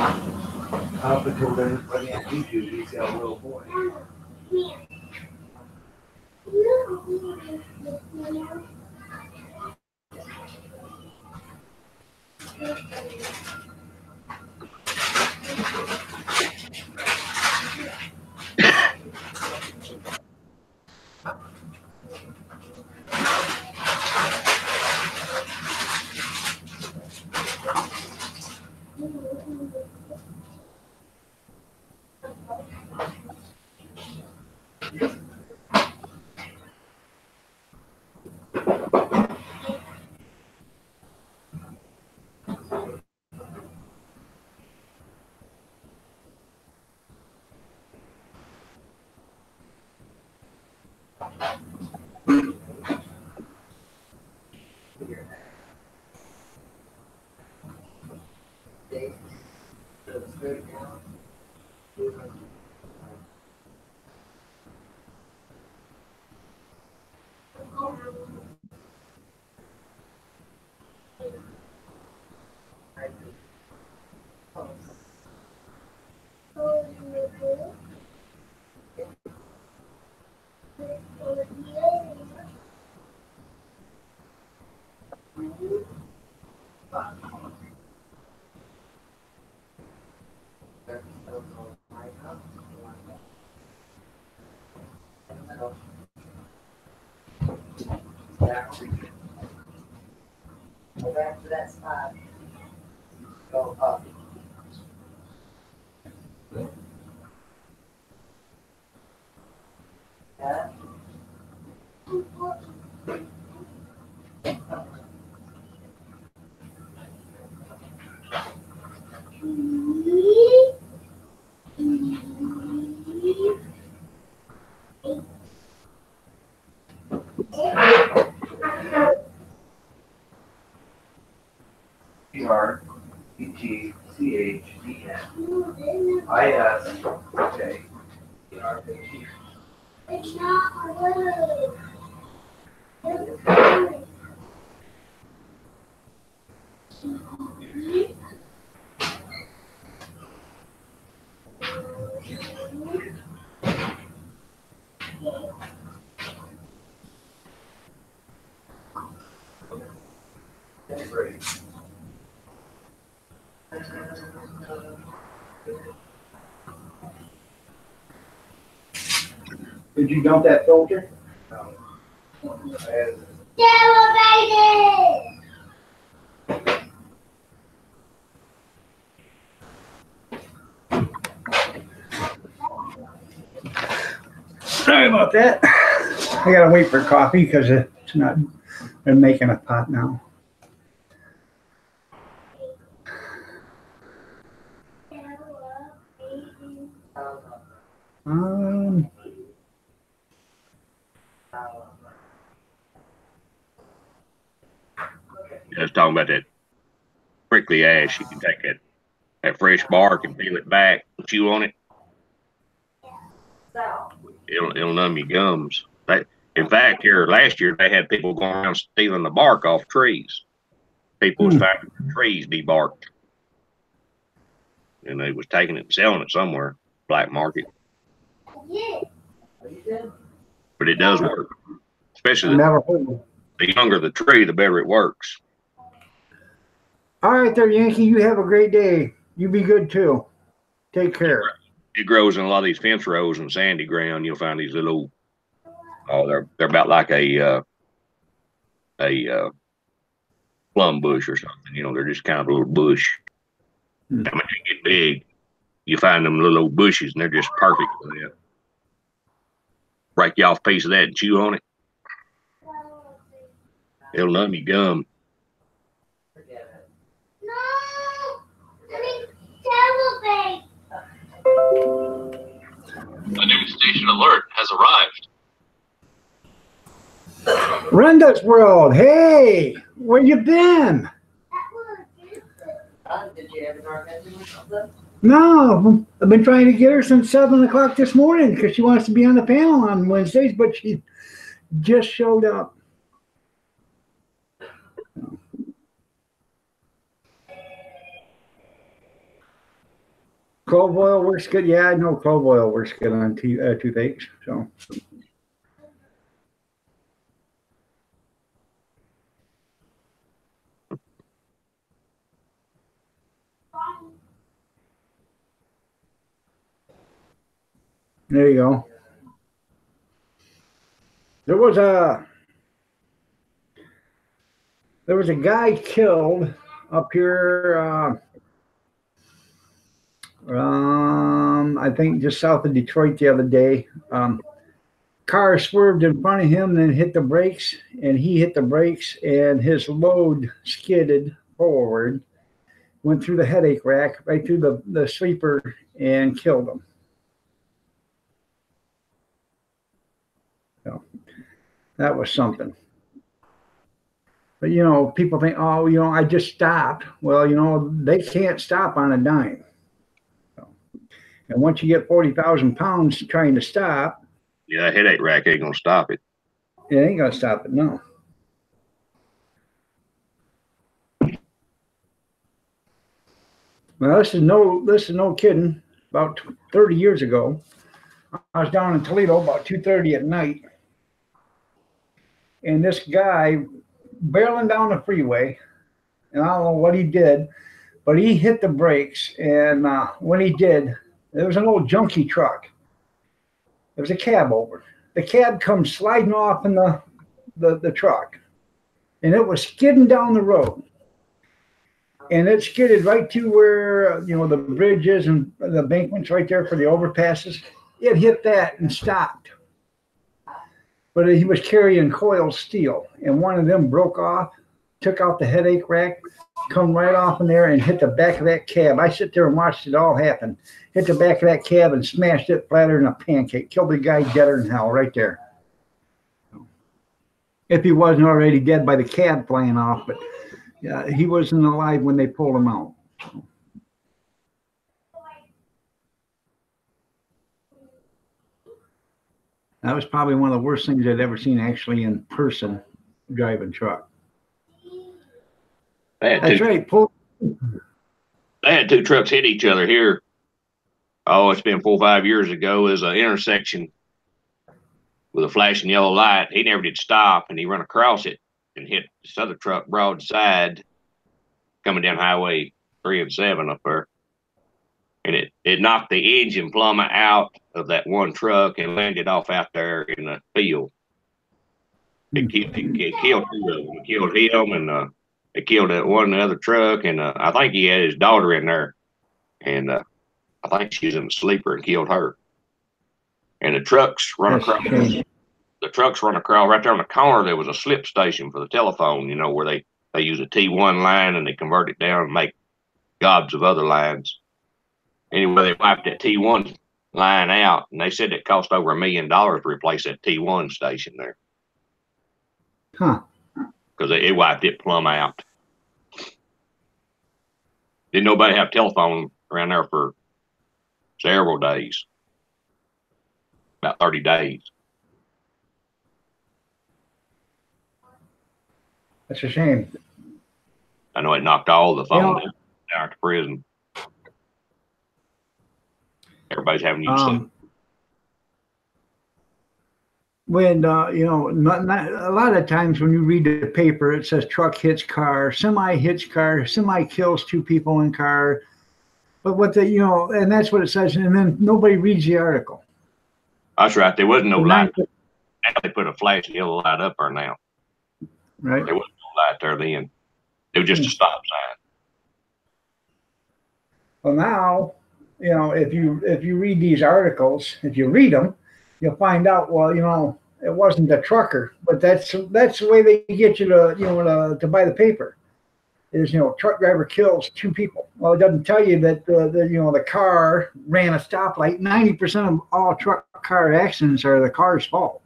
Papa told everybody on YouTube he's got a little boy. Go back to that spot. Go up. Yeah. PRETCHEN. It's not a word. That's great. Did you dump that filter? Devil baby! Sorry about that. I gotta wait for coffee because it's not been making a pot now. Um, I was talking about that prickly ash. You can take that fresh bark and peel it back and chew on it. So, It'll numb your gums. In fact, here last year they had people going around stealing the bark off trees. People was finding trees debarked, and they was taking it and selling it somewhere, black market. Yeah. But it does work, especially never heard of. the younger the tree, the better it works. All right, there, Yankee. You have a great day. You be good too. Take care. It grows in a lot of these fence rows and sandy ground. You'll find these little, they're about like a plum bush or something. You know, they're just kind of a little bush. Hmm. And when they get big, you find them little old bushes, and they're just perfect for that. Break you off a piece of that and chew on it. It'll numb your gum. No! I mean, devil baby! A new station alert has arrived. Brenda's World. Hey, where you been? did you have an orgasm or something? No, I've been trying to get her since 7 o'clock this morning because she wants to be on the panel on Wednesdays, but she just showed up. Clove oil works good. Yeah, I know clove oil works good on toothaches. So. There you go. There was a guy killed up here. I think just south of Detroit the other day. Car swerved in front of him, then hit the brakes, and he hit the brakes, and his load skidded forward, went through the headache rack, right through the sleeper, and killed him. So that was something. But, you know, people think, oh, you know, I just stopped. Well, you know, they can't stop on a dime. So, and once you get 40,000 pounds trying to stop, Yeah, that headache rack ain't gonna stop it. it ain't going to stop it, no. Well, this is no kidding. About 30 years ago, I was down in Toledo about 2:30 at night, and this guy barreling down the freeway, and I don't know what he did, but he hit the brakes, and when he did, there was an old junkie truck. There was a cab over. The cab comes sliding off in the truck, and it was skidding down the road. And it skidded right to where, the bridges and the embankments right there for the overpasses. It hit that and stopped. But he was carrying coiled steel, and one of them broke off, took out the headache rack, come right off in there and hit the back of that cab. I sit there and watched it all happen. Hit the back of that cab and smashed it flatter than a pancake. Killed the guy deader than hell right there. If he wasn't already dead by the cab flying off, but yeah, he wasn't alive when they pulled him out. That was probably one of the worst things I'd ever seen actually in person, driving truck. That's right. They had two trucks hit each other here. Oh, it's been 4 or 5 years ago. There's an intersection with a flashing yellow light. He never did stop, and he run across it and hit this other truck broadside coming down Highway 3 and 7 up there. And it knocked the engine plumb out of that one truck and landed off out there in the field. It killed two of them. It killed him, and it killed that one other truck. And I think he had his daughter in there. And I think she was in the sleeper and killed her. And the trucks run across. The trucks run across right there on the corner. There was a slip station for the telephone, where they use a T1 line and they convert it down and make gobs of other lines. Anyway, they wiped that T1 line out, and they said it cost over $1 million to replace that T1 station there. Huh. Because it wiped it plumb out. Didn't nobody have telephone around there for several days. About 30 days. That's a shame. I know it knocked all the phone down at the prison. Everybody's having to use stuff. When, not, a lot of times when you read the paper, it says truck hits car, semi hits car, semi kills 2 people in car. But what and that's what it says. And then nobody reads the article. That's right. There wasn't no light. Now they put a flashing yellow light up there now. Right. There wasn't no light there then. It was just a stop sign. Well, now, if you read these articles, if you read them, you'll find out, well, it wasn't the trucker, but that's the way they get you to buy the paper. Is truck driver kills 2 people. Well, it doesn't tell you that the car ran a stoplight. 90% of all truck car accidents are the car's fault.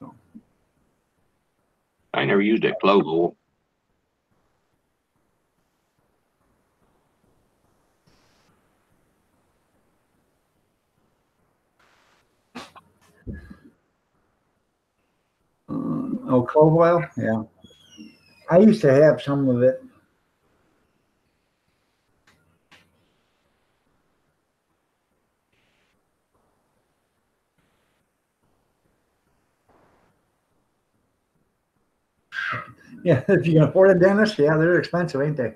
So. I never used that clove oil. Clove oil? Yeah. I used to have some of it. Yeah, if you can afford a dentist, yeah, they're expensive, ain't they?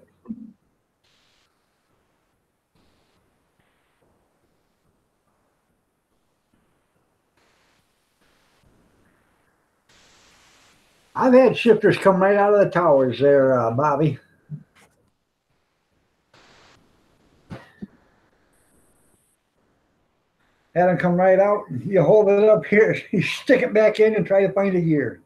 I've had shifters come right out of the towers there, Bobby. Had them come right out. You hold it up here, you stick it back in and try to find a gear.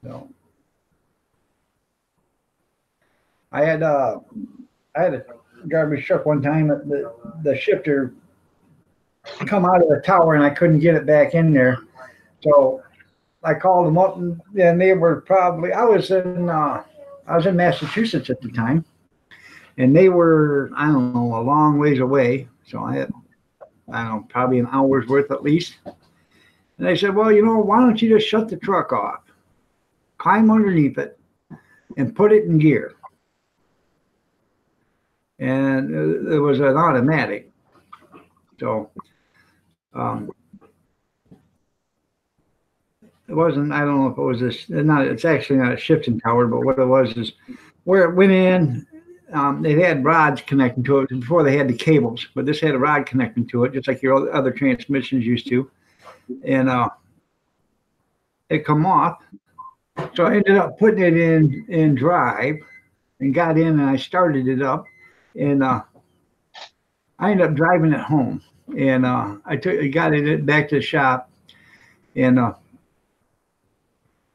So I had a garbage truck one time. The shifter come out of the tower and I couldn't get it back in there. So I called them up and they were probably, I was in Massachusetts at the time, and they were, I don't know, a long ways away. So I had, probably an hour's worth at least. And they said, well, why don't you just shut the truck off, climb underneath it, and put it in gear. And it was an automatic. So it wasn't, I don't know if it was it's actually not a shifting tower, but what it was is where it went in, It had rods connecting to it before they had the cables, but this had a rod connecting to it, just like your other transmissions used to. And it come off. So I ended up putting it in drive and got in and I started it up. And I ended up driving it home. And I got it back to the shop. And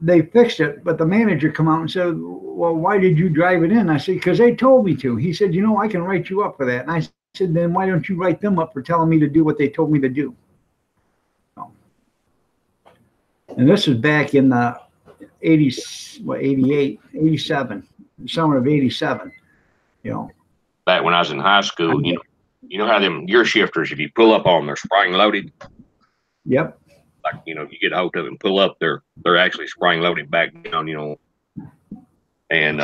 they fixed it, but the manager come out and said, well, why did you drive it in? I said, because they told me to. He said, you know, I can write you up for that. And I said, then why don't you write them up for telling me to do what they told me to do? And this is back in the 88, 87, summer of 87, you know. Back when I was in high school, you know how them gear shifters, if you pull up on them, they're spring loaded. Yep. Like, you know, you get a hold of them, pull up, they're actually spring loaded back down, you know. And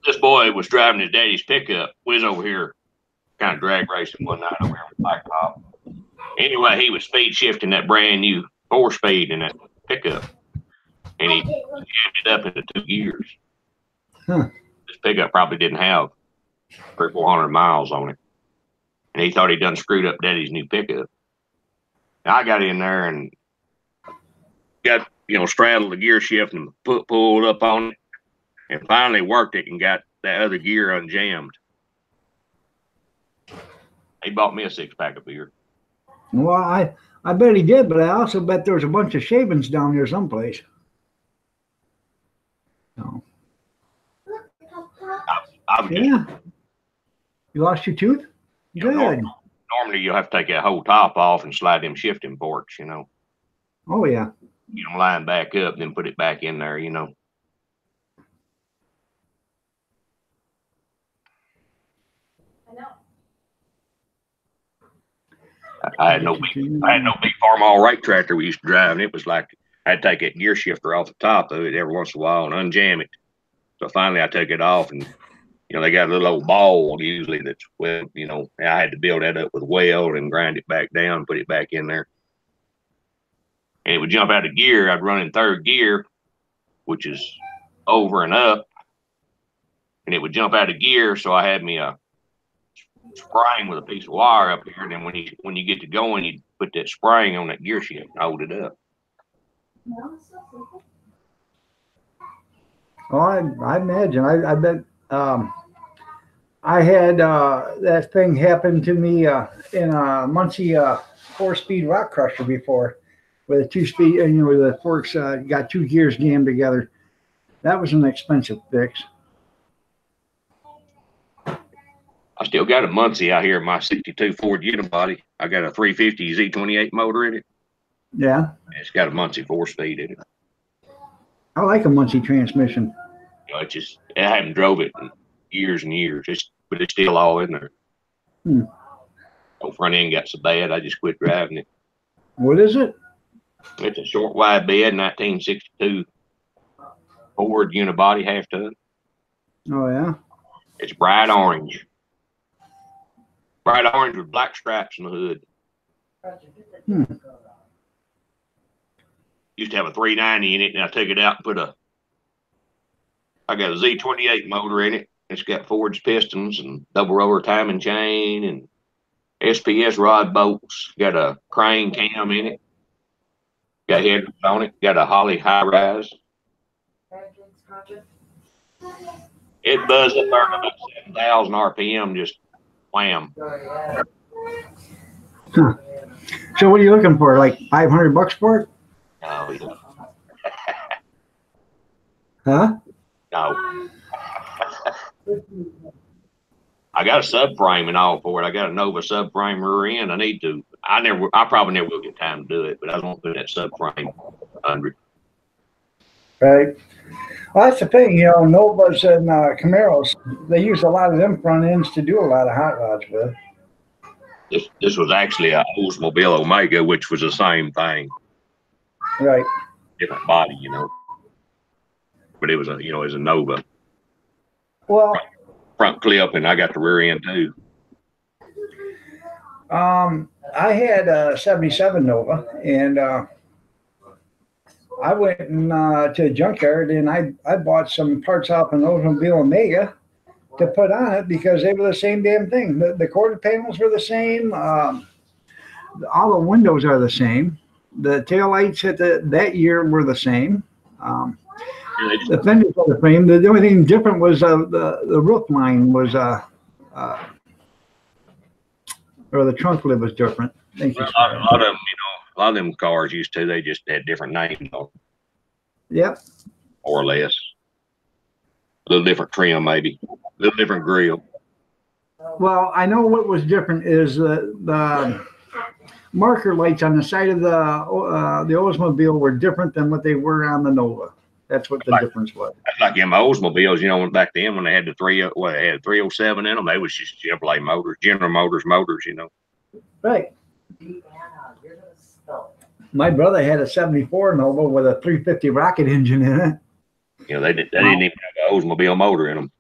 this boy was driving his daddy's pickup. We was over here kind of drag racing one night over here with Black Top. Anyway, he was speed shifting that brand new 4-speed in that pickup. And he jammed it up into 2 gears. Huh. This pickup probably didn't have 300 or 400 miles on it. And he thought he'd done screwed up daddy's new pickup. Now I got in there and got, you know, straddled the gear shift and pulled up on it and finally worked it and got that other gear unjammed. He bought me a 6-pack of beer. Well, I bet he did, but I also bet there was a bunch of shavings down there someplace. No. I was Yeah. You lost your tooth? You know, Good. normally you'll have to take that whole top off and slide them shifting forks, you know. Oh, yeah. You know, line back up, then put it back in there, you know. I know. I had no big farm all right tractor we used to drive, and it was like I'd take that gear shifter off the top of it every once in a while and unjam it. So finally I took it off, and you know, they got a little old ball usually that's, well, you know, I had to build that up with weld and grind it back down, put it back in there. And it would jump out of gear. I'd run in 3rd gear, which is over and up, and it would jump out of gear. So I had me a spring with a piece of wire up here. And then when you get to going, you put that spring on that gear shift and hold it up. Oh, I imagine. I bet I had that thing happen to me in a Muncie 4-speed rock crusher before, with a 2-speed, you know, the forks got 2 gears jammed together. That was an expensive fix. I still got a Muncie out here in my 62 Ford unibody. I got a 350 Z28 motor in it. Yeah. It's got a Muncie 4-speed in it. I like a Muncie transmission. You know, I haven't drove it in years and years, but it's still all in there. The front end got so bad, I just quit driving it. What is it? It's a short wide bed 1962 Ford unibody half ton. Oh, yeah. It's bright orange. Bright orange with black stripes in the hood. Used to have a 390 in it, and I took it out and I got a Z28 motor in it. It's got Ford's pistons and double roller timing chain and SPS rod bolts. Got a crane cam in it. Got headers on it. Got a Holly high rise. It buzzed up there at about 7,000 RPM, just wham. Huh. So what are you looking for? Like $500 for it? No, yeah. Huh? No. I got a subframe and all for it. I got a Nova subframe rear end. I need to. I probably never will get time to do it, but I won't put that subframe under. Right. Well, that's the thing, you know, Novas and Camaros, they use a lot of them front ends to do a lot of hot rods with. This was actually a Oldsmobile Omega, which was the same thing. Right. Different body, you know. But it was a, you know, it was a Nova. Well, front clip, and I got the rear end too. I had a 77 Nova, and I went to a junkyard and I bought some parts off an Oldsmobile Omega, to put on it because they were the same damn thing. The quarter panels were the same. All the windows are the same. The taillights that year were the same. The fenders are the same. The only thing different was the roof line was or the trunk lid was different. Thank you. A lot of them, a lot of them cars used to, they just had different names on them. Yep. More or less. A little different trim, maybe. A little different grill. Well, I know what was different is the marker lights on the side of the Oldsmobile were different than what they were on the Nova. That's what the difference was. That's like them Oldsmobiles, back then when they had the 307 in them, they was just Chevrolet motors, General Motors, Right. My brother had a 74 Nova with a 350 rocket engine in it. They didn't even have an Oldsmobile motor in them.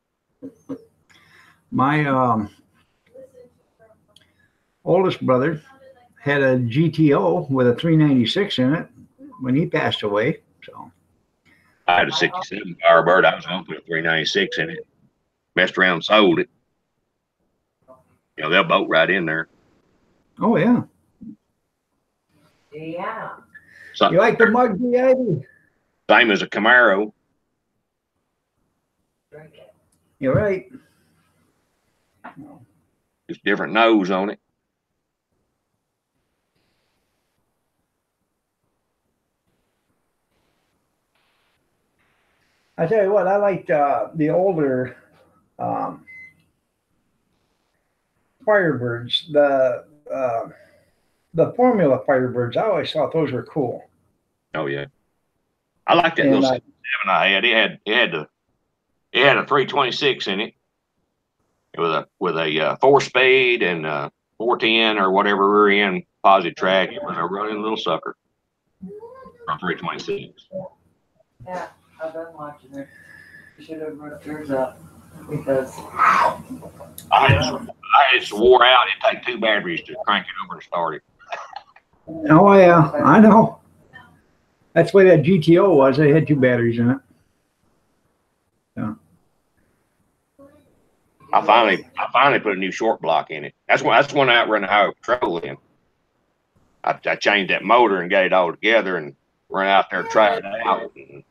My oldest brother had a GTO with a 396 in it when he passed away. So I had a 67 Firebird. I was going to put a 396 in it. Messed around and sold it. They'll bolt right in there. Oh, yeah. Yeah. So, you like the Mug DID? Same as a Camaro. You're right. Just different nose on it. I tell you what, I liked the older Firebirds, the Formula Firebirds. I always thought those were cool. Oh yeah, I like that little 67 I had. It had a 326 in it with a 4-speed and 410 or whatever rear end positive track. It was a running little sucker from 326. Yeah, I've been watching it. You should have ripped yours up because I just wore out. It'd take 2 batteries to crank it over and start it. Oh yeah, I know. That's the way that GTO was. They had 2 batteries in it. Yeah. I finally put a new short block in it. That's one I outrun the highway patrol in. I changed that motor and got it all together and ran out there, tried it out, and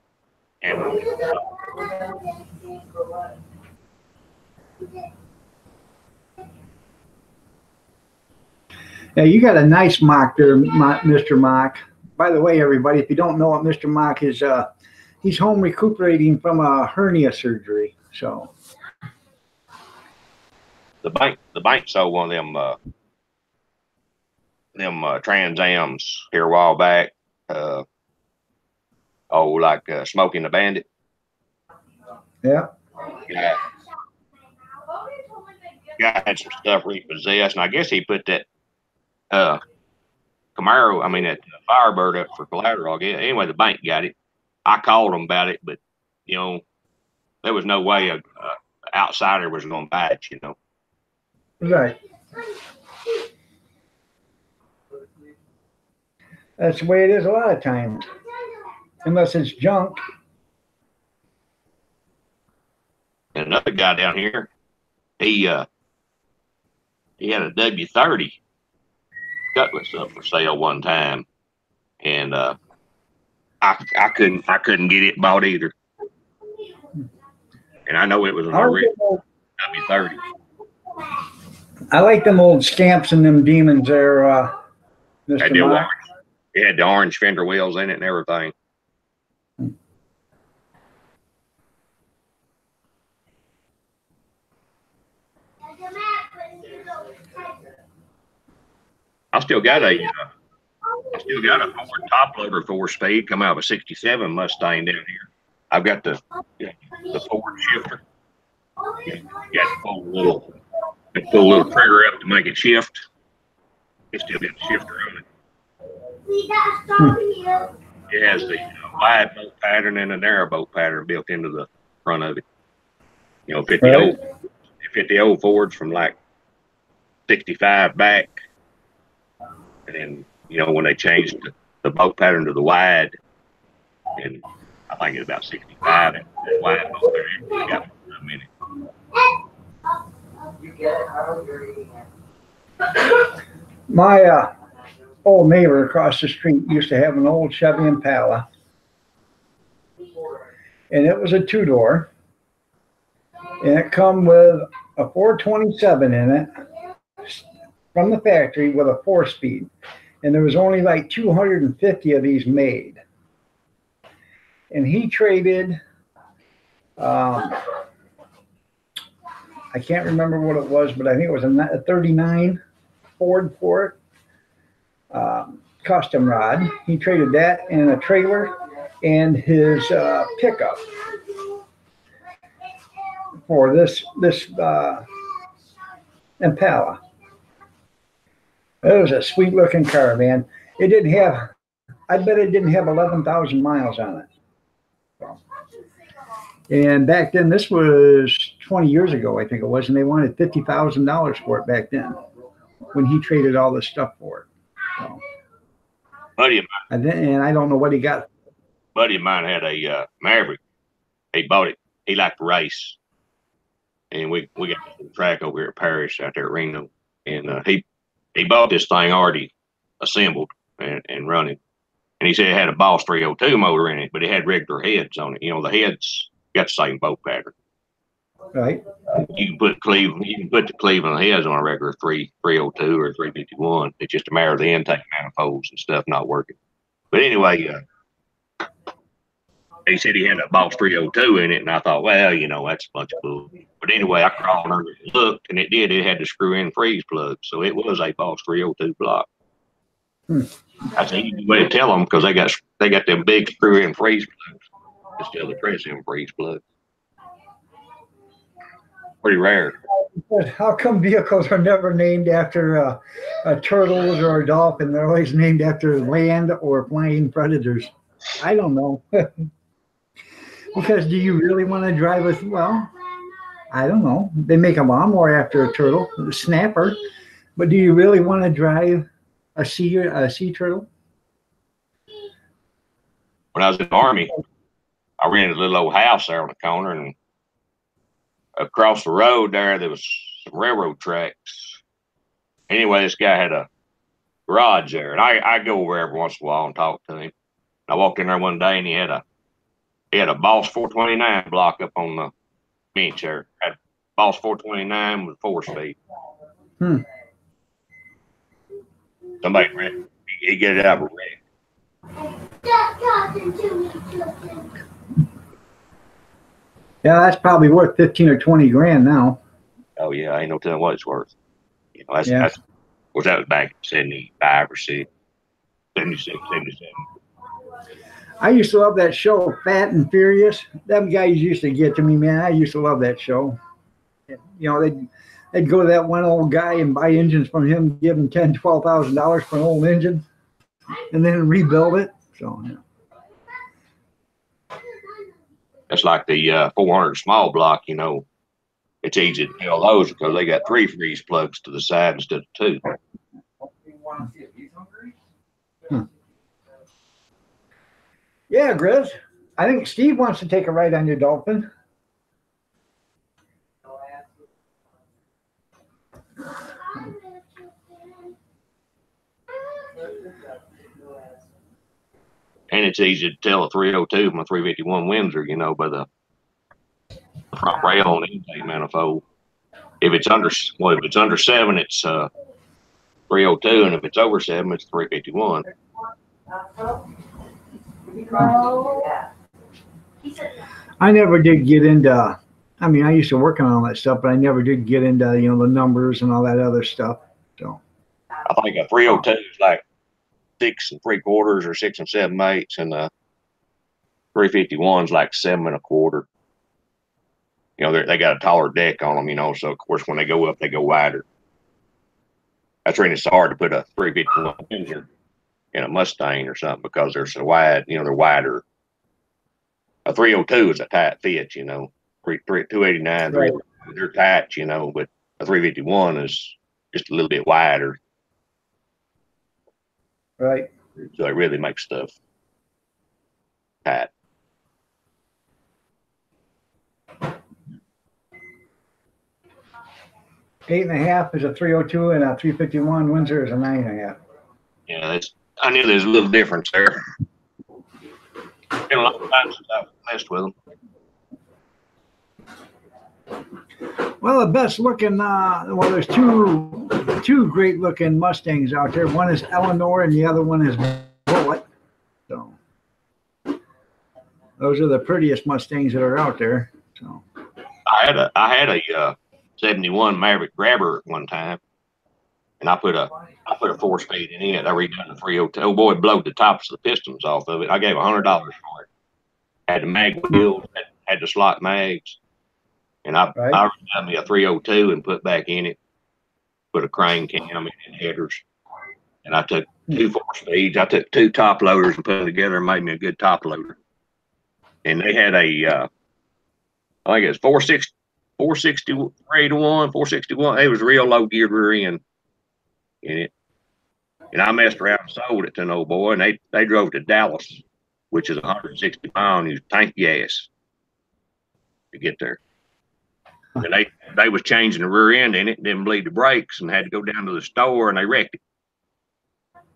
Yeah, you got a nice mock there, Mr. Mock. By the way, everybody, if you don't know what Mr. Mock is, he's home recuperating from a hernia surgery. So the bank sold one of them Trans Ams here a while back. Smoking the Bandit. yeah. Guy had some stuff repossessed, and I guess he put that Camaro, that Firebird up for collateral. I guess. Anyway, the bank got it. I called them about it, but there was no way a outsider was going to buy it. Right. That's the way it is a lot of times, unless it's junk. And another guy down here, he had a W30 Cutlass up for sale one time, and I couldn't get it bought either. And I know it was an original W30. I like them old Scamps and them Demons there, Mr. Mock. It had the orange fender wheels in it and everything. I still got a Ford top loader 4-speed come out of a 67 Mustang down here. I've got the Ford shifter. You got to pull a little trigger up to make it shift. It's still got the shifter on it. It has the wide bolt pattern and a narrow bolt pattern built into the front of it. 50 old Fords from like 65 back. And then, when they changed the bolt pattern to the wide, and I think it's about 65, that wide bolt pattern got a minute. You get it, Harold, you're eating it. My old neighbor across the street used to have an old Chevy Impala, and it was a two-door, and it come with a 427 in it from the factory with a four-speed, and there was only like 250 of these made. And he traded, I can't remember what it was, but I think it was a 39 Ford for it. Custom rod. He traded that and a trailer and his pickup for this Impala. It was a sweet looking car, man. It didn't have, I bet it didn't have 11,000 miles on it. And back then, this was 20 years ago, I think it was, and they wanted $50,000 for it back then when he traded all this stuff for it. So, Buddy of and I don't know what he got. buddy of mine had a Maverick. He bought it. He liked to race, and we got to the track over here at Parish out there at Reno, and he bought this thing already assembled and running, and he said it had a Boss 302 motor in it, but it had regular heads on it. You know, the heads got the same bolt pattern. Right. You can put the Cleveland heads on a regular 302 or 351. It's just a matter of the intake manifolds and stuff not working. But anyway, he said he had a Boss 302 in it, and I thought, well, you know, that's a bunch of bull. But anyway, I crawled under and looked, and it did. It had the screw-in freeze plug, so it was a Boss 302 block. That's an easy way to tell them because they got them big screw-in freeze plugs instead of the press-in freeze plug. Pretty rare. But how come vehicles are never named after turtles or a dolphin? They're always named after land or flying predators. I don't know. Because do you really want to drive a, well, I don't know. They make a lawnmower after a turtle, a snapper. But do you really want to drive a sea turtle? When I was in the Army, I rented a little old house there on the corner, and across the road there was some railroad tracks. Anyway, this guy had a garage there, and I go over every once in a while and talk to him. I walked in there one day, and he had a Boss 429 block up on the bench there. Had Boss 429 with 4-speed. Somebody wrecked. He get it out of a wreck. Stop talking to me, Justin. Yeah, that's probably worth 15 or 20 grand now. Oh yeah, I ain't no telling what it's worth. You know, that's of course that was back in 75 or 6, 76, 77. I used to love that show, Fat and Furious. Them guys used to get to me, man. I used to love that show. You know, they'd go to that one old guy and buy engines from him, give him $10,000, $12,000 for an old engine, and then rebuild it. So, yeah. That's like the 400 small block, you know. It's easy to tell those because they got 3 freeze plugs to the side instead of 2. Yeah, Grizz. I think Steve wants to take a ride on your Dolphin. And it's easy to tell a 302 from a 351 Windsor, you know, by the front rail and intake manifold. If it's under 7, it's 302, and if it's over 7, it's 351. I never did get into, I mean, I used to work on all that stuff, but I never did get into, you know, the numbers and all that other stuff. So I think a 302 is like 6 3/4 or 6 7/8, and the 351 is like 7 1/4. You know, they got a taller deck on them, you know, so of course when they go up, they go wider. That's really it's hard to put a 351 engine in a Mustang or something because they're so wide, you know, they're wider. A 302 is a tight fit, you know, 289, right. They're tight, you know, but a 351 is just a little bit wider. Right. So it really makes stuff tight. 8.5 is a 302, and a 351 Windsor is a 9.5. Yeah, I knew there's a little difference there. Been a long time since I've messed with them. Well, the best looking, well, there's two great looking Mustangs out there. One is Eleanor and the other one is Bullet. So those are the prettiest Mustangs that are out there. So I had a 71 Maverick Grabber at one time, and I put a 4-speed in it. I redone the 302. Oh boy, it blowed the tops of the pistons off of it. I gave $100 for it. Had the mag wheels, had the slot mags. And I redone me a 302 and put back in it, put a crane cam in and headers. And I took 2 4-speeds. I took 2 top loaders and put them together and made me a good top loader. And they had I think it was 463 to 1, 461. It was a real low geared rear end in it. And I messed around and sold it to an old boy, and they drove to Dallas, which is 160 miles, and used tank gas to get there. And they was changing the rear end in it, didn't bleed the brakes, and had to go down to the store, and they wrecked it.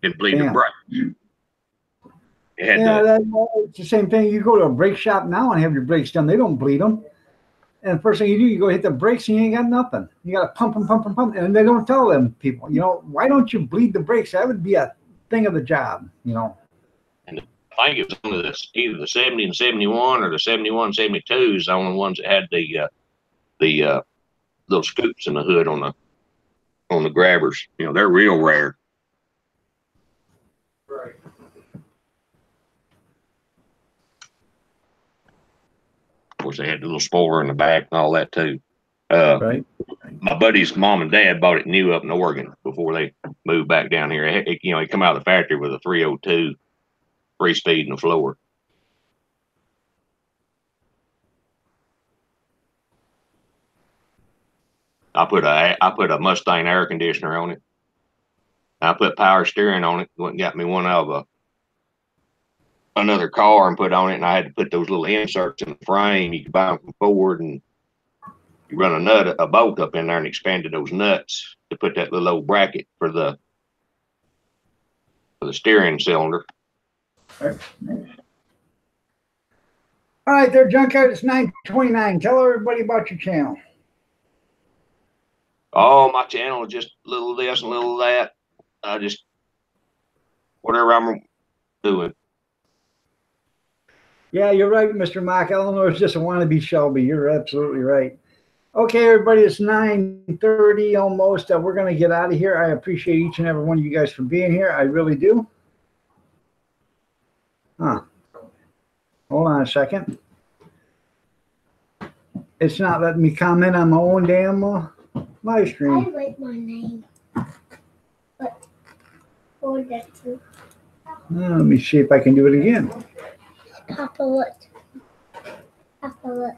Didn't bleed the brakes. It's the same thing. You go to a brake shop now and have your brakes done. They don't bleed them. And the first thing you do, you go hit the brakes and you ain't got nothing. You got to pump and pump and pump. And they don't tell them people, why don't you bleed the brakes? That would be a thing of the job, And I think it was one of either the 70 and 71 or the 71 72 is the only ones that had the little scoops in the hood on the grabbers. They're real rare. Right. Of course, they had the little spoiler in the back and all that too. My buddy's mom and dad bought it new up in Oregon before they moved back down here. It come out of the factory with a 302, 3-speed in the floor. I put a Mustang air conditioner on it. I put power steering on it. Went and got me one out of another car and put on it, and I had to put those little inserts in the frame. You could buy them from Ford, and you run a bolt up in there and expanded those nuts to put that little old bracket for the steering cylinder. All right, there, Junkyard. It's 9:29. Tell everybody about your channel. Oh, my channel is just a little this and a little that. Just whatever I'm doing. Yeah, you're right, Mr. Mock. Eleanor is just a wannabe Shelby. You're absolutely right. Okay, everybody, it's 9:30 almost. We're going to get out of here. I appreciate each and every one of you guys for being here. I really do. Hold on a second. It's not letting me comment on my own damn live stream. I like my name. But for that too. Let me see if I can do it again. Papa look. Papa look.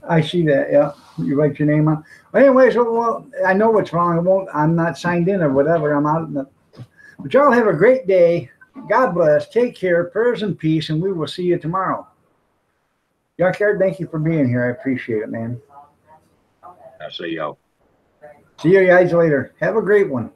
I see that, yeah. You write your name on. Well, anyways, well, I know what's wrong. I'm not signed in or whatever. I'm out. But y'all have a great day. God bless. Take care. Prayers and peace, and we will see you tomorrow. Junkyard, thank you for being here. I appreciate it, man. I'll see y'all. See you guys later. Have a great one.